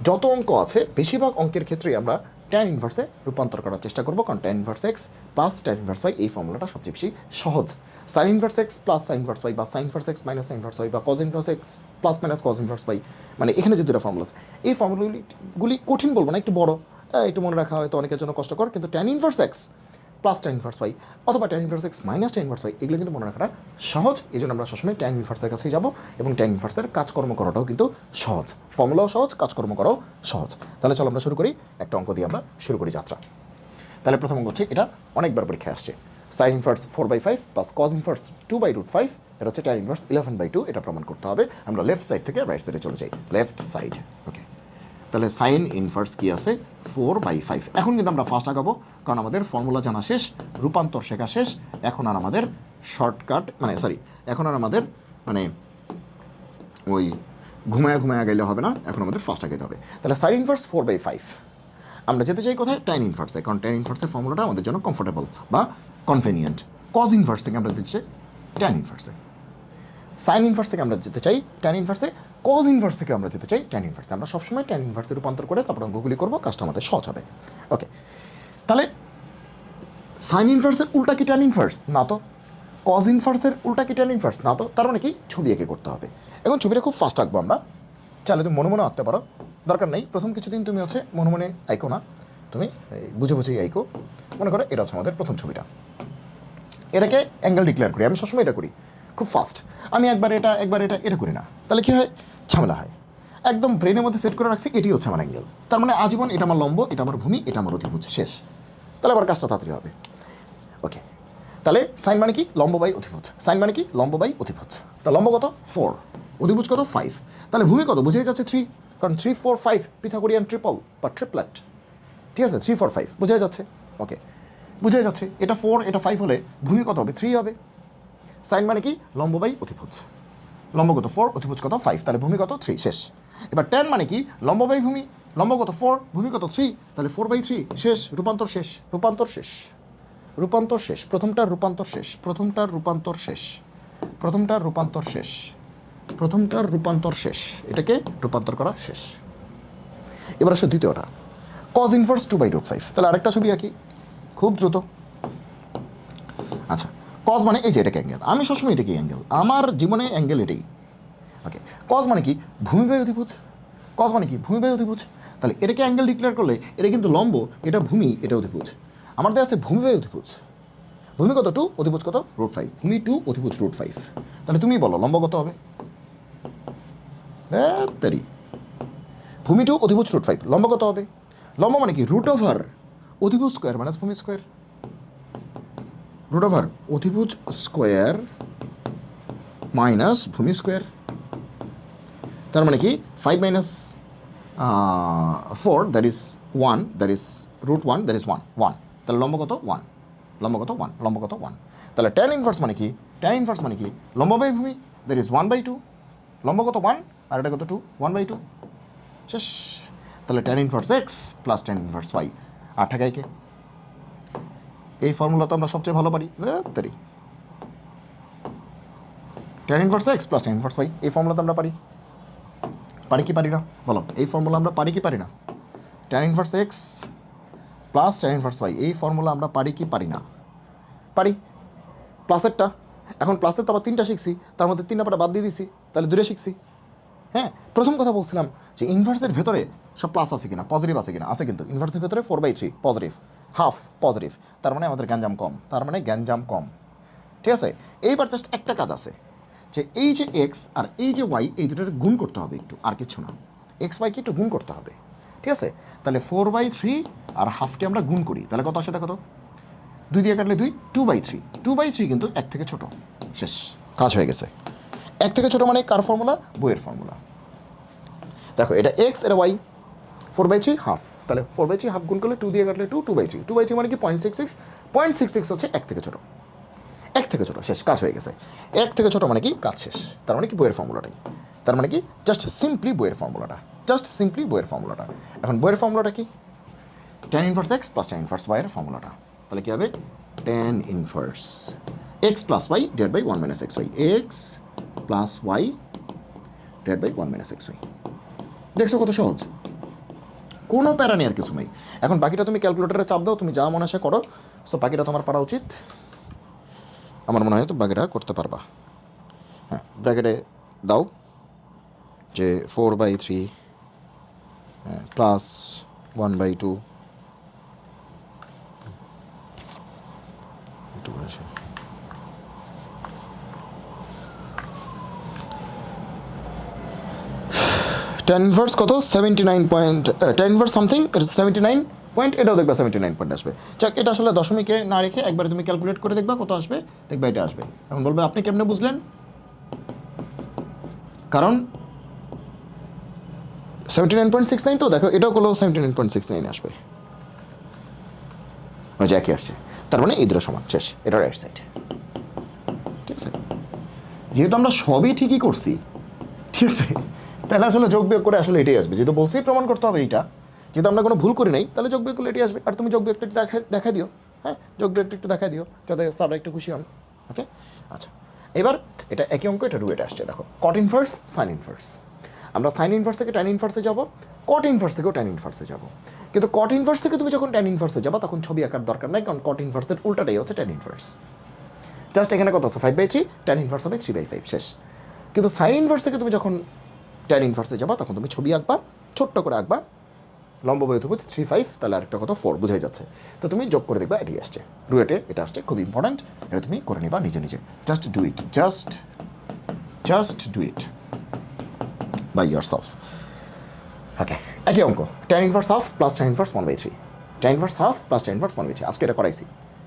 যত অঙ্ক আছে বেশিরভাগ অঙ্কের ক্ষেত্রেই আমরা ট্যান ইনভার্সে রূপান্তর করার চেষ্টা করবো, কারণ tan inverse x plus tan inverse y এই ফর্মুলাটা সবচেয়ে বেশি সহজ। Sign inverse x plus sine inverse y বা sign inverse x minus sine inverse y বা cos inverse x plus minus cos inverse y, মানে এখানে যে দুটো ফর্মুলা আছে এই ফর্মুলাগুলি কঠিন বলবো না, একটু বড়, একটু মনে রাখা হয়তো অনেকের জন্য কষ্টকর, কিন্তু tan inverse x plus tan inverse y অথবা tan inverse x minus tan inverse y, এগুলো কিন্তু মনে রাখাটা সহজ। এই জন্য আমরা সবসময় ট্যান ইনভার্সের কাছেই যাব, এবং ট্যান ইনভার্সের কাজকর্ম করাটাও কিন্তু সহজ, ফর্মুলাও সহজ, কাজকর্ম করাও সহজ। তাহলে চলো আমরা শুরু করি, একটা অঙ্ক দিয়ে আমরা শুরু করি যাত্রা। তাহলে প্রথম অঙ্ক হচ্ছে, এটা অনেকবার পরীক্ষায় আসছে, sign inverse 4/5 plus cos inverse 2/√5, এটা হচ্ছে ট্যান ইনভার্স 11/2, এটা প্রমাণ করতে হবে। আমরা লেফট সাইড থেকে রাইট সাইডে চলে যাই, লেফট সাইড। ওকে, তাহলে সাইন ইনভার্স কি আছে 4/5। এখন কিন্তু আমরা ফার্স্ট আগাবো, কারণ আমাদের ফর্মুলা জানা শেষ, রূপান্তর শেখা শেষ। এখন আর আমাদের শর্টকাট এখন আর আমাদের ওই ঘুমায়া গেলে হবে না, এখন আমাদের ফার্স্ট আগাইতে হবে। তাহলে সাইন ইনভার্স 4/5, আমরা যেতে চাই কোথায়, ট্যান ইনভার্সে, কারণ ট্যান ইনভার্সের ফর্মুলাটা আমাদের জন্য কমফোর্টেবল বা কনভেনিয়েন্ট। কজ ইনভার্স থেকে আমরা যেতে চাই ট্যান ইনভার্সে, সাইন ইনভার্স থেকে আমরা যেতে চাই ট্যান ইনভার্সে, কজ ইনভার্স থেকে আমরা যেতে চাই ট্যান ইনভার্সে। আমরা সবসময় ট্যান ইনভার্সে রূপান্তর করে তারপর অঙ্কগুলি করবো, কাজটা আমাদের সহজ হবে। ওকে, তাহলে সাইন ইনভার্সের উল্টা কি ট্যান ইনভার্স? না তো। কজ ইনভার্সের উল্টা কি ট্যান ইনভার্স? না তো। তার মানে কি, ছবি এঁকে করতে হবে। এখন ছবিটা খুব ফাস্ট আঁকবো আমরা, চাইলে তুমি মনে মনে আঁকতে পারো, দরকার নেই। প্রথম কিছুদিন তুমি হচ্ছে মনে মনে আঁকো না, তুমি বুঝে বুঝেই আঁকো। মনে করো এটা হচ্ছে আমাদের প্রথম ছবিটা, এটাকে অ্যাঙ্গেল ডিক্লেয়ার করি, আমি সবসময় এটা করি খুব ফাস্ট। আমি একবার এটা করি না, তাহলে কী হয়, ঝামেলা হয়। একদম ব্রেনের মধ্যে সেট করে রাখছি, এটি হচ্ছে আমার অ্যাঙ্গেল, তার মানে আজীবন এটা আমার লম্ব, এটা আমার ভূমি, এটা আমার অতিভুজ, শেষ। তাহলে আবার কাজটা তাড়াতাড়ি হবে। ওকে, তাহলে সাইন মানে কি, লম্ব বাই অতিভুজ। সাইন মানে কি, লম্ব বাই অতিভুজ। তা লম্ব কত 4, অতিভুজ কত 5, তাহলে ভূমি কত বুঝেই যাচ্ছে 3, কারণ 3 4 5 পিথাগোরিয়ান ট্রিপল বা ট্রিপলেট, ঠিক আছে, 3 4 5 বোঝাই যাচ্ছে। ওকে, বুঝে যাচ্ছে, এটা 4 এটা 5 হলে ভূমি কত হবে, 3 হবে। সাইন মানে কি, লম্ব বাই অতিভুজ, লম্ব কত 4, অতিভুজ কত 5, তাহলে ভূমি কত 3, শেষ। এবার ট্যান মানে কি, লম্ব বাই ভূমি, লম্ব কত 4, ভূমি কত 3, তাহলে 4/3, শেষ। রূপান্তর শেষ, রূপান্তর শেষ, রূপান্তর শেষ, প্রথমটার রূপান্তর শেষ, প্রথমটার রূপান্তর শেষ, প্রথমটার রূপান্তর শেষ, প্রথমটার রূপান্তর শেষ, এটাকে রূপান্তর করা শেষ। এবার আসলে দ্বিতীয়টা, কজ ইনভার্স 2/5, তাহলে আরেকটা ছবি আঁকি খুব দ্রুত। আচ্ছা, কজ মানে এই যে এটাকে অ্যাঙ্গেল, আমি সবসময় এটাকে অ্যাঙ্গেল, আমার জীবনে অ্যাঙ্গেল এটাই। ওকে, কজ মানে কি, ভূমি বাই অতিভুজ, কজ মানে কি, ভূমি বাই অতিভুজ। তাহলে এটাকে অ্যাঙ্গেল ডিক্লেয়ার করলে এটা কিন্তু লম্ব, এটা ভূমি, এটা অতিভুজ। আমার দেওয়া আছে ভূমি বাই অতিভুজ, ভূমি কত 2, অতিভুজ কত √5, ভূমি 2, অতিভুজ √5, তাহলে তুমি বলো লম্ব কত হবে, তারি ভূমি 2, অতিভুজ √5, লম্ব কত হবে? লম্ব মানে কি, √ওভার অতিভুজ স্কোয়ার মাইনাস ভূমি স্কোয়ার, √ওভার অতিভুজ স্কোয়ার মাইনাস ভূমি স্কোয়ার। তার মানে কি 5 minus 4, that is 1, that is √1, that is 1, তাহলে লম্ব কত 1, লম্ব কত 1, লম্ব কত 1। তাহলে ট্যান ইনভার্স মানে কি, ট্যান ইনভার্স মানে কি, লম্ব বাই ভূমি, দ্যাট ইজ 1/2, লম্ব কত 1 আর এটা কত 2, 1/2, শেষ। তাহলে tan inverse x plus tan inverse y, 8 টাকায় কে, এই ফর্মুলা তো আমরা সবচেয়ে ভালো পারি, তারি tan inverse x plus tan inverse y, এই ফর্মুলা তো আমরা পারি কি পারি না, বলো এই ফর্মুলা আমরা পারি কি পারি না? Tan inverse x plus tan inverse y, এই ফর্মুলা আমরা পারি কি পারি না? পারি। প্লাসেরটা, এখন প্লাসের তো আবার 3টা শিখছি, তার মধ্যে 3 নাম্বারটা বাদ দিয়ে দিছি, তাহলে 2টা শিখছি। হ্যাঁ, প্রথম কথা বলছিলাম যে ইনভার্সের ভেতরে সব প্লাস আছে কিনা, পজিটিভ আছে কিনা, আছে, কিন্তু ইনভার্সের ভেতরে 4/3 পজিটিভ, হাফ পজিটিভ, তার মানে আমাদের গ্যাঞ্জাম কম, তার মানে গ্যাঞ্জাম কম, ঠিক আছে। এইবার জাস্ট একটা কাজ আছে, যে এই যে এক্স আর এই যে ওয়াই, এই দুটোর গুণ করতে হবে একটু, আর কিছু না, এক্স ওয়াইকে একটু গুণ করতে হবে, ঠিক আছে। তাহলে 4/3 আর হাফকে আমরা গুণ করি, তাহলে কত আসে দেখো তো, 2 দিয়ে কাটলে 2, 2/3, 2/3 কিন্তু 1 থেকে ছোট, শেষ, কাজ হয়ে গেছে। 1 থেকে ছোট মানে কার ফর্মুলা, বইয়ের ফর্মুলা। দেখো এটা এক্স, এটা ওয়াই, 4/3 হাফ, তাহলে 4/3 হাফ গুণ করলে 2 দিয়ে কাটলে 2, 2/3, 2/3 মানে কি 0.66, 0.66 হচ্ছে 1 থেকে ছোট, 1 থেকে ছোট, শেষ, কাজ হয়ে গেছে। 1 থেকে ছোট মানে কি, কাজ শেষ, তার মানে কি বইয়ের ফর্মুলাটাই, তার মানে কি জাস্ট সিম্পলি বইয়ের ফর্মুলাটা, জাস্ট সিম্পলি বইয়ের ফর্মুলাটা। এখন বইয়ের ফর্মুলাটা কি, tan inverse x plus tan inverse ওয়াইয়ের ফর্মুলাটা, তাহলে কী হবে, tan inverse x plus y divide by 1 minus x y, x plus y divide by 1 minus x y. দেখছো কত সহজ, কোনো প্যারা নেই আর কিছু নেই। এখন বাকিটা তুমি ক্যালকুলেটারে চাপ দাও, তুমি যা মনে আসে করো, সো বাকিটা তোমার পারা উচিত, আমার মনে হয় তো বাকিটা করতে পারবা। হ্যাঁ, ব্র্যাকেটে দাও যে 4/3 প্লাস 1/2 টেন ইনভার্স কত 79 পয়েন্ট, টেন ইনভার্স সামথিং, এটা 79 পয়েন্ট, এটাও দেখবা 79 পয়েন্ট আসবে। যাক, এটা আসলে দশমিকে না রেখে একবারে তুমি ক্যালকুলেট করে দেখবা কত আসবে, দেখবা এটা আসবে। এখন বলবে আপনি কেমনে বুঝলেন? কারণ 79.69 তো দেখো এটাও করলেও 79.69 আসবে, ওই যে একই আসছে। তার মানে এই দুটো সমান, শেষ, এটা রাইট সাইড। ঠিক আছে, যেহেতু আমরা সবই ঠিকই করছি, ঠিক আছে, তাহলে আসলে যোগ বিয়োগ করে আসলে এটাই আসবে। যেহেতু বলছি প্রমাণ করতে হবে এইটা, যেহেতু আমরা কোনো ভুল করি নাই, তাহলে যোগ বিয়োগ করলে এটাই আসবে। আর তুমি যোগ বিয়োগটা একটু দেখা দিও, হ্যাঁ, যোগ বিয়োগটা একটু দেখা দিও যাতে স্যাররা একটু খুশি হন। ওকে, আচ্ছা, এবার এটা একই অঙ্ক, এটা রুয়েটে আসছে। দেখো কট ইনভার্স, সাইন ইনভার্স। আমরা সাইন ইনভার্স থেকে ট্যান ইনভার্সে যাবো, কট ইনভার্স থেকেও ট্যান ইনভার্সে যাবো। কিন্তু কট ইনভার্স থেকে তুমি যখন ট্যান ইনভার্সে যাবো তখন ছবি আঁকার দরকার নাই, কারণ কট ইনভার্সের উল্টাটাই হচ্ছে ট্যান ইনভার্স। জাস্ট এখানে কত আছে 5/3, ট্যান ইনভার্স হবে 3/5, শেষ। কিন্তু সাইন ইনভার্স থেকে তুমি যখন ট্যান ইনভার্সে যাবা তখন তুমি ছবি আঁকবা, ছোট্ট করে আঁকবা, লম্ব বহুভুজ 3/5, তাহলে আরেকটা কত 4, বুঝাই যাচ্ছে। তো তুমি যোগ করে দেখবা এটাই আসছে, রুয়েটে এটা আসছে, খুব ইম্পর্ট্যান্ট, এটা তুমি করে নিবা নিজে নিজে। Just do it, just do it by yourself. Okay, একই অঙ্ক, tan inverse half plus tan inverse 1/3, tan inverse half plus tan inverse 1/3, আজকে এটা করাইছি।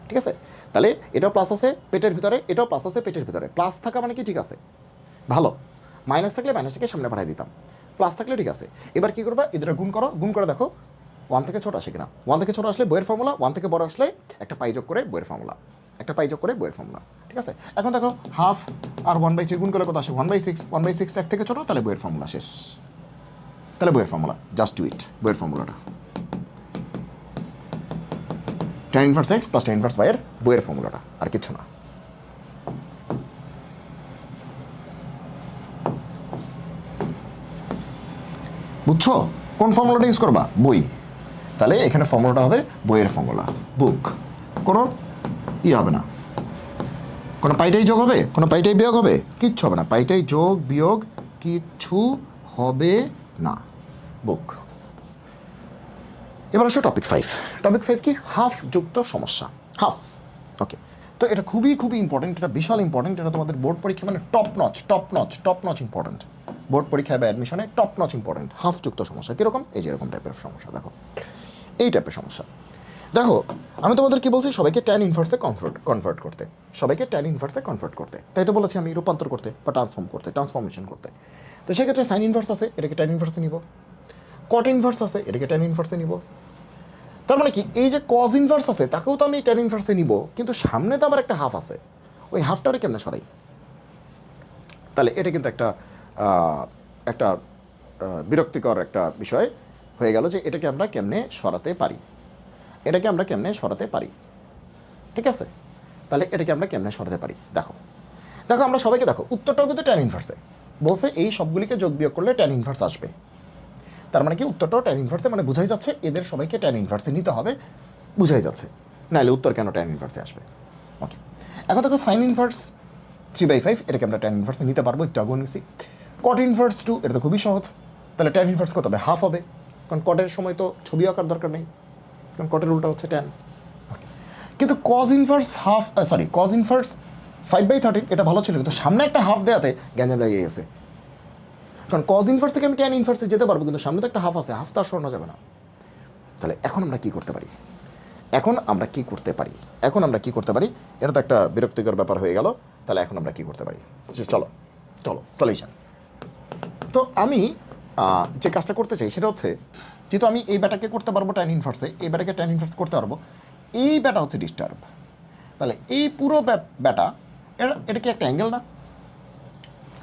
ঠিক আছে, তাহলে এটাও প্লাস আছে পেটের ভিতরে, এটাও প্লাস আছে পেটের ভিতরে। প্লাস থাকা মানে কি ঠিক আছে, ভালো, মাইনাস থাকলে মাইনাসটাকে সামনে পাঠিয়ে দিতাম, প্লাস থাকলে ঠিক আছে। এবার কী করবা, এদের গুণ করো, গুণ করে দেখো 1 থেকে ছোট আসে কিনা। 1 থেকে ছোট আসলে বইয়ের ফর্মুলা, 1 থেকে বড় আসলে একটা পাই যোগ করে বইয়ের ফর্মুলা, একটা পাই যোগ করে বইয়ের ফর্মুলা। ঠিক আছে, এখন দেখো হাফ আর 1/3 গুণ করলে কত আসে 1/6, 1/6 এক থেকে ছোটো, তাহলে বইয়ের ফর্মুলা শেষ, তাহলে বইয়ের ফর্মুলা, জাস্ট ডু ইট, বইয়ের ফর্মুলাটা tan inverse x plus tan inverse y এর বইয়ের ফর্মুলাটা, আর কিছু না। বুঝছো কোন ফর্মুলাটা ইউজ করবা, বই, তাহলে এখানে ফর্মুলাটা হবে বইয়ের ফর্মুলা, বুক। কোনো হবে না, কোনো পাইটাই যোগ হবে, কোনো পাইটাই বিয়োগ হবে, কিচ্ছু হবে না, পাইটাই যোগ বিয়োগ কিচ্ছু হবে না, বুক। এবার আসো টপিক 5। টপিক 5 কি, হাফ যুক্ত সমস্যা, হাফ। ওকে, তো এটা খুবই ইম্পর্টেন্ট, এটা বিশাল ইম্পর্টেন্ট, এটা তোমাদের বোর্ড পরীক্ষা মানে টপ নচ ইম্পর্টেন্ট, বোর্ড পরীক্ষায় বা অ্যাডমিশনে টপ নচ ইম্পর্টেন্ট। হাফ যুক্ত সমস্যা কীরকম, এই যে এরকম টাইপের সমস্যা, দেখো এই টাইপের সমস্যা। দেখো আমি তোমাদের কি বলছি, সবাইকে ট্যান ইনভার্সে কনভার্ট করতে, সবাইকে ট্যান ইনভার্সে কনভার্ট করতে, তাই তো বলেছি আমি, রূপান্তর করতে বা ট্রান্সফরমেশন করতে। তো সেক্ষেত্রে সাইন ইনভার্স আছে, এটাকে ট্যান ইনভার্সে নিব, কট ইনভার্স আছে, এটাকে ট্যান ইনভার্সে নিব। তার মানে কি, এই যে কজ ইনভার্স আছে তাকেও তো আমি ট্যান ইনভার্সে নিব, কিন্তু সামনে তো আবার একটা হাফ আছে, ওই হাফটারে কেমনে সরাই? তাহলে এটা কিন্তু একটা বিরক্তিকর একটা বিষয় হয়ে গেল যে এটাকে আমরা কেমনে সরাতে পারি, ঠিক আছে? তাহলে এটাকে আমরা কেমনে সরাতে পারি, দেখো আমরা সবাইকে দেখো, উত্তরটাও কিন্তু ট্যান ইনভার্সে বলছে, এই সবগুলিকে যোগ বিয়োগ করলে ট্যান ইনভার্স আসবে। তার মানে কি, উত্তরটাও ট্যান ইনভার্সে, মানে বোঝাই যাচ্ছে এদের সবাইকে ট্যান ইনভার্সে নিতে হবে, বোঝাই যাচ্ছে, নাহলে উত্তর কেন ট্যান ইনভার্সে আসবে। ওকে, এখন দেখো সাইন ইনভার্স 3/5, এটাকে আমরা ট্যান ইনভার্সে নিতে পারবো, একটু আগুন নিছি। কট ইনভার্স 2, এটা তো খুবই সহজ, তাহলে ট্যান ইনভার্স কত হবে, হাফ হবে, কারণ কটের সময় তো ছবি আঁকার দরকার নেই, কারণ কটের উল্টা হচ্ছে ট্যান। কিন্তু কজ ইনভার্স 5/13, এটা ভালো ছিল, কিন্তু সামনে একটা হাফ দেওয়াতে গ্যাঞ্জাম লাগিয়ে গেছে, কারণ কজ ইনভার্স থেকে আমি ট্যান ইনভার্সে যেতে পারবো, কিন্তু সামনে তো একটা হাফ আছে, হাফ তো আর সরানো যাবে না। তাহলে এখন আমরা কি করতে পারি, এটা তো একটা বিরক্তিকর ব্যাপার হয়ে গেল। তাহলে এখন আমরা কি করতে পারি, চলো সলিউশন। তো আমি যে কাজটা করতে চাই সেটা হচ্ছে, যেহেতু আমি এই ব্যাটাকে করতে পারবো ট্যান ইনভার্সে, এই ব্যাটাকে ট্যান ইনভার্স করতে পারবো, এই ব্যাটা হচ্ছে ডিস্টার্ব, তাহলে এই পুরো ব্যাটা, এটা কি একটা অ্যাঙ্গেল না,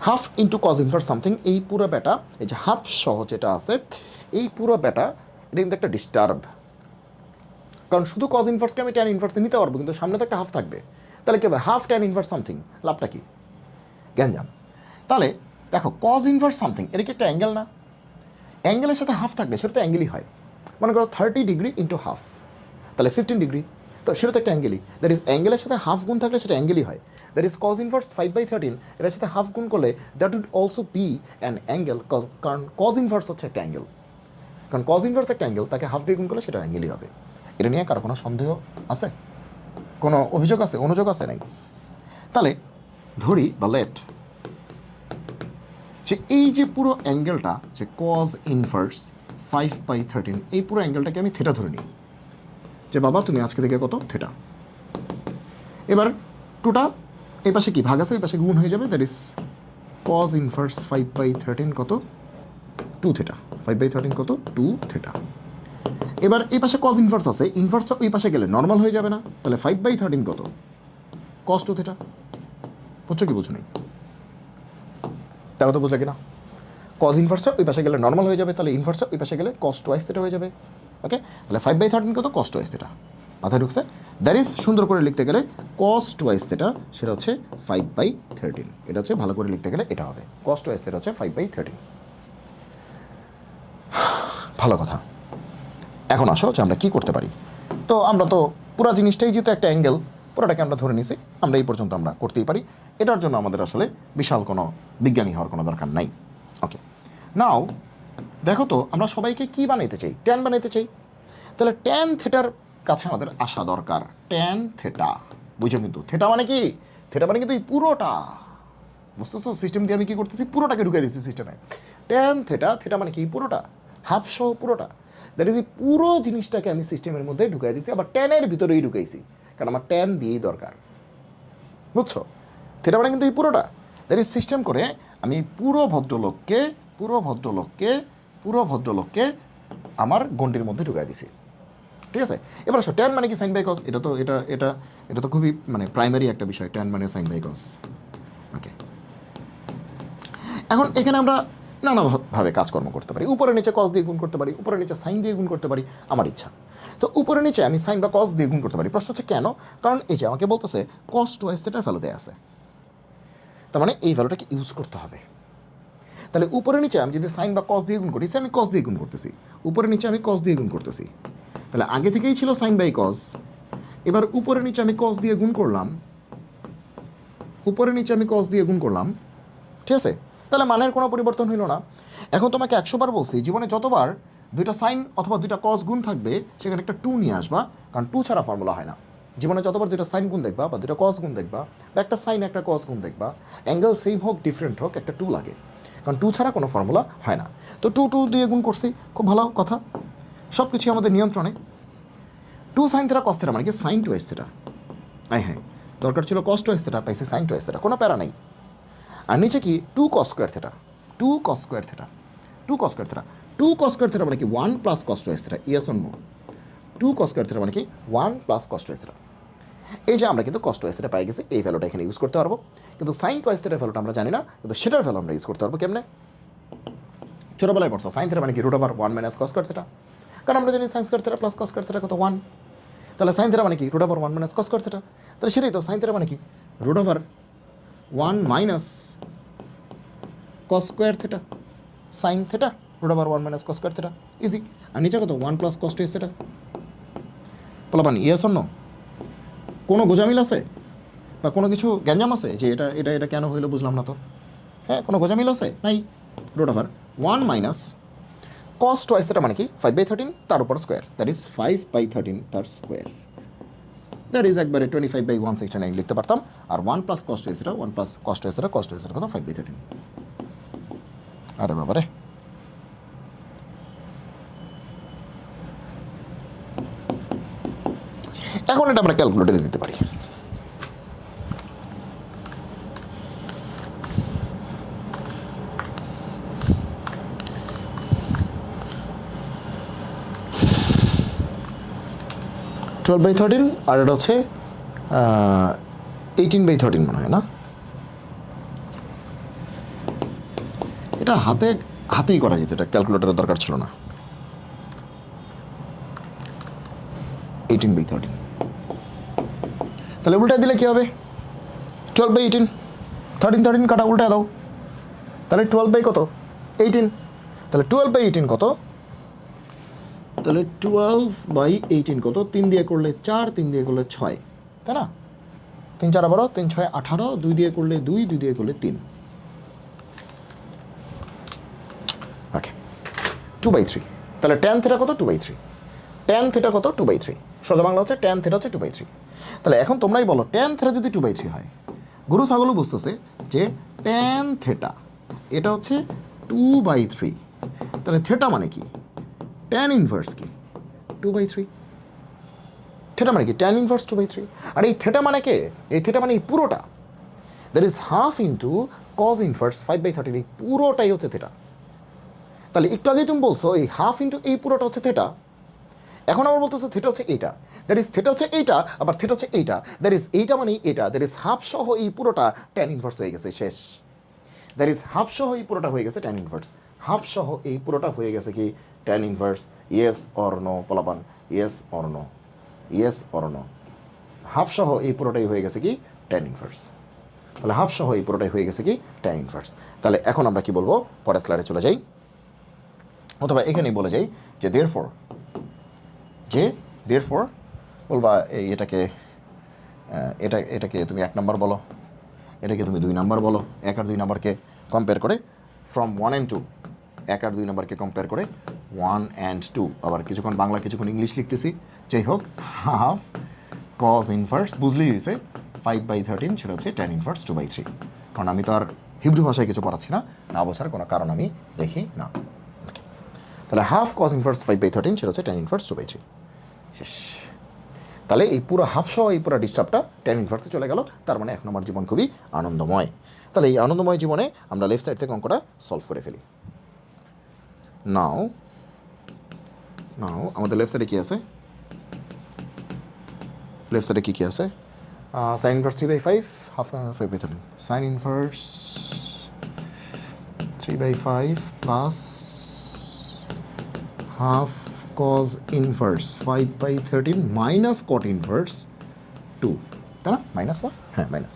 half into cos inverse something, এই পুরো ব্যাটা, এই যে হাফ সহ যেটা আছে, এই পুরো ব্যাটা এটা কিন্তু একটা ডিস্টার্ব, কারণ শুধু কজ ইনভার্সকে আমি ট্যান ইনভার্সে নিতে পারবো, কিন্তু সামনে তো একটা হাফ থাকবে, তাহলে কি হবে, হাফ ট্যান ইনভার্স সামথিং, লাভটা কি, গ্যাঞ্জাম। তাহলে দেখো কজ ইনভার্স সামথিং, এটা কি একটা অ্যাঙ্গেল না, অ্যাঙ্গেলের সাথে হাফ থাকলে সেটা তো অ্যাঙ্গেলই হয়, মনে করো 30 ডিগ্রি ইন্টু হাফ, তাহলে 15 ডিগ্রি, তো সেটা তো একটা অ্যাঙ্গেলই, দ্যাট ইজ অ্যাঙ্গেলের সাথে হাফ গুণ থাকলে সেটা অ্যাঙ্গেলই হয়, দ্যাট ইজ কজ ইনভার্স 5/13, এটার সাথে হাফ গুণ করলে that would also be an angle, কারণ কজ ইনভার্স হচ্ছে একটা অ্যাঙ্গেল, কারণ কজ ইনভার্স একটা অ্যাঙ্গেল, তাকে হাফ দিয়ে গুণ করলে সেটা অ্যাঙ্গেলই হবে। এটা নিয়ে কারো কোনো সন্দেহ আছে, কোনো অভিযোগ আছে, অনুযোগ আছে, নাই? তাহলে ধরি বা লেট যে এই যে পুরো অ্যাঙ্গেলটা যে কজ ইনভার্স 5/13, এই পুরো অ্যাঙ্গেলটাকে আমি থেটা ধরে নিই যে বাবা তুমি আজকে থেকে কত থেটা। এবার টুটা এই পাশে কি ভাগ আছে, এই পাশে গুণ হয়ে যাবে, দ্যাট ইজ কজ ইনভার্স 5/13 কত 2 থেটা, 5/13 কত 2 থেটা। এবার এই পাশে কজ ইনভার্স আছে, ইনভার্সটা ওই পাশে গেলে নর্মাল হয়ে যাবে না, তাহলে 5/13 কত কজ 2 থেটা। বুঝছো কি বুঝো নেই? তার তো বুঝলে কি না? কজ ইনভার্সটা ওই পাশে গেলে নর্মাল হয়ে যাবে, তাহলে ইনভার্সটা ওই পাশে গেলে কজ টুয়াইস থেটা হয়ে যাবে। ওকে, তাহলে 5/13 কত কজ টুয়াইস থেটা। মাথায় ঢুকছে? দ্যাট ইজ সুন্দর করে লিখতে গেলে কজ টুয়াইস থেটা সেটা হচ্ছে 5/13। এটা হচ্ছে ভালো করে লিখতে গেলে এটা হবে কজ টুয়াইস থেটা হচ্ছে 5/13। ভালো কথা। এখন আসো যে আমরা কী করতে পারি। তো আমরা তো পুরো জিনিসটাই যেহেতু একটা অ্যাঙ্গেল, পুরোটাকে আমরা ধরে নিছি, আমরা এই পর্যন্ত আমরা করতেই পারি। এটার জন্য আমাদের আসলে বিশাল কোনো বিজ্ঞানী হওয়ার কোনো দরকার নাই। ওকে, নাও দেখো তো আমরা সবাইকে কি বানাইতে চাই, ট্যান বানাইতে চাই। তাহলে ট্যান থেটার কাছে আমাদের আসা দরকার। ট্যান থেটা বুঝছো কিন্তু, থেটা মানে কি, থেটা মানে কিন্তু এই পুরোটা, বুঝতেছো? সিস্টেম দিয়ে আমি কী করতেছি, পুরোটাকে ঢুকে দিচ্ছি সিস্টেমে। ট্যান থেটা, থেটা মানে কি পুরোটা, হাফ সহ পুরোটা, দ্যাট ইজ এই পুরো জিনিসটাকে আমি সিস্টেমের মধ্যে ঢুকাই দিচ্ছি, আবার ট্যানের ভিতরেই ঢুকাইছি, কারণ আমার ট্যান দিয়েই দরকার। বুঝছো? থেটা মানে কিন্তু এই পুরোটা, দ্যাট ইজ সিস্টেম করে আমি পুরো ভদ্রলোককে আমার গণ্ডির মধ্যে ঢুকাই দিছি। ঠিক আছে? এবার আসো ট্যান মানে কি সাইন বাই কস, এটা তো এটা তো খুবই মানে প্রাইমারি একটা বিষয়, ট্যান মানে সাইন বাই কস। ওকে, এখন এখানে আমরা নানাভাবে কাজকর্ম করতে পারি। উপরে নিচে কস দিয়ে গুণ করতে পারি, উপরে নিচে সাইন দিয়ে গুণ করতে পারি, আমার ইচ্ছা। তো উপরে নিচে আমি সাইন বা কস দিয়ে গুণ করতে পারি। প্রশ্ন হচ্ছে কেন? কারণ এই যে আমাকে বলতেছে কস টুয়াইস থেটার ভ্যালু দেয়া আছে, তার মানে এই ভ্যালুটাকে ইউজ করতে হবে। তাহলে উপরে নিচে আমি যদি সাইন বা কস দিয়ে গুণ করি, আমি কস দিয়ে গুণ করতেছি, উপরে নিচে আমি কস দিয়ে গুণ করতেছি, তাহলে আগে থেকেই ছিল সাইন বাই কস, এবার উপরে নিচে আমি কস দিয়ে গুণ করলাম, ঠিক আছে? তাহলে মানের কোনো পরিবর্তন হইল না। এখন তোমাকে 100 বার বলছি, জীবনে যতবার দুইটা সাইন অথবা দুইটা কস গুণ থাকবে সেখানে একটা 2 নিয়ে আসবা, কারণ 2 ছাড়া ফর্মুলা হয় না। জীবনে যতবার দুইটা সাইন গুণ দেখবা বা দুইটা কস গুণ দেখবা বা একটা সাইন একটা কস গুণ দেখবা, অ্যাঙ্গেল সেম হোক ডিফারেন্ট হোক, একটা 2 লাগে, কারণ 2 ছাড়া কোনো ফর্মুলা হয় না। তো 2 দিয়ে গুণ করছি, খুব ভালো কথা, সব কিছুই আমাদের নিয়ন্ত্রণে। 2 সাইন থেটা কস থেটা মানে কি সাইন টুয়াইস থেটা। হ্যাঁ, দরকার ছিল কস টুয়াইস থেটা, পাইছি সাইন টুয়াইস থেটা, কোনো প্যারা নাই। আর নিচে কি 2 cos square theta, 2 cos square theta, 2 cos square theta, 2 cos square theta মানে কি 1 plus cos twice theta. Yes or no? 2 cos square theta মানে কি 1 প্লাস cos টুয়াইস থেটা। এই যে আমরা কিন্তু cos টুয়াইস থেটা পাই গেছি, এই ভ্যালুটা এখানে ইউজ করতে পারবো। কিন্তু সাইন টুয়াইস থেটার ভ্যালুটা আমরা জানি না, কিন্তু সেটার ভ্যালু আমরা ইউজ করতে পারবো কেমনে? ছোটোবেলায় পড়ছো সাইন থেটা মানে কি √1 - cos স্কোয়ার থেটা, কারণ আমরা জানি sine square theta plus cos square theta কত 1, তাহলে সাইন থেটা মানে কি √1 - cos স্কোয়ার থেটা, তাহলে সেটাই তো সাইন থেটা মানে কি √1 - cos square theta, sine theta √1 - cos square theta, easy. আর নিচে কত 1 প্লাস cos টুয়াইস থেটা। পোলাপান ইয়েস অর নো? কোনো গোজামিল আছে বা কোনো কিছু গ্যাঞ্জাম আছে যে এটা এটা এটা কেন হইলো বুঝলাম না তো? হ্যাঁ, কোনো গোজামিল আছে নাই? √1 - cos টুয়াইস থেটা মানে কি 5/13 তার উপর স্কোয়ার, দ্যাট ইজ 5/13 তার স্কোয়ার, দ্যাট ইজ একবারে 25/169 লিখতে পারতাম। আর 1 plus cos twice theta, 1 plus cos twice theta, cos twice theta কত 5/13। আরে বাবা রে, এখন এটা আমরা ক্যালকুলেটরে দিতে পারি। টুয়েলভ বাই 13 আর এটা হচ্ছে 18/13 মনে হয় না? এটা হাতেই করা যেত, এটা ক্যালকুলেটরের দরকার ছিল না। 18/13, তাহলে উল্টায় দিলে কী হবে? 12/18, 13 কাটা উল্টায় দাও, তাহলে 12 কত 18, তাহলে 12/18 কত? তাহলে 12/18 কত? 3 দিয়ে করলে 4, 3 দিয়ে করলে 6, তাই না? 3 4 12, 3 6 18, 2 দিয়ে করলে 2, 2 দিয়ে করলে 3। ওকে, 2/3, তাহলে ট্যান থেটা কত? 2/3। ট্যান থেটা কত? 2/3। সোজা বাংলা হচ্ছে ট্যান থেটা হচ্ছে 2/3। তাহলে এখন তোমরাই বলো ট্যান থেটা যদি 2/3 হয়, গরু ছাগলও বুঝতেছে যে ট্যান থেটা এটা হচ্ছে 2/3, তাহলে থেটা মানে কি, ট্যান ইনভার্স কি 2/3, থেটা মানে কি ট্যান ইনভার্স 2/3। আর এই থেটা মানে কে, এই থেটা মানে এই পুরোটা, that is half into cos inverse 5/13, এই পুরোটাই হচ্ছে থেটা। তাহলে একটু আগেই তুমি বলছো এই হাফ ইন্টু এই পুরোটা হচ্ছে থেটা, এখন আবার বলতেছে থেটা হচ্ছে এইটা, দ্যাট ইজ থেটা হচ্ছে এইটা, আবার থেটা হচ্ছে এইটা, দ্যাট ইজ এইটা মানে এটা, দ্যাট ইজ হাফ সহ এই পুরোটা ট্যান ইনভার্স হয়ে গেছে, শেষ। দ্যাট ইজ হাফ সহ এই পুরোটা হয়ে গেছে ট্যান ইনভার্স, হাফ সহ এই পুরোটা হয়ে গেছে কি tan inverse. Yes or no পোলাপান, yes or no, yes or no. Half সহ এই পুরোটাই হয়ে গেছে কি ট্যান ইনভার্স। তাহলে হাফ সহ এই পুরোটাই হয়ে গেছে কি ট্যান ইনভার্স। তাহলে এখন আমরা কি বলবো, পরের স্লাইডে চলে যাই, অথবা এখানেই বলে যাই যে দেয়ারফর, যে দেয়ারফর বলবা এটাকে এটাকে তুমি 1 নম্বর বলো, এটাকে তুমি 2 নম্বর বলো, 1 আর 2 নম্বরকে কম্পেয়ার করে, ফ্রম 1 and 2, 1 আর 2 নম্বরকে কম্পেয়ার করে 1 and 2, আবার কিছুক্ষণ বাংলা কিছুক্ষণ ইংলিশ লিখতেছি, যাই হোক, হাফ কজ ইনভার্স বুঝলেই হয়েছে 5/13, সেটা হচ্ছে ট্যান ইনভার্স 2/3। কারণ আমি তো আর হিব্রু ভাষায় কিছু পড়াচ্ছি না, না বোঝার কোনো কারণ আমি দেখি না। তাহলে হাফ কজ ইনভার্স 5/13, সেটা হচ্ছে ট্যান ইনভার্স 2/3, শেষ। তাহলে এই পুরো হাফ সহ এই পুরো ডিস্টার্বটা ট্যান ইনভার্সে চলে গেল, তার মানে এখন আমার জীবন খুবই আনন্দময়। তাহলে এই আনন্দময় জীবনে আমরা লেফট সাইড থেকে অঙ্কটা সলভ করে ফেলি। নাও আমাদের লেফট সাইডে কী আছে, লেফট সাইডে কী আছে, sign inverse 3/5, half 5/13, sign inverse 3/5 plus half cos inverse 5/13 minus কট ইনভার্স 2, তাই না, মাইনাস না, হ্যাঁ মাইনাস,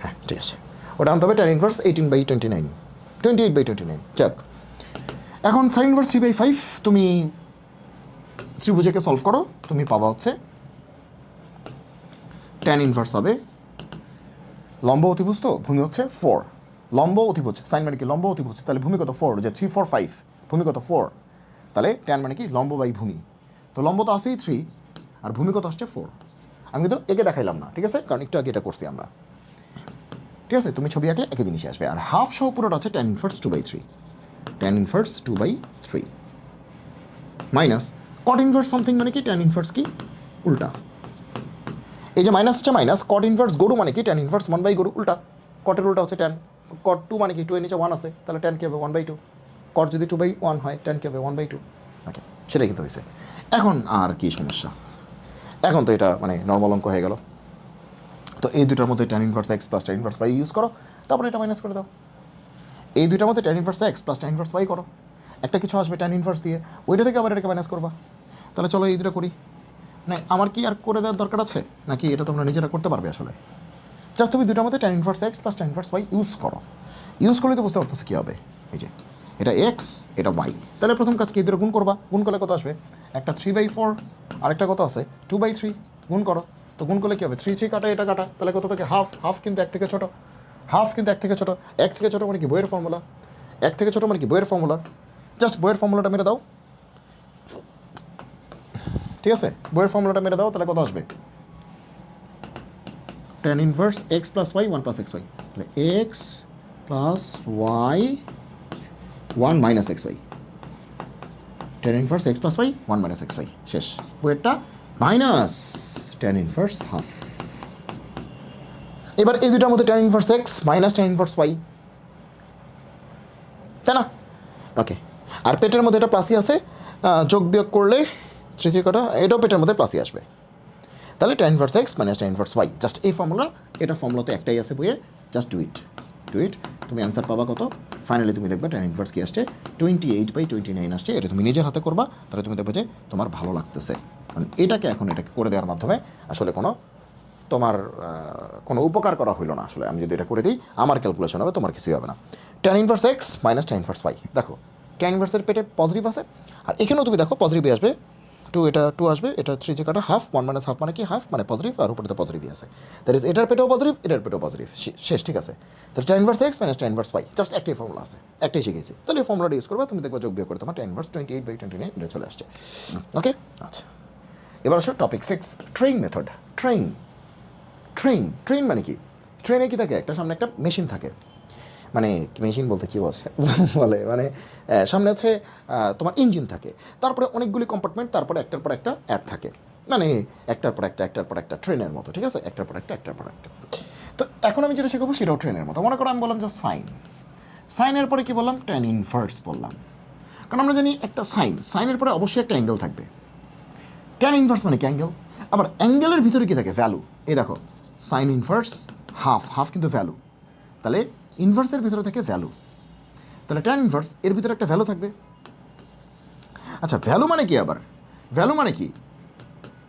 হ্যাঁ ঠিক আছে, ওটা আনতে হবে ট্যান ইনভার্স 18/29, 28/29। যাক, এখন সাইন ইনভার্স 3/5 তুমি ত্রিভুজকে সলভ করো, তুমি পাবা হচ্ছে ট্যান ইনভার্স হবে লম্ব অতিভুজ, তো ভূমি হচ্ছে 4, লম্ব অতিভুজ, সাইন মানে কি লম্ব অতিভুজ, তাহলে ভূমি কত 4, যে 3 4 5, ভূমি কত 4, তাহলে ট্যান মানে কি লম্ব বাই ভূমি, তো লম্ব তো আসেই 3 আর ভূমি কত আসছে 4। আমি কিন্তু একে দেখাইলাম না, ঠিক আছে, কারণ একটু আগে এটা করছি আমরা, ঠিক আছে, তুমি ছবি আঁকলে একই জিনিসে আসবে। আর হাফ সহ পুরোটা হচ্ছে tan inverse 2/3, tan inverse 2/3 minus কট ইনভার্স সামথিং মানে কি ট্যান ইনভার্স কি উল্টা, এই যে মাইনাস হচ্ছে মাইনাস, কট ইনভার্স গরু মানে কি ট্যান ইনভার্স 1/গরু উল্টা, কটের উল্টা হচ্ছে ট্যান, কট 2 মানে কি 2 এর নিচে 1 আছে, তাহলে ট্যান কী হবে 1/2, কট যদি 2/1 হয় ট্যান কী হবে 1/2, ওকে, সেটাই কিন্তু হয়েছে। এখন আর কি সমস্যা, এখন তো এটা মানে নর্মাল অঙ্ক হয়ে গেল, তো এই দুটার মধ্যে tan inverse x plus tan inverse y use করো, তারপরে এটা মাইনাস করে দাও, এই দুইটার মধ্যে tan inverse x plus tan inverse y করো, একটা কিছু আসবে ট্যান ইনভার্স দিয়ে, ওইটা থেকে আবার এটাকে মাইনাস করবা। তাহলে চলো এই দুটো করি, না আমার কি আর করে দেওয়ার দরকার আছে, নাকি এটা তোমরা নিজেরা করতে পারবে আসলে, জাস্ট তুমি দুটার মধ্যে tan inverse x plus tan inverse y use করো, ইউজ করলে তো বুঝতে পারতেছে কী হবে, এই যে এটা এক্স এটা ওয়াই, তাহলে প্রথম কাজ কি এই দুটো গুণ করবা, গুণ করলে কত আসবে, একটা 3/4 আরেকটা কত আছে 2/3, গুণ করো, তো গুণ করলে কী হবে 3 3 কাটা এটা কাটা, তাহলে কত থেকে হাফ, হাফ কিন্তু 1 থেকে ছোটো, হাফ কিন্তু 1 থেকে ছোটো, 1 থেকে ছোটো মানে কি বইয়ের ফর্মুলা, 1 থেকে ছোটো মানে কি বইয়ের ফর্মুলা, জাস্ট বইয়ের ফর্মুলাটা মেরে দাও, ঠিক আছে, বইয়ের ফর্মুলাটা মেরে দাও, তাহলে কত আসবে tan inverse x plus y 1 plus x y, তাহলে x plus y 1 minus x y, tan inverse x plus y 1 minus x y, শেষ, বইয়েরটা মাইনাস ট্যান ইনভার্স হাফ। এবার এই দুটার মধ্যে tan inverse x minus tan inverse y, তাই না, ওকে, আর পেটের মধ্যে এটা প্লাসই আছে, যোগ বিয়োগ করলে 3 3 কাটা, এটাও পেটের মধ্যে প্লাসই আসবে, তাহলে tan inverse x minus tan inverse y, just এই ফর্মুলা, এটা ফর্মুলা তো একটাই আছে বইয়ে, জাস্ট ডু ইট, তুমি অ্যান্সার পাবা কত, ফাইনালি তুমি দেখবে ট্যান ইনভার্স কি আসছে 28/29 আসছে, এটা তুমি নিজের হাতে করবা, তাহলে তুমি দেখবে যে তোমার ভালো লাগতেছে, কারণ এটাকে করে দেওয়ার মাধ্যমে আসলে তোমার কোনো উপকার করা হইলো না, আসলে আমি যদি এটা করে দিই আমার ক্যালকুলেশন হবে, তোমার কিছুই হবে না। Tan inverse x minus tan inverse y, দেখো ট্যান ইনভার্সের পেটে পজিটিভ আছে, আর এখানেও তুমি দেখো পজিটিভই আসবে, 2 এটা 2 আসবে, এটা 3 যে কাটা হাফ, 1 মাইনাস হাফ মানে কি হাফ মানে পজিটিভ, আর উপরে তো পজিটিভই আছে, দ্যাট ইজ এটার পেটেও পজিটিভ এটার পেটেও পজিটিভ, শেষ, ঠিক আছে। তাহলে tan inverse x minus tan inverse y, just একটাই ফর্মুলা আছে, একটাই শিখেছি, তাহলে এই ফর্মুলাটা ইউজ করবে, তুমি দেখবে যোগ বিয়োগ করে তোমার ট্যান ইনভার্স 28/29 এটা চলে আসছে, ওকে। আচ্ছা, এবার আসো টপিক 6, ট্রেন মেথড। ট্রেন মানে কি, ট্রেনে কি থাকে, একটা সামনে একটা মেশিন থাকে, মানে মেশিন বলতে কী বলছে বলে মানে সামনে আছে তোমার ইঞ্জিন থাকে, তারপরে অনেকগুলি কম্পার্টমেন্ট, তারপরে একটার পর একটা অ্যাড থাকে, মানে একটার পর একটা ট্রেনের মতো, ঠিক আছে, একটার পর একটা। তো এখন আমি যেটা শেখাবো সেটাও ট্রেনের মতো। মনে করো আমি বললাম যে সাইনের পরে কি বললাম, ট্যান ইনভার্স বললাম, কারণ আমরা জানি একটা সাইনের পরে অবশ্যই একটা অ্যাঙ্গেল থাকবে। ট্যান ইনভার্স মানে কি অ্যাঙ্গেল, আবার অ্যাঙ্গেলের ভিতরে কি থাকে, ভ্যালু। এই দেখো সাইন ইনভার্স হাফ কিন্তু ভ্যালু, তাহলে ইনভার্সের ভিতরে থাকে ভ্যালু, তাহলে ট্যান ইনভার্স এর ভিতরে একটা ভ্যালু থাকবে। আচ্ছা ভ্যালু মানে কি, আবার ভ্যালু মানে কি,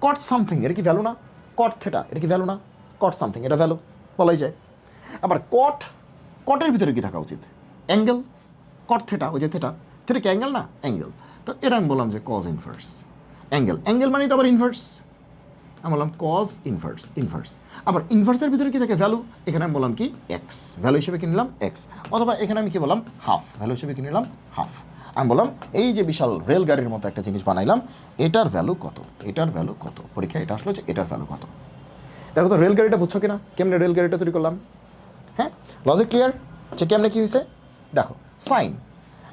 কট সামথিং এটা কি ভ্যালু না, কট থেটা এটা কি ভ্যালু না, কট সামথিং এটা ভ্যালু বলাই যায়। আবার কটের ভিতরে কি থাকা উচিত, অ্যাঙ্গেল, কট থেটা, ওই যে থেটা কি অ্যাঙ্গেল না, অ্যাঙ্গেল। তো এটা আমি বললাম যে কজ ইনভার্স, অ্যাঙ্গেল মানে তো আবার ইনভার্স, আমি বললাম কজ ইনভার্স। আবার ইনভার্সের ভিতরে কি থাকে, ভ্যালু, এখানে আমি বললাম কি এক্স, ভ্যালু হিসেবে কিনে নিলাম এক্স, অথবা এখানে আমি কি বললাম হাফ, ভ্যালু হিসেবে কিনে নিলাম হাফ। আমি বললাম এই যে বিশাল রেলগাড়ির মতো একটা জিনিস বানাইলাম, এটার ভ্যালু কত, পরীক্ষায় এটা আসলো যে এটার ভ্যালু কত। দেখো তো রেলগাড়িটা বুঝছো কিনা, কেমনে রেলগাড়িটা তৈরি করলাম, হ্যাঁ লজিক ক্লিয়ার, যে কেমনে কী হয়েছে। দেখো সাইন,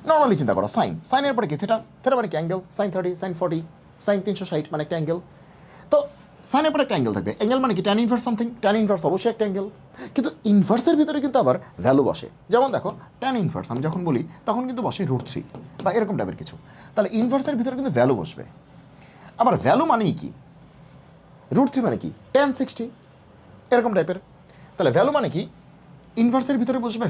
নর্মালি চিন্তা করো, সাইনের পরে কি থেটা মানে কি অ্যাঙ্গেল, সাইন 30, সাইন 40, সাইন 360 মানে একটা অ্যাঙ্গেল। তো সাইনের পরে একটা অ্যাঙ্গেল থাকবে, অ্যাঙ্গেল মানে কি tan inverse something, tan inverse অবশ্যই একটা অ্যাঙ্গেল, কিন্তু ইনভার্সের ভিতরে কিন্তু আবার ভ্যালু বসে। যেমন দেখো ট্যান ইনভার্স আমি যখন বলি তখন কিন্তু বসে √3 বা এরকম টাইপের কিছু, তাহলে ইনভার্সের ভিতরে কিন্তু ভ্যালু বসবে। আবার ভ্যালু মানেই কি, √3 মানে কি ট্যান 60 এরকম টাইপের, তাহলে ভ্যালু মানে কি ইনভার্সের ভিতরে বসবে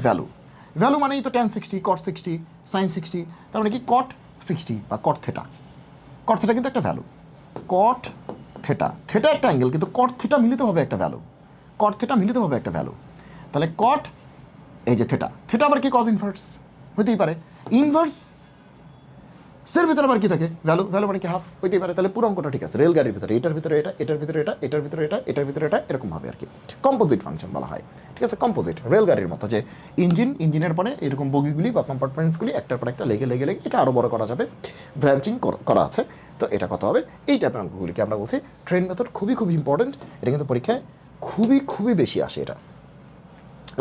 ভ্যালু মানেই তো ট্যান 60, কট 60, সাইন 60, তার মানে কি কট 60 বা কট থেটা কিন্তু একটা ভ্যালু, কট থেটা একটা অ্যাঙ্গেল, কিন্তু কট থেটা মিলিত হবে একটা ভ্যালু, তাহলে কট এই যে থেটা আবার কি কজ ইনভার্স হইতেই পারে, ইনভার্স এর ভিতরে আবার কি থাকে, ভ্যালু মানে কি হাফ হইতেই পারে। তাহলে পুরো অঙ্কটা ঠিক আছে, রেলগাড়ির ভিতরে এটার ভিতরে এটা, এটার ভিতরে এটা, এটার ভিতরে এটা, এটার ভিতরে এটা, এরকম হবে আর কি, কম্পোজিট ফাংশন বলা হয়, ঠিক আছে, কম্পোজিট রেলগাড়ির মতো, যে ইঞ্জিনের পরে এরকম বগিগুলি বা কম্পার্টমেন্টসগুলি একটার পর একটা লেগে এটা আরও বড় করা যাবে, ব্রাঞ্চিং করা আছে। তো এটা কত হবে, এই টাইপের অঙ্কগুলিকে আমরা বলছি ট্রেন মেথড, খুবই ইম্পর্টেন্ট, এটা কিন্তু পরীক্ষায় খুবই বেশি আসে এটা।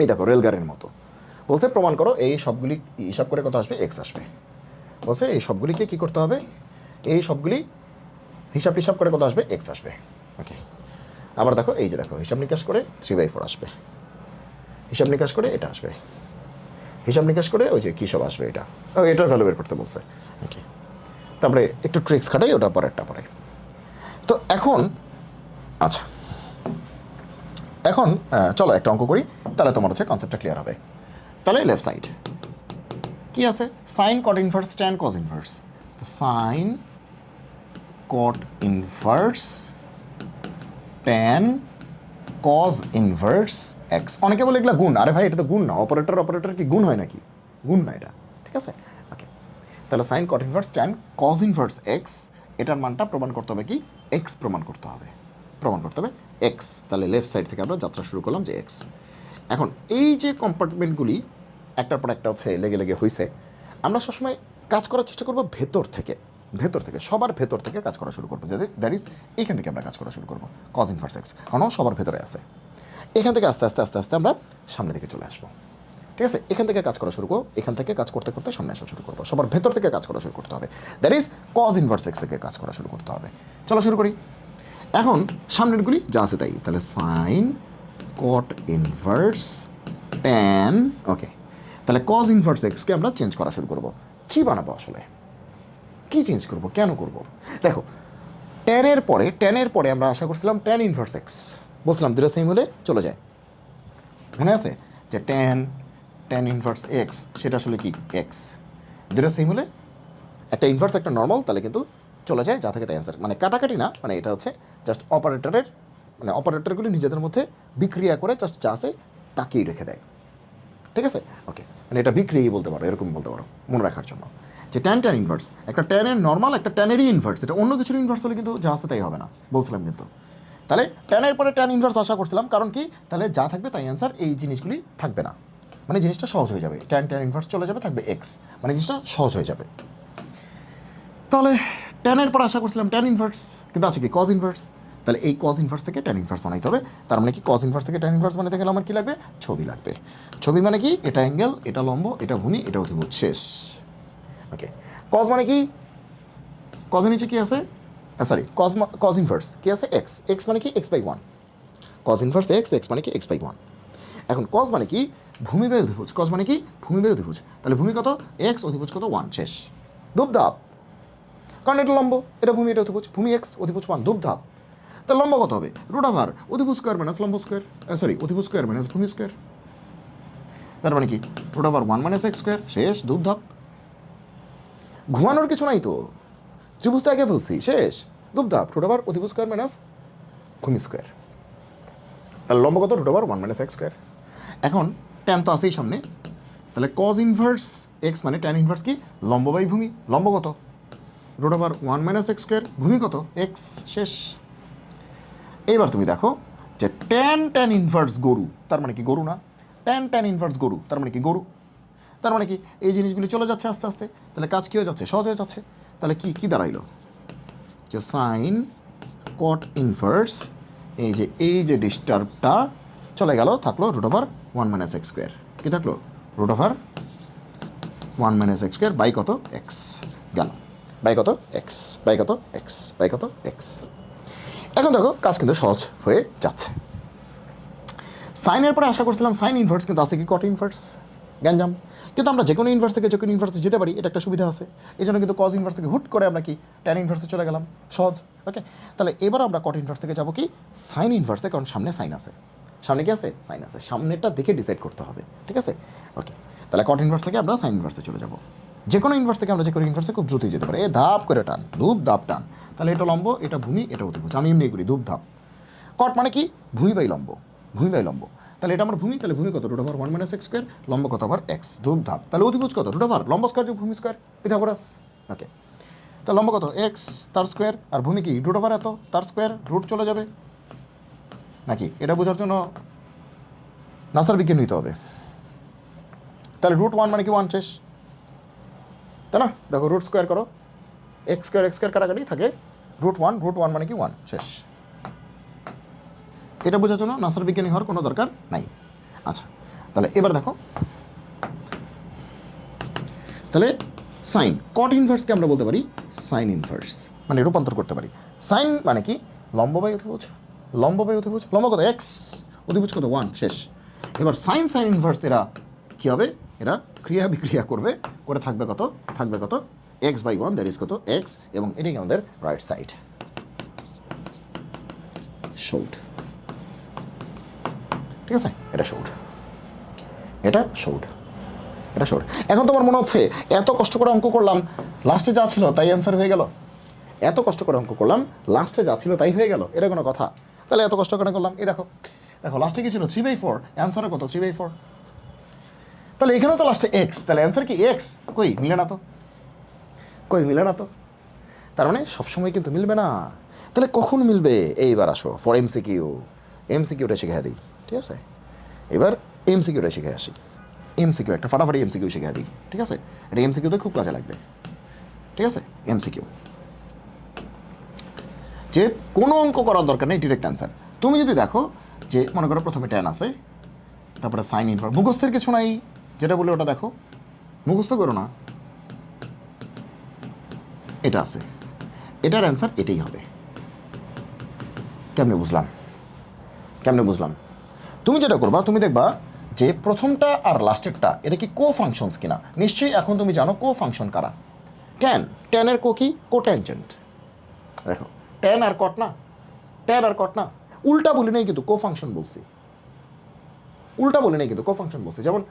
এই দেখো রেলগাড়ির মতো বলছে প্রমাণ করো, এই সবগুলি হিসাব করে কত আসবে, এক্স আসবে। বলছে এই সবগুলিকে কী করতে হবে, এই সবগুলি হিসাব করে কত আসবে, এক্স আসবে। ওকে, আবার দেখো এই যে দেখো হিসাব নিকাশ করে 3/4 আসবে, হিসাব নিকাশ করে এটা আসবে, হিসাব নিকাশ করে ওই যে কী সব আসবে, এটার ভ্যালু বের করতে বলছে। ওকে, তারপরে একটু ট্রিক্স খাটাই, ওটা পরেরটা পরে। তো এখন আচ্ছা, এখন চলো একটা অঙ্ক করি, তাহলে তোমার হচ্ছে কনসেপ্টটা ক্লিয়ার হবে। তাহলে লেফট সাইড কি আছে, সাইন কট inverse tan cos inverse, sign কট inverse tan cause inverse x. অনেকে বলে এগুলো গুণ, আরে ভাই এটা তো গুণ না, অপারেটর কি গুণ হয় নাকি, গুণ না এটা, ঠিক আছে। ওকে, তাহলে সাইন কট inverse tan cause inverse x, এটার মানটা প্রমাণ করতে হবে কি, এক্স প্রমাণ করতে হবে এক্স। তাহলে লেফট সাইড থেকে আমরা যাত্রা শুরু করলাম যে এক্স। এখন এই যে কম্পার্টমেন্টগুলি একটার পর একটা হচ্ছে লেগে হয়েছে, আমরা সবসময় কাজ করার চেষ্টা করবো ভেতর থেকে, সবার ভেতর থেকে কাজ করা শুরু করবো, যাতে দ্যাট ইজ এখান থেকে আমরা কাজ করা শুরু করবো কজ ইনভার্স এক্স, কারণ সবার ভেতরে আছে। এখান থেকে আস্তে আস্তে আমরা সামনে দিকে চলে আসবো, ঠিক আছে। এখান থেকে কাজ করা শুরু করবো, এখান থেকে কাজ করতে সামনে আসা শুরু করবো, সবার ভেতর থেকে কাজ করা শুরু করতে হবে, that is cause inverse x থেকে কাজ করা শুরু করতে হবে। চলো শুরু করি। এখন সামনেরগুলি যা আছে তাই, তাহলে সাইন কট ইনভার্স ট্যান, ওকে, তাহলে কজ ইনভার্স এক্সকে আমরা চেঞ্জ করা শুরু করবো। কী বানাবো আসলে, কী চেঞ্জ করবো, কেন করব, দেখো ট্যানের পরে আমরা আশা করছিলাম ট্যান ইনভার্স এক্স, বলছিলাম দুটো সেম হলে চলে যায়, মনে আছে যে ট্যান ইনভার্স এক্স সেটা আসলে কি এক্স, দুটো সেম হলে একটা ইনভার্স একটা নর্মাল, তাহলে কিন্তু চলে যায় যা থেকে তাই অ্যান্সার, মানে কাটাকাটি না, মানে এটা হচ্ছে জাস্ট অপারেটরগুলি নিজেদের মধ্যে বিক্রিয়া করে জাস্ট যা আছে তাকেই রেখে দেয়, ঠিক আছে। ওকে, মানে এটা বিক্রিয়াই বলতে পারো, এরকম বলতে পারো মনে রাখার জন্য, যে ট্যান ইনভার্স একটা ট্যানের নর্মাল, একটা ট্যানেরই ইনভার্স, এটা অন্য কিছুর ইনভার্স হলে কিন্তু যা আছে তাই হবে না বলছিলাম কিন্তু। তাহলে ট্যানের পরে ট্যান ইনভার্স আশা করছিলাম, কারণ কি, তাহলে যা থাকবে তাই অ্যান্সার, এই জিনিসগুলি থাকবে না, মানে জিনিসটা সহজ হয়ে যাবে, ট্যান ইনভার্স চলে যাবে, থাকবে এক্স, মানে জিনিসটা সহজ হয়ে যাবে। তাহলে ট্যানের পর আশা করছিলাম ট্যান ইনভার্স, কিন্তু আছে কি কজ ইনভার্স, তাহলে এই কজ ইনভার্স থেকে ট্যান ইনভার্স বানাইতে হবে। তার মানে কি কজ ইনভার্স থেকে ট্যান ইনভার্স বানাতে গেলে আমার কী লাগবে? ছবি লাগবে। ছবি মানে কি? এটা অ্যাঙ্গেল, এটা লম্ব, এটা ভূমি, এটা অধিভুজ, শেষ। ওকে, কজ মানে কি? কজের নিচে কী আছে? সরি, কজ ইনভার্স কী আছে? এক্স। এক্স মানে কি? X by one. Cos inverse x, x মানে কি? X by one. এখন কজ মানে কি? ভূমি বাই অধিভুজ। কজ মানে কি? ভূমি বাই অধিভুজ। তাহলে ভূমি কত? এক্স, অধিভুজ কত? ওয়ান, শেষ। ধূপধাপ। কারণ এটা লম্ব, এটা ভূমি, এটা অধিভুজ। ভূমি এক্স, অধিভুজ ওয়ান, ধূপধাপ। তাহলে লম্ব কত হবে? রুট ওভার অধিভুজ স্কোয়ার মাইনাস লম্ব স্কোয়ার, সরি অধিভুজ স্কোয়ার মাইনাস ভূমি স্কোয়ার। তার মানে কি? Root over one minus x square, শেষ, ধূপধাপ। ঘুমানোর কিছু নাই তো, ত্রিভুজ তো এঁকে ফেলছি, শেষ, ধূপধাপ। রুট ওভার অধিভুজ স্কোয়ার মাইনাস ভূমি স্কোয়ার। তাহলে লম্ব কত? Root over one minus x square. এখন ট্যান তো আছেই সামনে, তাহলে কজ ইনভার্স এক্স মানে ট্যান ইনভার্স কি? লম্ব বাই ভূমি। লম্ব কত? Root over one minus x square. ভূমি কত? এক্স, শেষ। এইবার তুমি দেখো যে ট্যান ইনভার্স গরু, তার মানে কি? গরু না? ট্যান ইনভার্স গরু, তার মানে কি? গরু। তার মানে কি? এই জিনিসগুলি চলে যাচ্ছে আস্তে আস্তে, তাহলে কাজ কী হয়ে যাচ্ছে? সহজ হয়ে যাচ্ছে। তাহলে কি দাঁড়াইলো? যে সাইন কট ইনভার্স, এই যে ডিস্টার্বটা চলে গেল, থাকলো root over one minus x square. কী থাকলো? Root over one minus x square by কত? এক্স গেল। বাই কত? এক্স। বাই কত? এক্স। বাই কত? এক্স। এখন দেখো কাজ কিন্তু সহজ হয়ে যাচ্ছে। সাইনের পরে আশা করছিলাম সাইন ইনভার্স, কিন্তু আছে কি? কট ইনভার্স। গ্যাঞ্জাম। কিন্তু আমরা যে কোনো ইনভার্স থেকে যে কোনো ইনভার্সে যেতে পারি, এটা একটা সুবিধা আছে। এই জন্য কিন্তু কজ ইনভার্স থেকে হুট করে আমরা কি ট্যান ইনভার্সে চলে গেলাম, সহজ। ওকে, তাহলে এবার আমরা কট ইনভার্স থেকে যাবো কি সাইন ইনভার্সে, কারণ সামনে সাইন আছে। সামনে কি আছে? সাইন আছে। সামনেটা দেখে ডিসাইড করতে হবে, ঠিক আছে? ওকে, তাহলে কট ইনভার্স থেকে আমরা সাইন ইনভার্সে চলে যাবো। যে কোনো ইনভার্স থেকে আমরা যে কোনো ইনভার্সে খুব দ্রুতই যেতে পারি। ধাপ করে টান, ধূপ ধাপ টান। তাহলে এটা লম্ব, এটা ভূমি, এটা অধিভুজ। আমি এমনি করি, ধূপ ধাপ। কট মানে কি? ভূমি বাই লম্ব। ভূমি বাই লম্ব। তাহলে এটা আমার ভূমি, তাহলে ভূমি কত? Root over one minus x square. লম্ব কত? আবার এক্স, ধূপ ধাপ। তাহলে অধিভুজ কত? রুট ওভার লম্ব স্কোয়ার যোগ ভূমি স্কোয়ার, পিথাগোরাস। ওকে, তাহলে লম্ব কত? এক্স তার স্কোয়ার, আর ভূমি কি? রুট ওভার এত তার স্কোয়ার, রুট চলে যাবে নাকি? এটা বোঝার জন্য নাসার বিজ্ঞান নিতে হবে। তাহলে রুট ওয়ান মানে কি? ওয়ান, শেষ, তাই না? দেখো রুট স্কোয়ার করো, এক্স স্কোয়ার কাটাকাটি থাকে, রুট ওয়ান মানে কি? ওয়ান, শেষ। এটা বোঝার জন্য নাসার বিজ্ঞানী হওয়ার কোনো দরকার নাই। আচ্ছা, তাহলে এবার দেখো, তাহলে সাইন কট ইনভার্সকে আমরা বলতে পারি সাইন ইনভার্স, মানে রূপান্তর করতে পারি। সাইন মানে কি? লম্ব বাই অধিভুজ। লম্ব বাই অধিভুজ। লম্ব কত? এক্স, অধিভুজ কত? ওয়ান, শেষ। এবার সাইন ইনভার্স এরা কী হবে? এরা ক্রিয়া বিক্রিয়া করবে, করে থাকবে কত? থাকবে কত? X by one, that is কত? এক্স, এবং এটাই আমাদের রাইট সাইড। শোড, ঠিক আছে? এটা শোড, এটা শোড, এটা শোড। এখন তোমার মনে হচ্ছে এত কষ্ট করে অঙ্ক করলাম, লাস্টে যা ছিল তাই অ্যান্সার হয়ে গেল? এত কষ্ট করে অঙ্ক করলাম, লাস্টে যা ছিল তাই হয়ে গেল? এটা কোনো কথা? তাহলে এত কষ্ট করে করলাম, এই দেখো দেখো লাস্টে কি ছিল? 3/4, অ্যান্সারে কত? 3/4। তাহলে এখানেও তো লাস্টে এক্স, তাহলে অ্যান্সার কি? এক্স। কই মিলে না তো, কই মিলে না তো। তার মানে সবসময় কিন্তু মিলবে না। তাহলে কখন মিলবে? এইবার আসো ফর এমসিকিউটা শিখে দিই, ঠিক আছে? এবার এমসিকিউটা শিখে আসি। এমসিকিউ একটা ফাটাফাটি এমসিকিউ শিখে দিই, ঠিক আছে? এটা এমসিকিউতে খুব কাজে লাগবে, ঠিক আছে? এমসিকিউ যে কোনো অঙ্ক করার দরকার নেই, ডিরেক্ট অ্যান্সার। তুমি যদি দেখো যে মনে করো প্রথমে ট্যান আছে, তারপরে সাইন ইনভার্স, মুখস্থের কিছু নাই, যেটা বলে ওটা দেখো, মুখস্থ করো না। এটা আছে, এটার অ্যান্সার এটাই হবে। কেমনে বুঝলাম? কেমনে বুঝলাম? তুমি যেটা করবা, তুমি দেখবা যে প্রথমটা আর লাস্টেরটা এটা কি কো ফাংশনস কিনা। নিশ্চয়ই এখন তুমি জানো কো ফাংশন কারা। ট্যানের কো কি? কোট্যানজেন্ট। দেখো ট্যান আর কট না, ট্যান আর কট না, উল্টা বলি নাই কিন্তু কো ফাংশন বলছি, উল্টা বলি নাই কিন্তু কো ফাংশন বলছি। যেমন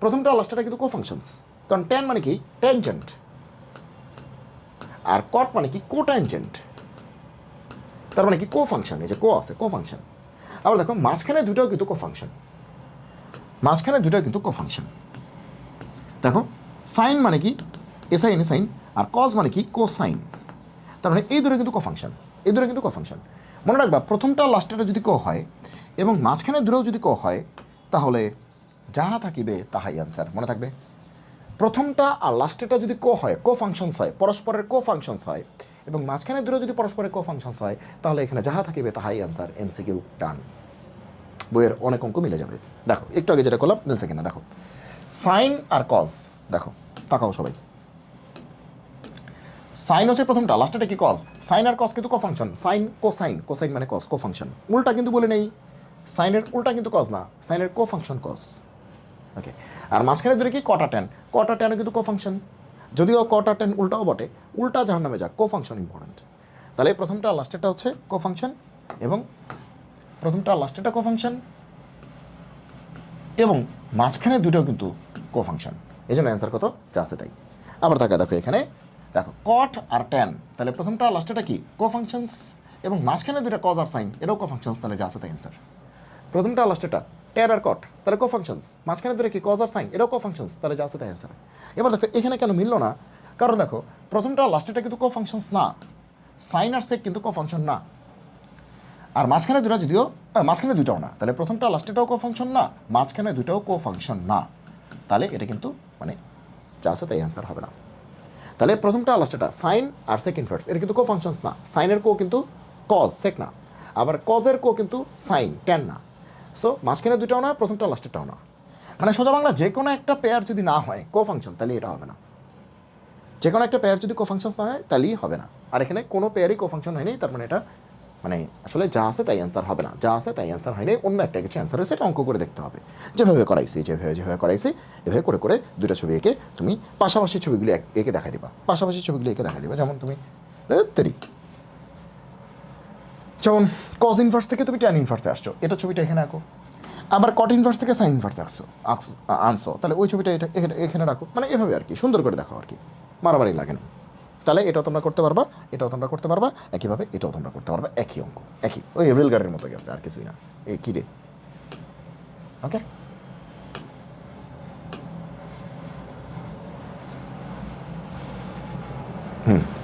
প্রথমটা লাস্টটা কিন্তু কো ফাংশনস, কারণ ট্যান মানে কি? ট্যানজেন্ট, আর কট মানে কি? কোট্যানজেন্ট। তার মানে কি? কো ফাংশন। এই যে কো আছে, কো ফাংশন। আবার দেখো মাঝখানে দুটাও কিন্তু কো ফাংশন, মাঝখানে দুটাও কিন্তু কো ফাংশন। দেখো সাইন মানে কি? এসাইন সাইন, আর কজ মানে কি? কোসাইন। তার মানে এই দুটো কিন্তু কো ফাংশন, এই দুটো কিন্তু কো ফাংশন। মনে রাখবা প্রথমটা লাস্টেরটা যদি কো হয় এবং মাঝখানে দুটোও যদি কো হয়, তাহলে যাহা থাকিবে তাহাই অ্যান্সার। মনে থাকবে, প্রথমটা আর লাস্টেরটা যদি কো হয়, কো ফাংশনস হয়, পরস্পরের কো ফাংশনস হয়, এবং মাঝখানে দুটো যদি পরস্পরের কো ফাংশনস হয় তাহলে এখানে যাহা থাকিবে তাহাই অ্যান্সার, এমসিকিউ ডান। বইয়ের অনেক অঙ্ক মিলে যাবে। দেখো একটু আগে যেটা করলাম মিলছে কিনা দেখো, সাইন আর কজ, দেখো তাকাও সবাই, সাইন হচ্ছে প্রথমটা, লাস্টেটা কি কজ, সাইন আর কজ কিন্তু কো ফাংশন, সাইন কোসাইন, কোসাইন মানে কজ, কো ফাংশন। উল্টা কিন্তু বলে নেই, সাইনের উল্টা কিন্তু কজ না, সাইনের কো ফাংশন কজ। ওকে, আর মাঝখানে ধরে কি কটা ট্যান, কটা ট্যানও কিন্তু কো ফাংশন, যদিও কটা ট্যান উল্টাও বটে, উল্টা জাহার নামে যাক, কো ফাংশন ইম্পর্টেন্ট। তাহলে প্রথমটা লাস্টেরটা হচ্ছে কো ফাংশন, এবং প্রথমটা লাস্টেরটা কো ফাংশন, এবং মাঝখানে দুটোও কিন্তু কো ফাংশন, এই জন্য অ্যান্সার কত যা আছে তাই। আবার দেখো এখানে দেখো কট আর ট্যান, তাহলে প্রথমটা লাস্টেটা কি কো ফাংশনস, এবং মাঝখানে দুটো কজ আর সাইন এটাও কো ফাংশনস, তাহলে যা আছে তাই অ্যান্সার। প্রথমটা লাস্টেটা ট্যান আর কট, তাহলে কো ফাংশনস, মাঝখানে দুটো কি কজ আর সাইন এটাও কো ফাংশনস, তাহলে যা আছে তাই অ্যান্সার। এবার দেখো এখানে কেন মিললো না, কারণ দেখো প্রথমটা লাস্টেটা কিন্তু কো ফাংশনস না, সাইন আর সেক কিন্তু কো ফাংশন না, আর মাঝখানে দুটো যদিও মাঝখানে দুটাও না, তাহলে প্রথমটা লাস্টেটাও কো ফাংশন না, মাঝখানে দুটাও কো ফাংশন না, তাহলে এটা কিন্তু মানে যা আছে তাই অ্যান্সার হবে না। তাহলে প্রথমটা লাস্টেটা সাইন আর সেক ইনভার্স এটা কিন্তু কো ফাংশনস না, সাইনের কো কিন্তু কজ সেক না, আবার কজের কো কিন্তু সাইন ট্যান না, সো মাঝখানে দুটাও না, প্রথমটা লাস্টেরটাও না, মানে সোজা বাংলা যে কোনো একটা পেয়ার যদি না হয় কো ফাংশন তাহলে এটা হবে না, যে কোনো একটা পেয়ার যদি কো ফাংশনস না হয় তাহলেই হবে না। আর এখানে কোনো পেয়ারই কো ফাংশন হয়নি, তার মানে এটা মানে আসলে যা আছে তাই অ্যান্সার হবে না, যা আছে তাই অ্যান্সার হয়নি, অন্য একটা কিছু অ্যান্সার হয়েছে, এটা অঙ্ক করে দেখতে হবে। যেভাবে করাইছি যেভাবে করাইছি এভাবে করে করে দুটো ছবি এঁকে তুমি পাশাপাশি ছবিগুলি এঁকে দেখা দিবা, পাশাপাশি ছবিগুলি এঁকে দেখা দিবা, যেমন তুমি যেমন কজ ইনভার্স থেকে তুমি ট্যান ইনভার্সে আসছো, এটা ছবিটা এখানে আঁকো, আবার কট ইনভার্স থেকে সাইন ইনভার্সে আনছো, তাহলে ওই ছবিটা এটা এখানে রাখো, মানে এভাবে আর কি সুন্দর করে দেখো আর কি, মারামারি লাগে না। তাহলে এটাও তোমরা করতে পারবা, এটাও তোমরা করতে পারবা, একইভাবে এটাও তোমরা করতে পারবা, একই অঙ্ক, একই ওই রেল গাড়ির মতো গেছে, আর কিছুই না। এই কী রে, ওকে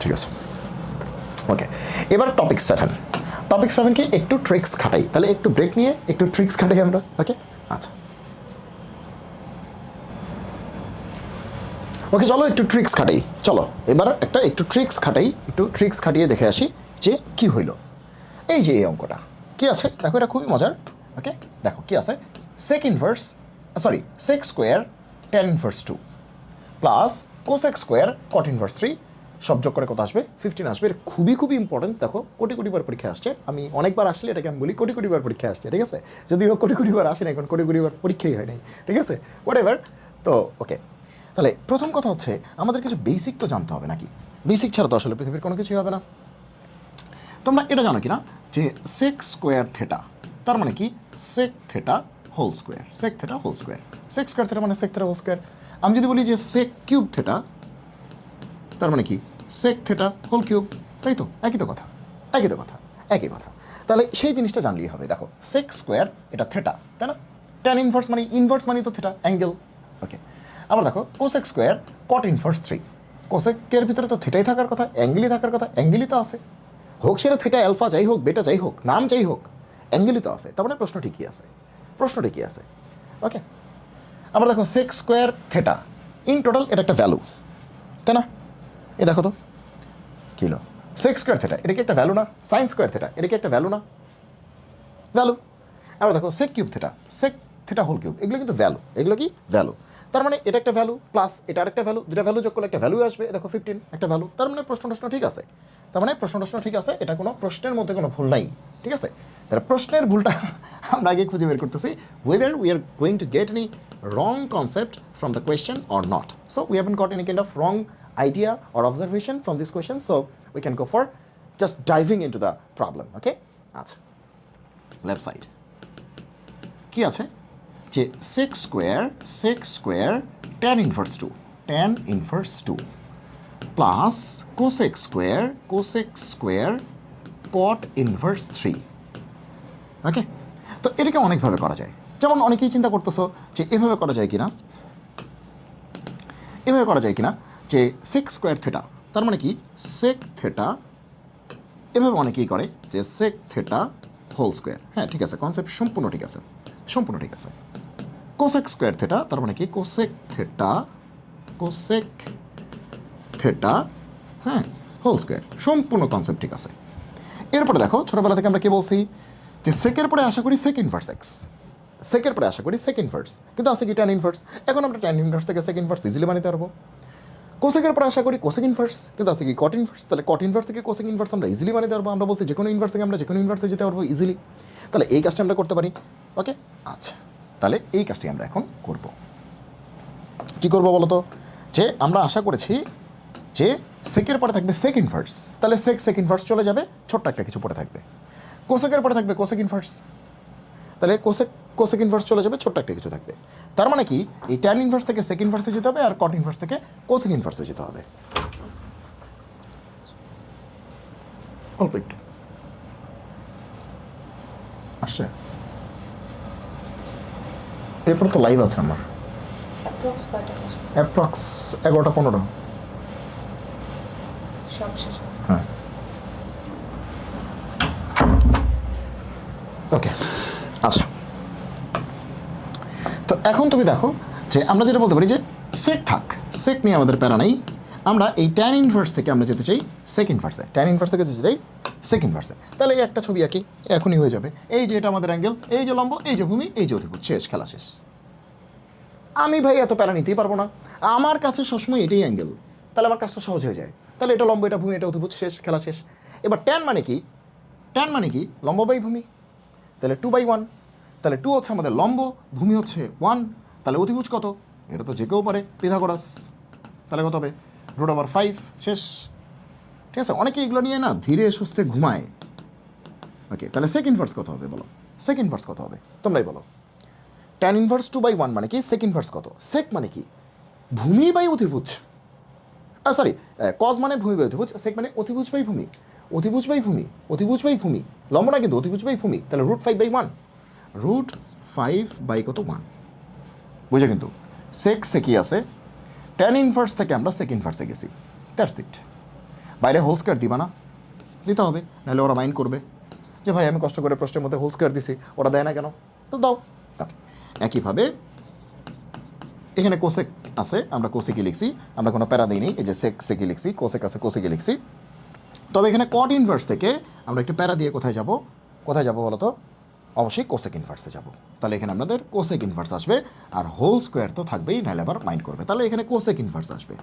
ঠিক আছে, ওকে। এবার টপিক 7, টপিক 7 কি একটু ট্রিক্স খাটাই, তাহলে একটু ব্রেক নিয়ে একটু ট্রিক্স খাটাই আমরা, ওকে আচ্ছা ওকে চলো একটু ট্রিক্স খাটাই, চলো এবার একটু ট্রিক্স খাটাই, একটু ট্রিক্স খাটিয়ে দেখে আসি যে কি হইল। এই যে এই অঙ্কটা কি আছে দেখো, এটা খুবই মজার, ওকে দেখো কি আছে, sec inverse sec square tan inverse 2 plus cosec square cot inverse 3 সব যোগ করে কত আসবে 15 আসবে। এটা খুবই ইম্পর্টেন্ট, দেখো কোটি বার পরীক্ষা আসছে, আমি অনেকবার আসলে এটাকে আমি বলি কোটি বার পরীক্ষা আসছে, ঠিক আছে, যদিও কোটি বার আসে না, এখন কোটি বার পরীক্ষাই হয় নাই, ঠিক আছে হোয়াট এভার। তো ওকে, তাহলে প্রথম কথা হচ্ছে আমাদের কিছু বেসিক তো জানতে হবে নাকি, বেসিক ছাড়া তো আসলে পৃথিবীর কোনো কিছুই হবে না। তোমরা এটা জানো কি না যে সেক স্কোয়ার থেটা তার মানে কি sec theta whole square, sec theta whole square, sec square theta মানে সেক থেটা হোল স্কোয়ার। আমি যদি বলি যে সেক কিউব থেটা তার মানে কি সেক থেটা হোল কিউব, তাই তো একই তো কথা, একই কথা। তাহলে সেই জিনিসটা জানলেই হবে। দেখো সেক স্কোয়ার এটা থেটা, তাই না, ট্যান ইনভার্স মানে তো থেটা অ্যাঙ্গেল, ওকে। আবার দেখো কোসেক স্কোয়ার কট ইনভার্স 3, কোসেকের ভিতরে তো থেটাই থাকার কথা, অ্যাঙ্গেলই থাকার কথা, অ্যাঙ্গেলই তো আছে, হোক সেটা থেটা অ্যালফা যাই হোক বেটা যাই হোক নাম যাই হোক অ্যাঙ্গেলই তো আছে, তার মানে প্রশ্ন ঠিকই আছে, ওকে। আবার দেখো sec square theta in total এটা একটা ভ্যালু, তাই না, এ দেখো তো কী হলো, সেক স্কোয়ার থেটা এটা কি একটা ভ্যালু না, সাইন স্কোয়ার থেটা এটা কি একটা ভ্যালু না, ভ্যালু। আবার দেখো sec cube theta, sec theta whole cube, এগুলো কিন্তু ভ্যালু, এগুলো কি ভ্যালু, তার মানে এটা একটা ভ্যালু প্লাস এটা আরেকটা ভ্যালু, দুটা ভ্যালু যোগ করলে একটা ভ্যালু আসবে, দেখো 15 একটা ভ্যালু, তার মানে প্রশ্ন ঠিক আছে, এটা কোনো প্রশ্নের মধ্যে কোনো ভুল নাই, ঠিক আছে। তাহলে প্রশ্নের ভুলটা আমরা আগে খুঁজে বের করতেছি, whether we are going to get any wrong concept from the question or not. So we haven't got any kind of wrong idea or observation from this question, so we can go for just diving into the problem, okay? আচ্ছা left side কি আছে যে sec square tan inverse 2 plus cosec square cot inverse 3, okay. তো এটাকে অনেকভাবে করা যায়, যেমন অনেকেই চিন্তা করতেছো যে এভাবে করা যায় কিনা, যে সেক স্কোয়ার থেটা তার মানে কি সেক থেটা, এভাবে অনেকেই করে যে সেক থেটা হোল স্কোয়ার, হ্যাঁ ঠিক আছে, কনসেপ্ট সম্পূর্ণ ঠিক আছে। কোসেক স্কোয়ার থেটা তার মানে কি কোসেক থেটা হ্যাঁ হোল স্কোয়ার, সম্পূর্ণ কনসেপ্ট ঠিক আছে। এরপরে দেখো ছোটোবেলা থেকে আমরা কি বলছি যে সেকের পরে আশা করি সেক ইনভার্স এক্স, সেকের পরে আশা করি সেক ইনভার্স, কিন্তু আছে কি ট্যান ইনভার্স। এখন আমরা ট্যান ইনভার্স থেকে সেক ইনভার্স ইজিলি বানাতে পারবো। কোসেকের পরে আশা করি কোসেক ইনভার্স, কিন্তু আছে কি কট ইনভার্স, তাহলে কট ইনভার্স থেকে কোসেক ইনভার্স আমরা ইজিলি বানাতে পারবো। আমরা বলছি যে কোনো ইনভার্স থেকে আমরা যে কোনো ইনভার্সে যেতে পারবো ইজিলি, তাহলে এই কাজটা আমরা করতে পারি। ওকে, আচ্ছা, তাহলে এই কাজটি আমরা এখন করব। কী করবো বলো তো, যে আমরা আশা করেছি যে সেকের পরে থাকবে সেক ইনভার্স, তাহলে সেক ইনভার্স চলে যাবে, ছোট্ট একটা কিছু পরে থাকবে। কোসেকের পরে থাকবে কোসেক ইনভার্স, তাহলে কোসেক ইনভার্স চলে যাবে, ছোট্ট একটা কিছু থাকবে। তার মানে কি এই ট্যান ইনভার্স থেকে সেক ইনভার্সে যেতে হবে, আর কট ইনভার্স থেকে কোসেক ইনভার্সে যেতে হবে। অল্প একটু আসছে, এরপর তো লাইভ আছে আমার, অ্যাপ্রক্স 11:15। হ্যাঁ, ওকে, আচ্ছা। তো এখন তুমি দেখো যে আমরা যেটা বলতে পারি যে সেক থাক, সেক নিয়ে আমাদের প্যারা নাই। আমরা এই ট্যান ইনভার্স থেকে আমরা যেতে চাই সেক ইনভার্সে, ট্যান ইনভার্স থেকে যেতে চাই সেক ইনভার্সে, তাহলে এই একটা ছবি আঁকি, এখনই হয়ে যাবে। এই যে এটা আমাদের অ্যাঙ্গেল, এই যে লম্ব, এই যে ভূমি, এই যে অতিভুজ, শেষ, খেলা শেষ। আমি ভাই এত প্যারা নিতেই পারবো না, আমার কাছে সবসময় এটাই অ্যাঙ্গেল, তাহলে আমার কাজটা সহজ হয়ে যায়। তাহলে এটা লম্ব, এটা ভূমি, এটা অতিভুজ, শেষ, খেলা শেষ। এবার ট্যান মানে কি, ট্যান মানে কি লম্ব বাই ভূমি, তাহলে 2/1, তাহলে 2 হচ্ছে আমাদের লম্ব, ভূমি হচ্ছে 1, তাহলে অতিভুজ কত, এটা তো যে কেউ পারে, পিথাগোরাস, তাহলে কত হবে √5, শেষ। ঠিক আছে, অনেকে এগুলো নিয়ে না ধীরে সুস্থে ঘুমায়। ওকে, তাহলে সেক ইনভার্স কত হবে বলো, সেক ইনভার্স কত হবে তোমরাই বলো। ট্যান ইনভার্স 2/1 মানে কি, সেক ইনভার্স কত, সেক মানে কি ভূমি বাই অতিভুজ, সরি কজ মানে ভূমি বাই অতিভুজ, সেক মানে অতিভুজ বাই ভূমি, অতিভুজ বাই ভূমি, অতিভুজ বাই ভূমি, লম্ব না কিন্তু অতিভুজ বাই ভূমি, তাহলে √5/1, √5 কত 1, বুঝে। কিন্তু সেকই আছে, ট্যান ইনভার্স থেকে আমরা সেক ইনভার্সে গেছি, দ্যাটস ইট। বাইরে হোল স্কোয়ার দিবা না, দিতে হবে, নাহলে ওরা মাইন্ড করবে যে ভাই আমি কষ্ট করে প্রশ্নের মধ্যে হোল স্কোয়ার দিছি, ওরা দেয় না কেন, তো দাও। ওকে, একইভাবে এখানে কোসেক আছে, আমরা কোসেকই লিখছি, আমরা কোনো প্যারা দিইনি, এই যে সেকই লিখছি, কোসেক আছে কোসেকই লিখছি। তবে এখানে কট ইনভার্স থেকে আমরা একটু প্যারা দিয়ে কোথায় যাব, কোথায় যাব বলো তো, অবশ্যই কোসেক ইনভার্সে যাব। তাহলে এখানে আমাদের কোসেক ইনভার্স আসবে, আর হোল স্কোয়ার তো থাকবেই, নাহলে আবার মাইন্ড করবে। তাহলে এখানে কোসেক ইনভার্স আসবে,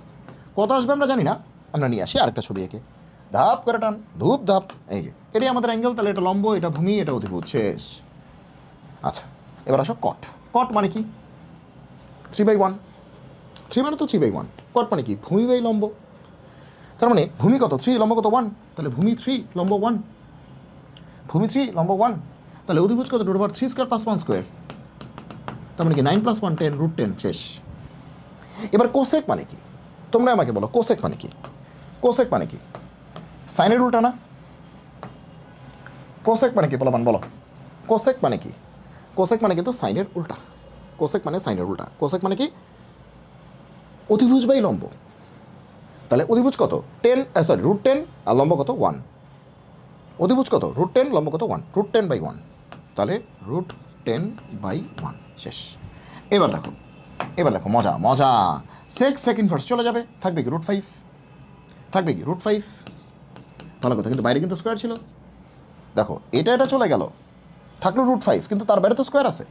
কত আসবে আমরা জানি না, আমরা নিয়ে আসি আরেকটা ছবি এঁকে, ধাপ করে টান, ধূপ ধাপ, এই যে এটাই আমাদের অ্যাঙ্গেল, তাহলে এটা লম্ব, এটা ভূমি, এটা অতিভুজ, শেষ। আচ্ছা, এবার আসো কট, কট মানে কি 3/1, 3 মানে তো 3/1, কট মানে কি ভূমি বাই লম্ব, তার মানে ভূমি কত 3, লম্ব কত 1, তাহলে ভূমি 3 লম্ব 1, ভূমি 3 লম্ব 1, তাহলে অতিভুজ কত √3² + 1 স্কোয়ার, তার মানে কি 9 + 1 10, √10, শেষ। এবার কোসেক মানে কি তোমরা আমাকে বলো, কোসেক মানে কি, কোসেক মানে কি সাইনের উল্টা না, কোসেক মানে কি বলো, বলো কোসেক মানে কি, কোসেক মানে কিন্তু সাইনের উল্টা, কোসেক মানে সাইনের উল্টা, কোসেক মানে কি অতিভুজ বাই লম্ব, তাহলে অতিভুজ কত 10, সরি √10, আর লম্ব কত 1, অতিভুজ কত √10, লম্ব কত 1, √10/1, তাহলে √10/1, শেষ। এবার দেখো, এবার দেখো মজা মজা, সেক ইনভার্স চলে যাবে, থাকবে কি √5, থাকবে কি √5, ভালো কথা, কিন্তু বাইরে কিন্তু স্কোয়ার ছিল, দেখো এটা চলে গেল, থাকলো √5, কিন্তু তার বাইরে তো স্কোয়ার আছে,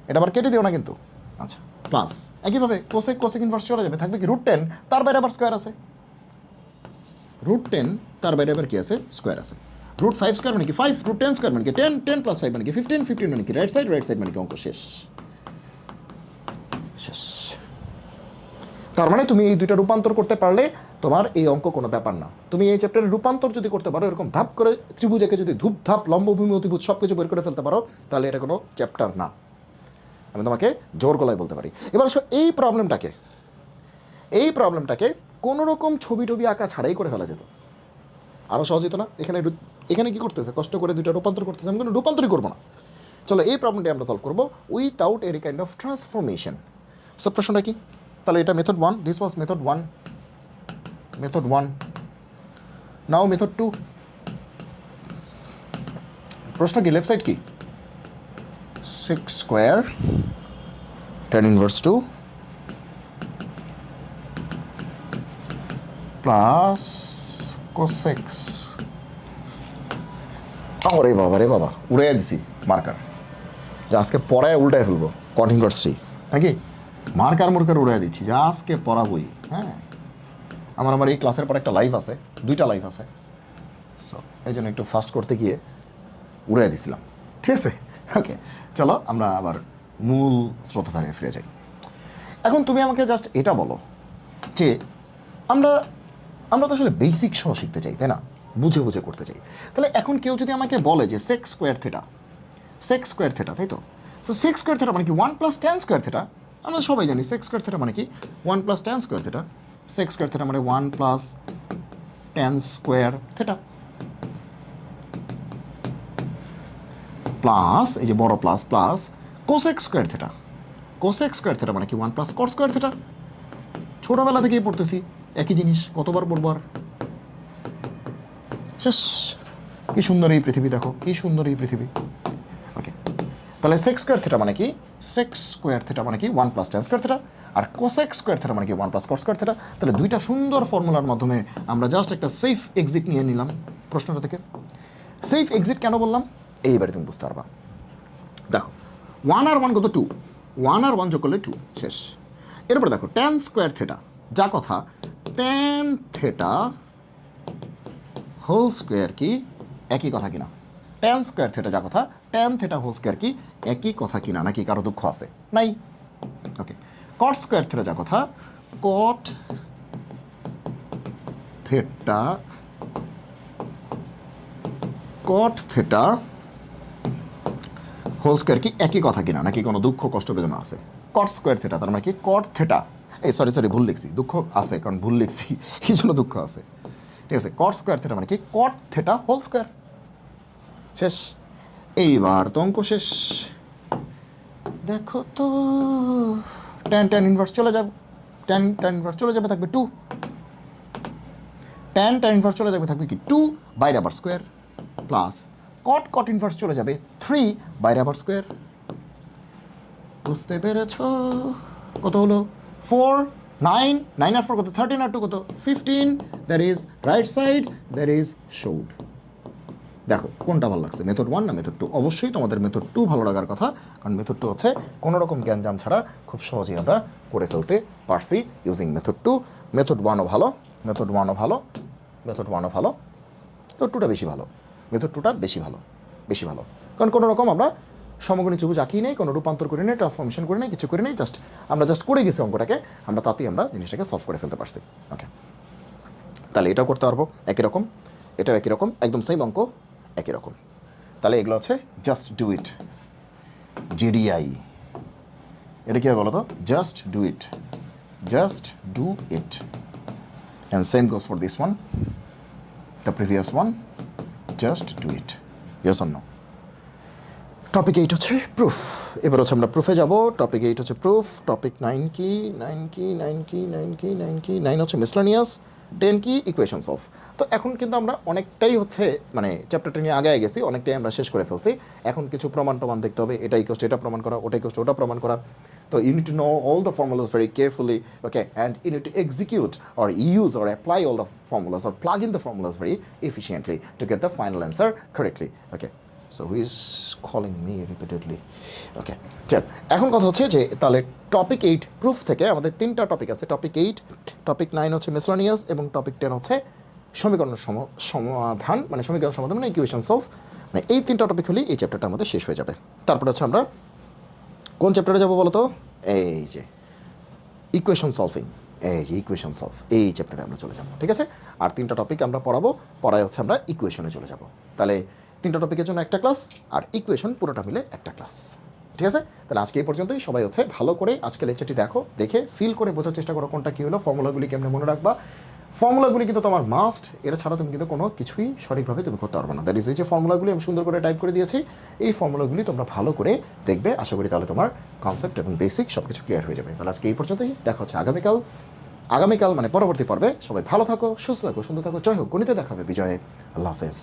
এটা আবার কেটে দিও না কিন্তু। আচ্ছা, প্লাস একইভাবে কোসেক ইনভার্স চলে যাবে, থাকবে কি √10, তার বাইরে আবার স্কোয়ার আছে, √10 তার বাইরে আবার কি আছে, স্কোয়ার আছে, √5² মানে কি 5, √10² মানে কি 10, 10 + 5 মানে কি 15, 15 মানে কি রাইট সাইড মানে কি অঙ্ক শেষ, শেষ। তার মানে তুমি এই দুইটা রূপান্তর করতে পারলে তোমার এই অঙ্ক কোনো ব্যাপার না। তুমি এই চ্যাপ্টারের রূপান্তর যদি করতে পারো, এরকম ধাপ করে ত্রিভুজকে যদি ধূপ ধাপ লম্ব ভূমি অতিভুজ সব কিছু বের করে ফেলতে পারো, তাহলে এটা কোনো চ্যাপ্টার না, আমি তোমাকে জোর গলায় বলতে পারি। এবার আসো এই প্রবলেমটাকে কোনো রকম ছবি টবি আঁকা ছাড়াই করে ফেলা যেত, আরও সহজ হতো না। এখানে কি করতেছে, কষ্ট করে দুইটা রূপান্তর করতেছে, আমি কোনো রূপান্তরই করবো না। চলো এই প্রবলেমটি আমরা সলভ করবো without any kind of transformation. সব প্রশ্নটা কি, তাহলে এটা method 1, this was method 1, now method 2। প্রশ্ন কি, লেফট সাইড কি 6² tan inverse 2 plus কোসেক্স। ওরে বাবা রে বাবা, উড়ে দিছি মার্কার, যে আজকে পড়ায় উল্টায় ফেলবো কট ইনভার্স থ্রি নাকি, মার্কার উড়াই দিচ্ছি যে আজকে পড়াবই। হ্যাঁ, আমার এই ক্লাসের পর একটা লাইভ আছে, 2টা লাইভ আছে, সো এই জন্য একটু ফাস্ট করতে গিয়ে উড়াই দিছিলাম। ঠিক আছে, ওকে, চলো আমরা আবার মূল স্রোতধারে ফিরে যাই। এখন তুমি আমাকে জাস্ট এটা বলো যে আমরা আমরা তো আসলে বেসিক সহ শিখতে চাই, তাই না, বুঝে বুঝে করতে চাই। তাহলে এখন কেউ যদি আমাকে বলে যে সেক্স স্কোয়ার থেটা, তাই তো, সো সেক্স স্কোয়ার থেটা মানে কি 1 + tan স্কোয়ার থেটা। আমরা সবাই জানি সেক্স স্কোয়ার থেটা মানে কি 1 + tan square theta. Sex square theta মানে 1 + tan স্কোয়ার থেটা প্লাস এই যে বড় plus cos x square theta. Cos x square theta মানে কি 1 + cot স্কোয়ার থেটা। ছোটোবেলা থেকেই পড়তেছি একই জিনিস, কতবার পড়বো আর, শেষ। কি সুন্দর এই পৃথিবী, দেখো কি সুন্দর এই পৃথিবী। ওকে, তাহলে সেক্স স্কোয়ার থেটা মানে কি, সেক্স স্কোয়ার থেটা মানে কি 1 + tan স্কোয়ার থেটা, আর কোসেক্স স্কোয়ার থেটা মানে কি 1 + cot স্কোয়ার থেটা। তাহলে দুইটা সুন্দর ফর্মুলার মাধ্যমে আমরা জাস্ট একটা সেফ এক্সিট নিয়ে নিলাম প্রশ্নটা থেকে। সেফ এক্সিট কেন বললাম এইবারে তুমি বুঝতে পারবা। দেখো 1 আর 1 কত 2, 1 আর 1 যোগ করলে 2, শেষ। এরপরে দেখো tan স্কোয়ার থেটা, যা কথা tan থেটা হোল স্কোয়ার কি একই কথা কিনা, tan স্কোয়ার থেটা যা কথা tan থেটা হোল স্কোয়ার কি একই কথা কিনা, নাকি কারো দুঃখ আছে নাই। ওকে, cot স্কোয়ার থেটা যা কথা cot থেটা হোল স্কোয়ার কি একই কথা কিনা, নাকি কোনো দুঃখ কষ্ট বেদনা আছে। কট স্কোয়ার থেটা তার মানে কি কট থেটা, এই সরি ভুল লিখছি, দুঃখ আছে কারণ ভুল লিখছি এই জন্য দুঃখ আছে। ঠিক আছে, কট স্কোয়ার থেটা মানে কি কট থেটা হোল স্কোয়ার, শেষ। এইবার তো অঙ্ক শেষ। দেখো তো tan ইনভার্স চলে যাবে, tan ইনভার্স চলে যাবে, থাকবে 2, tan ইনভার্স চলে যাবে, থাকবে কি 2 বাইরে আবার স্কোয়ার, প্লাস cot ইনভার্স চলে যাবে 3 বাইরে আবার স্কোয়ার। বুঝতে পেরেছ কত হলো 4 9 9 আর 4 কত 13 আর 2 কত 15, that is right side, that is showed. দেখো কোনটা ভালো লাগছে, মেথড 1 না মেথড 2? অবশ্যই তোমাদের মেথড 2 ভালো লাগার কথা, কারণ মেথড 2 হচ্ছে কোনো রকম জ্ঞানজাম ছাড়া খুব সহজেই আমরা করে ফেলতে পারছি ইউজিং মেথড 2। মেথড 1ও ভালো, মেথড 1ও ভালো, মেথড 1ও ভালো, মেথড 2টা বেশি ভালো, মেথড 2টা বেশি ভালো, কারণ কোনো রকম আমরা সমকোণী ত্রিভুজ আঁকি নেই, কোনো রূপান্তর করে নেই, ট্রান্সফরমেশন করে নেই, কিছু করে নেই, আমরা জাস্ট করে গেছি অঙ্কটাকে, আমরা তাতেই আমরা জিনিসটাকে সলভ করে ফেলতে পারছি। ওকে, তাহলে এটাও করতে পারবো একই রকম, এটাও একই রকম, একদম সেম অঙ্ক একই রকম। তাহলে এগুলো হচ্ছে জাস্ট ডু ইট, জিডিআই। এটা কী হবে বলো তো, just do it and same goes for this one, the previous one, just do it, yes or no. Topic 8 হচ্ছে প্রুফ। এবার হচ্ছে আমরা প্রুফে যাব। টপিক 8 হচ্ছে প্রুফ। টপিক 9 কি 9 হচ্ছে মিসলেনিয়াস, 10 কি ইকুয়েশনস অফ। তো এখন কিন্তু আমরা অনেকটাই হচ্ছে মানে চ্যাপ্টারটা নিয়ে আগে গেছি, অনেকটাই আমরা শেষ করে ফেলছি। এখন কিছু প্রমাণ দেখতে হবে, এটা ইকুয়াল টু এটা প্রমাণ করা, ওটা ইকুয়াল টু ওটা প্রমাণ করা। তো you need to know all the formulas very carefully, okay, and you need to execute or use or apply all the formulas or plug in the formulas very efficiently to get the final answer correctly. Okay, so who is calling me repeatedly. Okay, চল এখন কথা হচ্ছে যে তাহলে topic 8 proof থেকে আমাদের 3টা topic আছে। টপিক 8, টপিক 9 হচ্ছে মিসলেনিয়াস, এবং টপিক 10 হচ্ছে সমীকরণের সমাধান, মানে সমীকরণ সমাধান মানে ইকুয়েশনস অফ। মানে এই 3টা টপিক হলেই এই চ্যাপ্টারটা আমাদের শেষ হয়ে যাবে। তারপরে হচ্ছে আমরা কোন চ্যাপ্টারে যাবো বলো তো, এই যে ইকুয়েশন সলভিং, ইকুয়েশন সলভ, এই চ্যাপ্টারে আমরা চলে যাবো। ঠিক আছে, আর 3টা টপিক আমরা পড়ায় হচ্ছে আমরা ইকুয়েশনে চলে যাব। তাহলে 3টা টপিকের জন্য একটা ক্লাস, আর ইকুয়েশন পুরোটা মিলে একটা ক্লাস। ঠিক আছে, তাহলে আজকে এই পর্যন্তই। সবাই হচ্ছে ভালো করে আজকে লেকচারটি দেখে ফিল করে বোঝার চেষ্টা করো কোনটা কী হলো, ফর্মুলাগুলি কেমনে মনে রাখবা। ফর্মুলাগুলি কিন্তু তোমার মাস্ট, এরা ছাড়া তুমি কিন্তু কোনো কিছুই সঠিকভাবে তুমি করতে পারবে না। দ্যাট ইজ এই যে ফর্মুলাগুলি আমি সুন্দর করে টাইপ করে দিয়েছি, এই ফর্মুলাগুলি তোমরা ভালো করে দেখবে, আশা করি তাহলে তোমার কনসেপ্ট এবং বেসিক সব কিছু ক্লিয়ার হয়ে যাবে। তাহলে আজকে এই পর্যন্তই, দেখা হচ্ছে আগামীকাল মানে পরবর্তী পর্বে। সবাই ভালো থাকো, সুস্থ থাকো, সুন্দর থাকো। জয় হোক, গণিতে দেখা হবে বিজয়ে। আল্লাহ হাফেজ।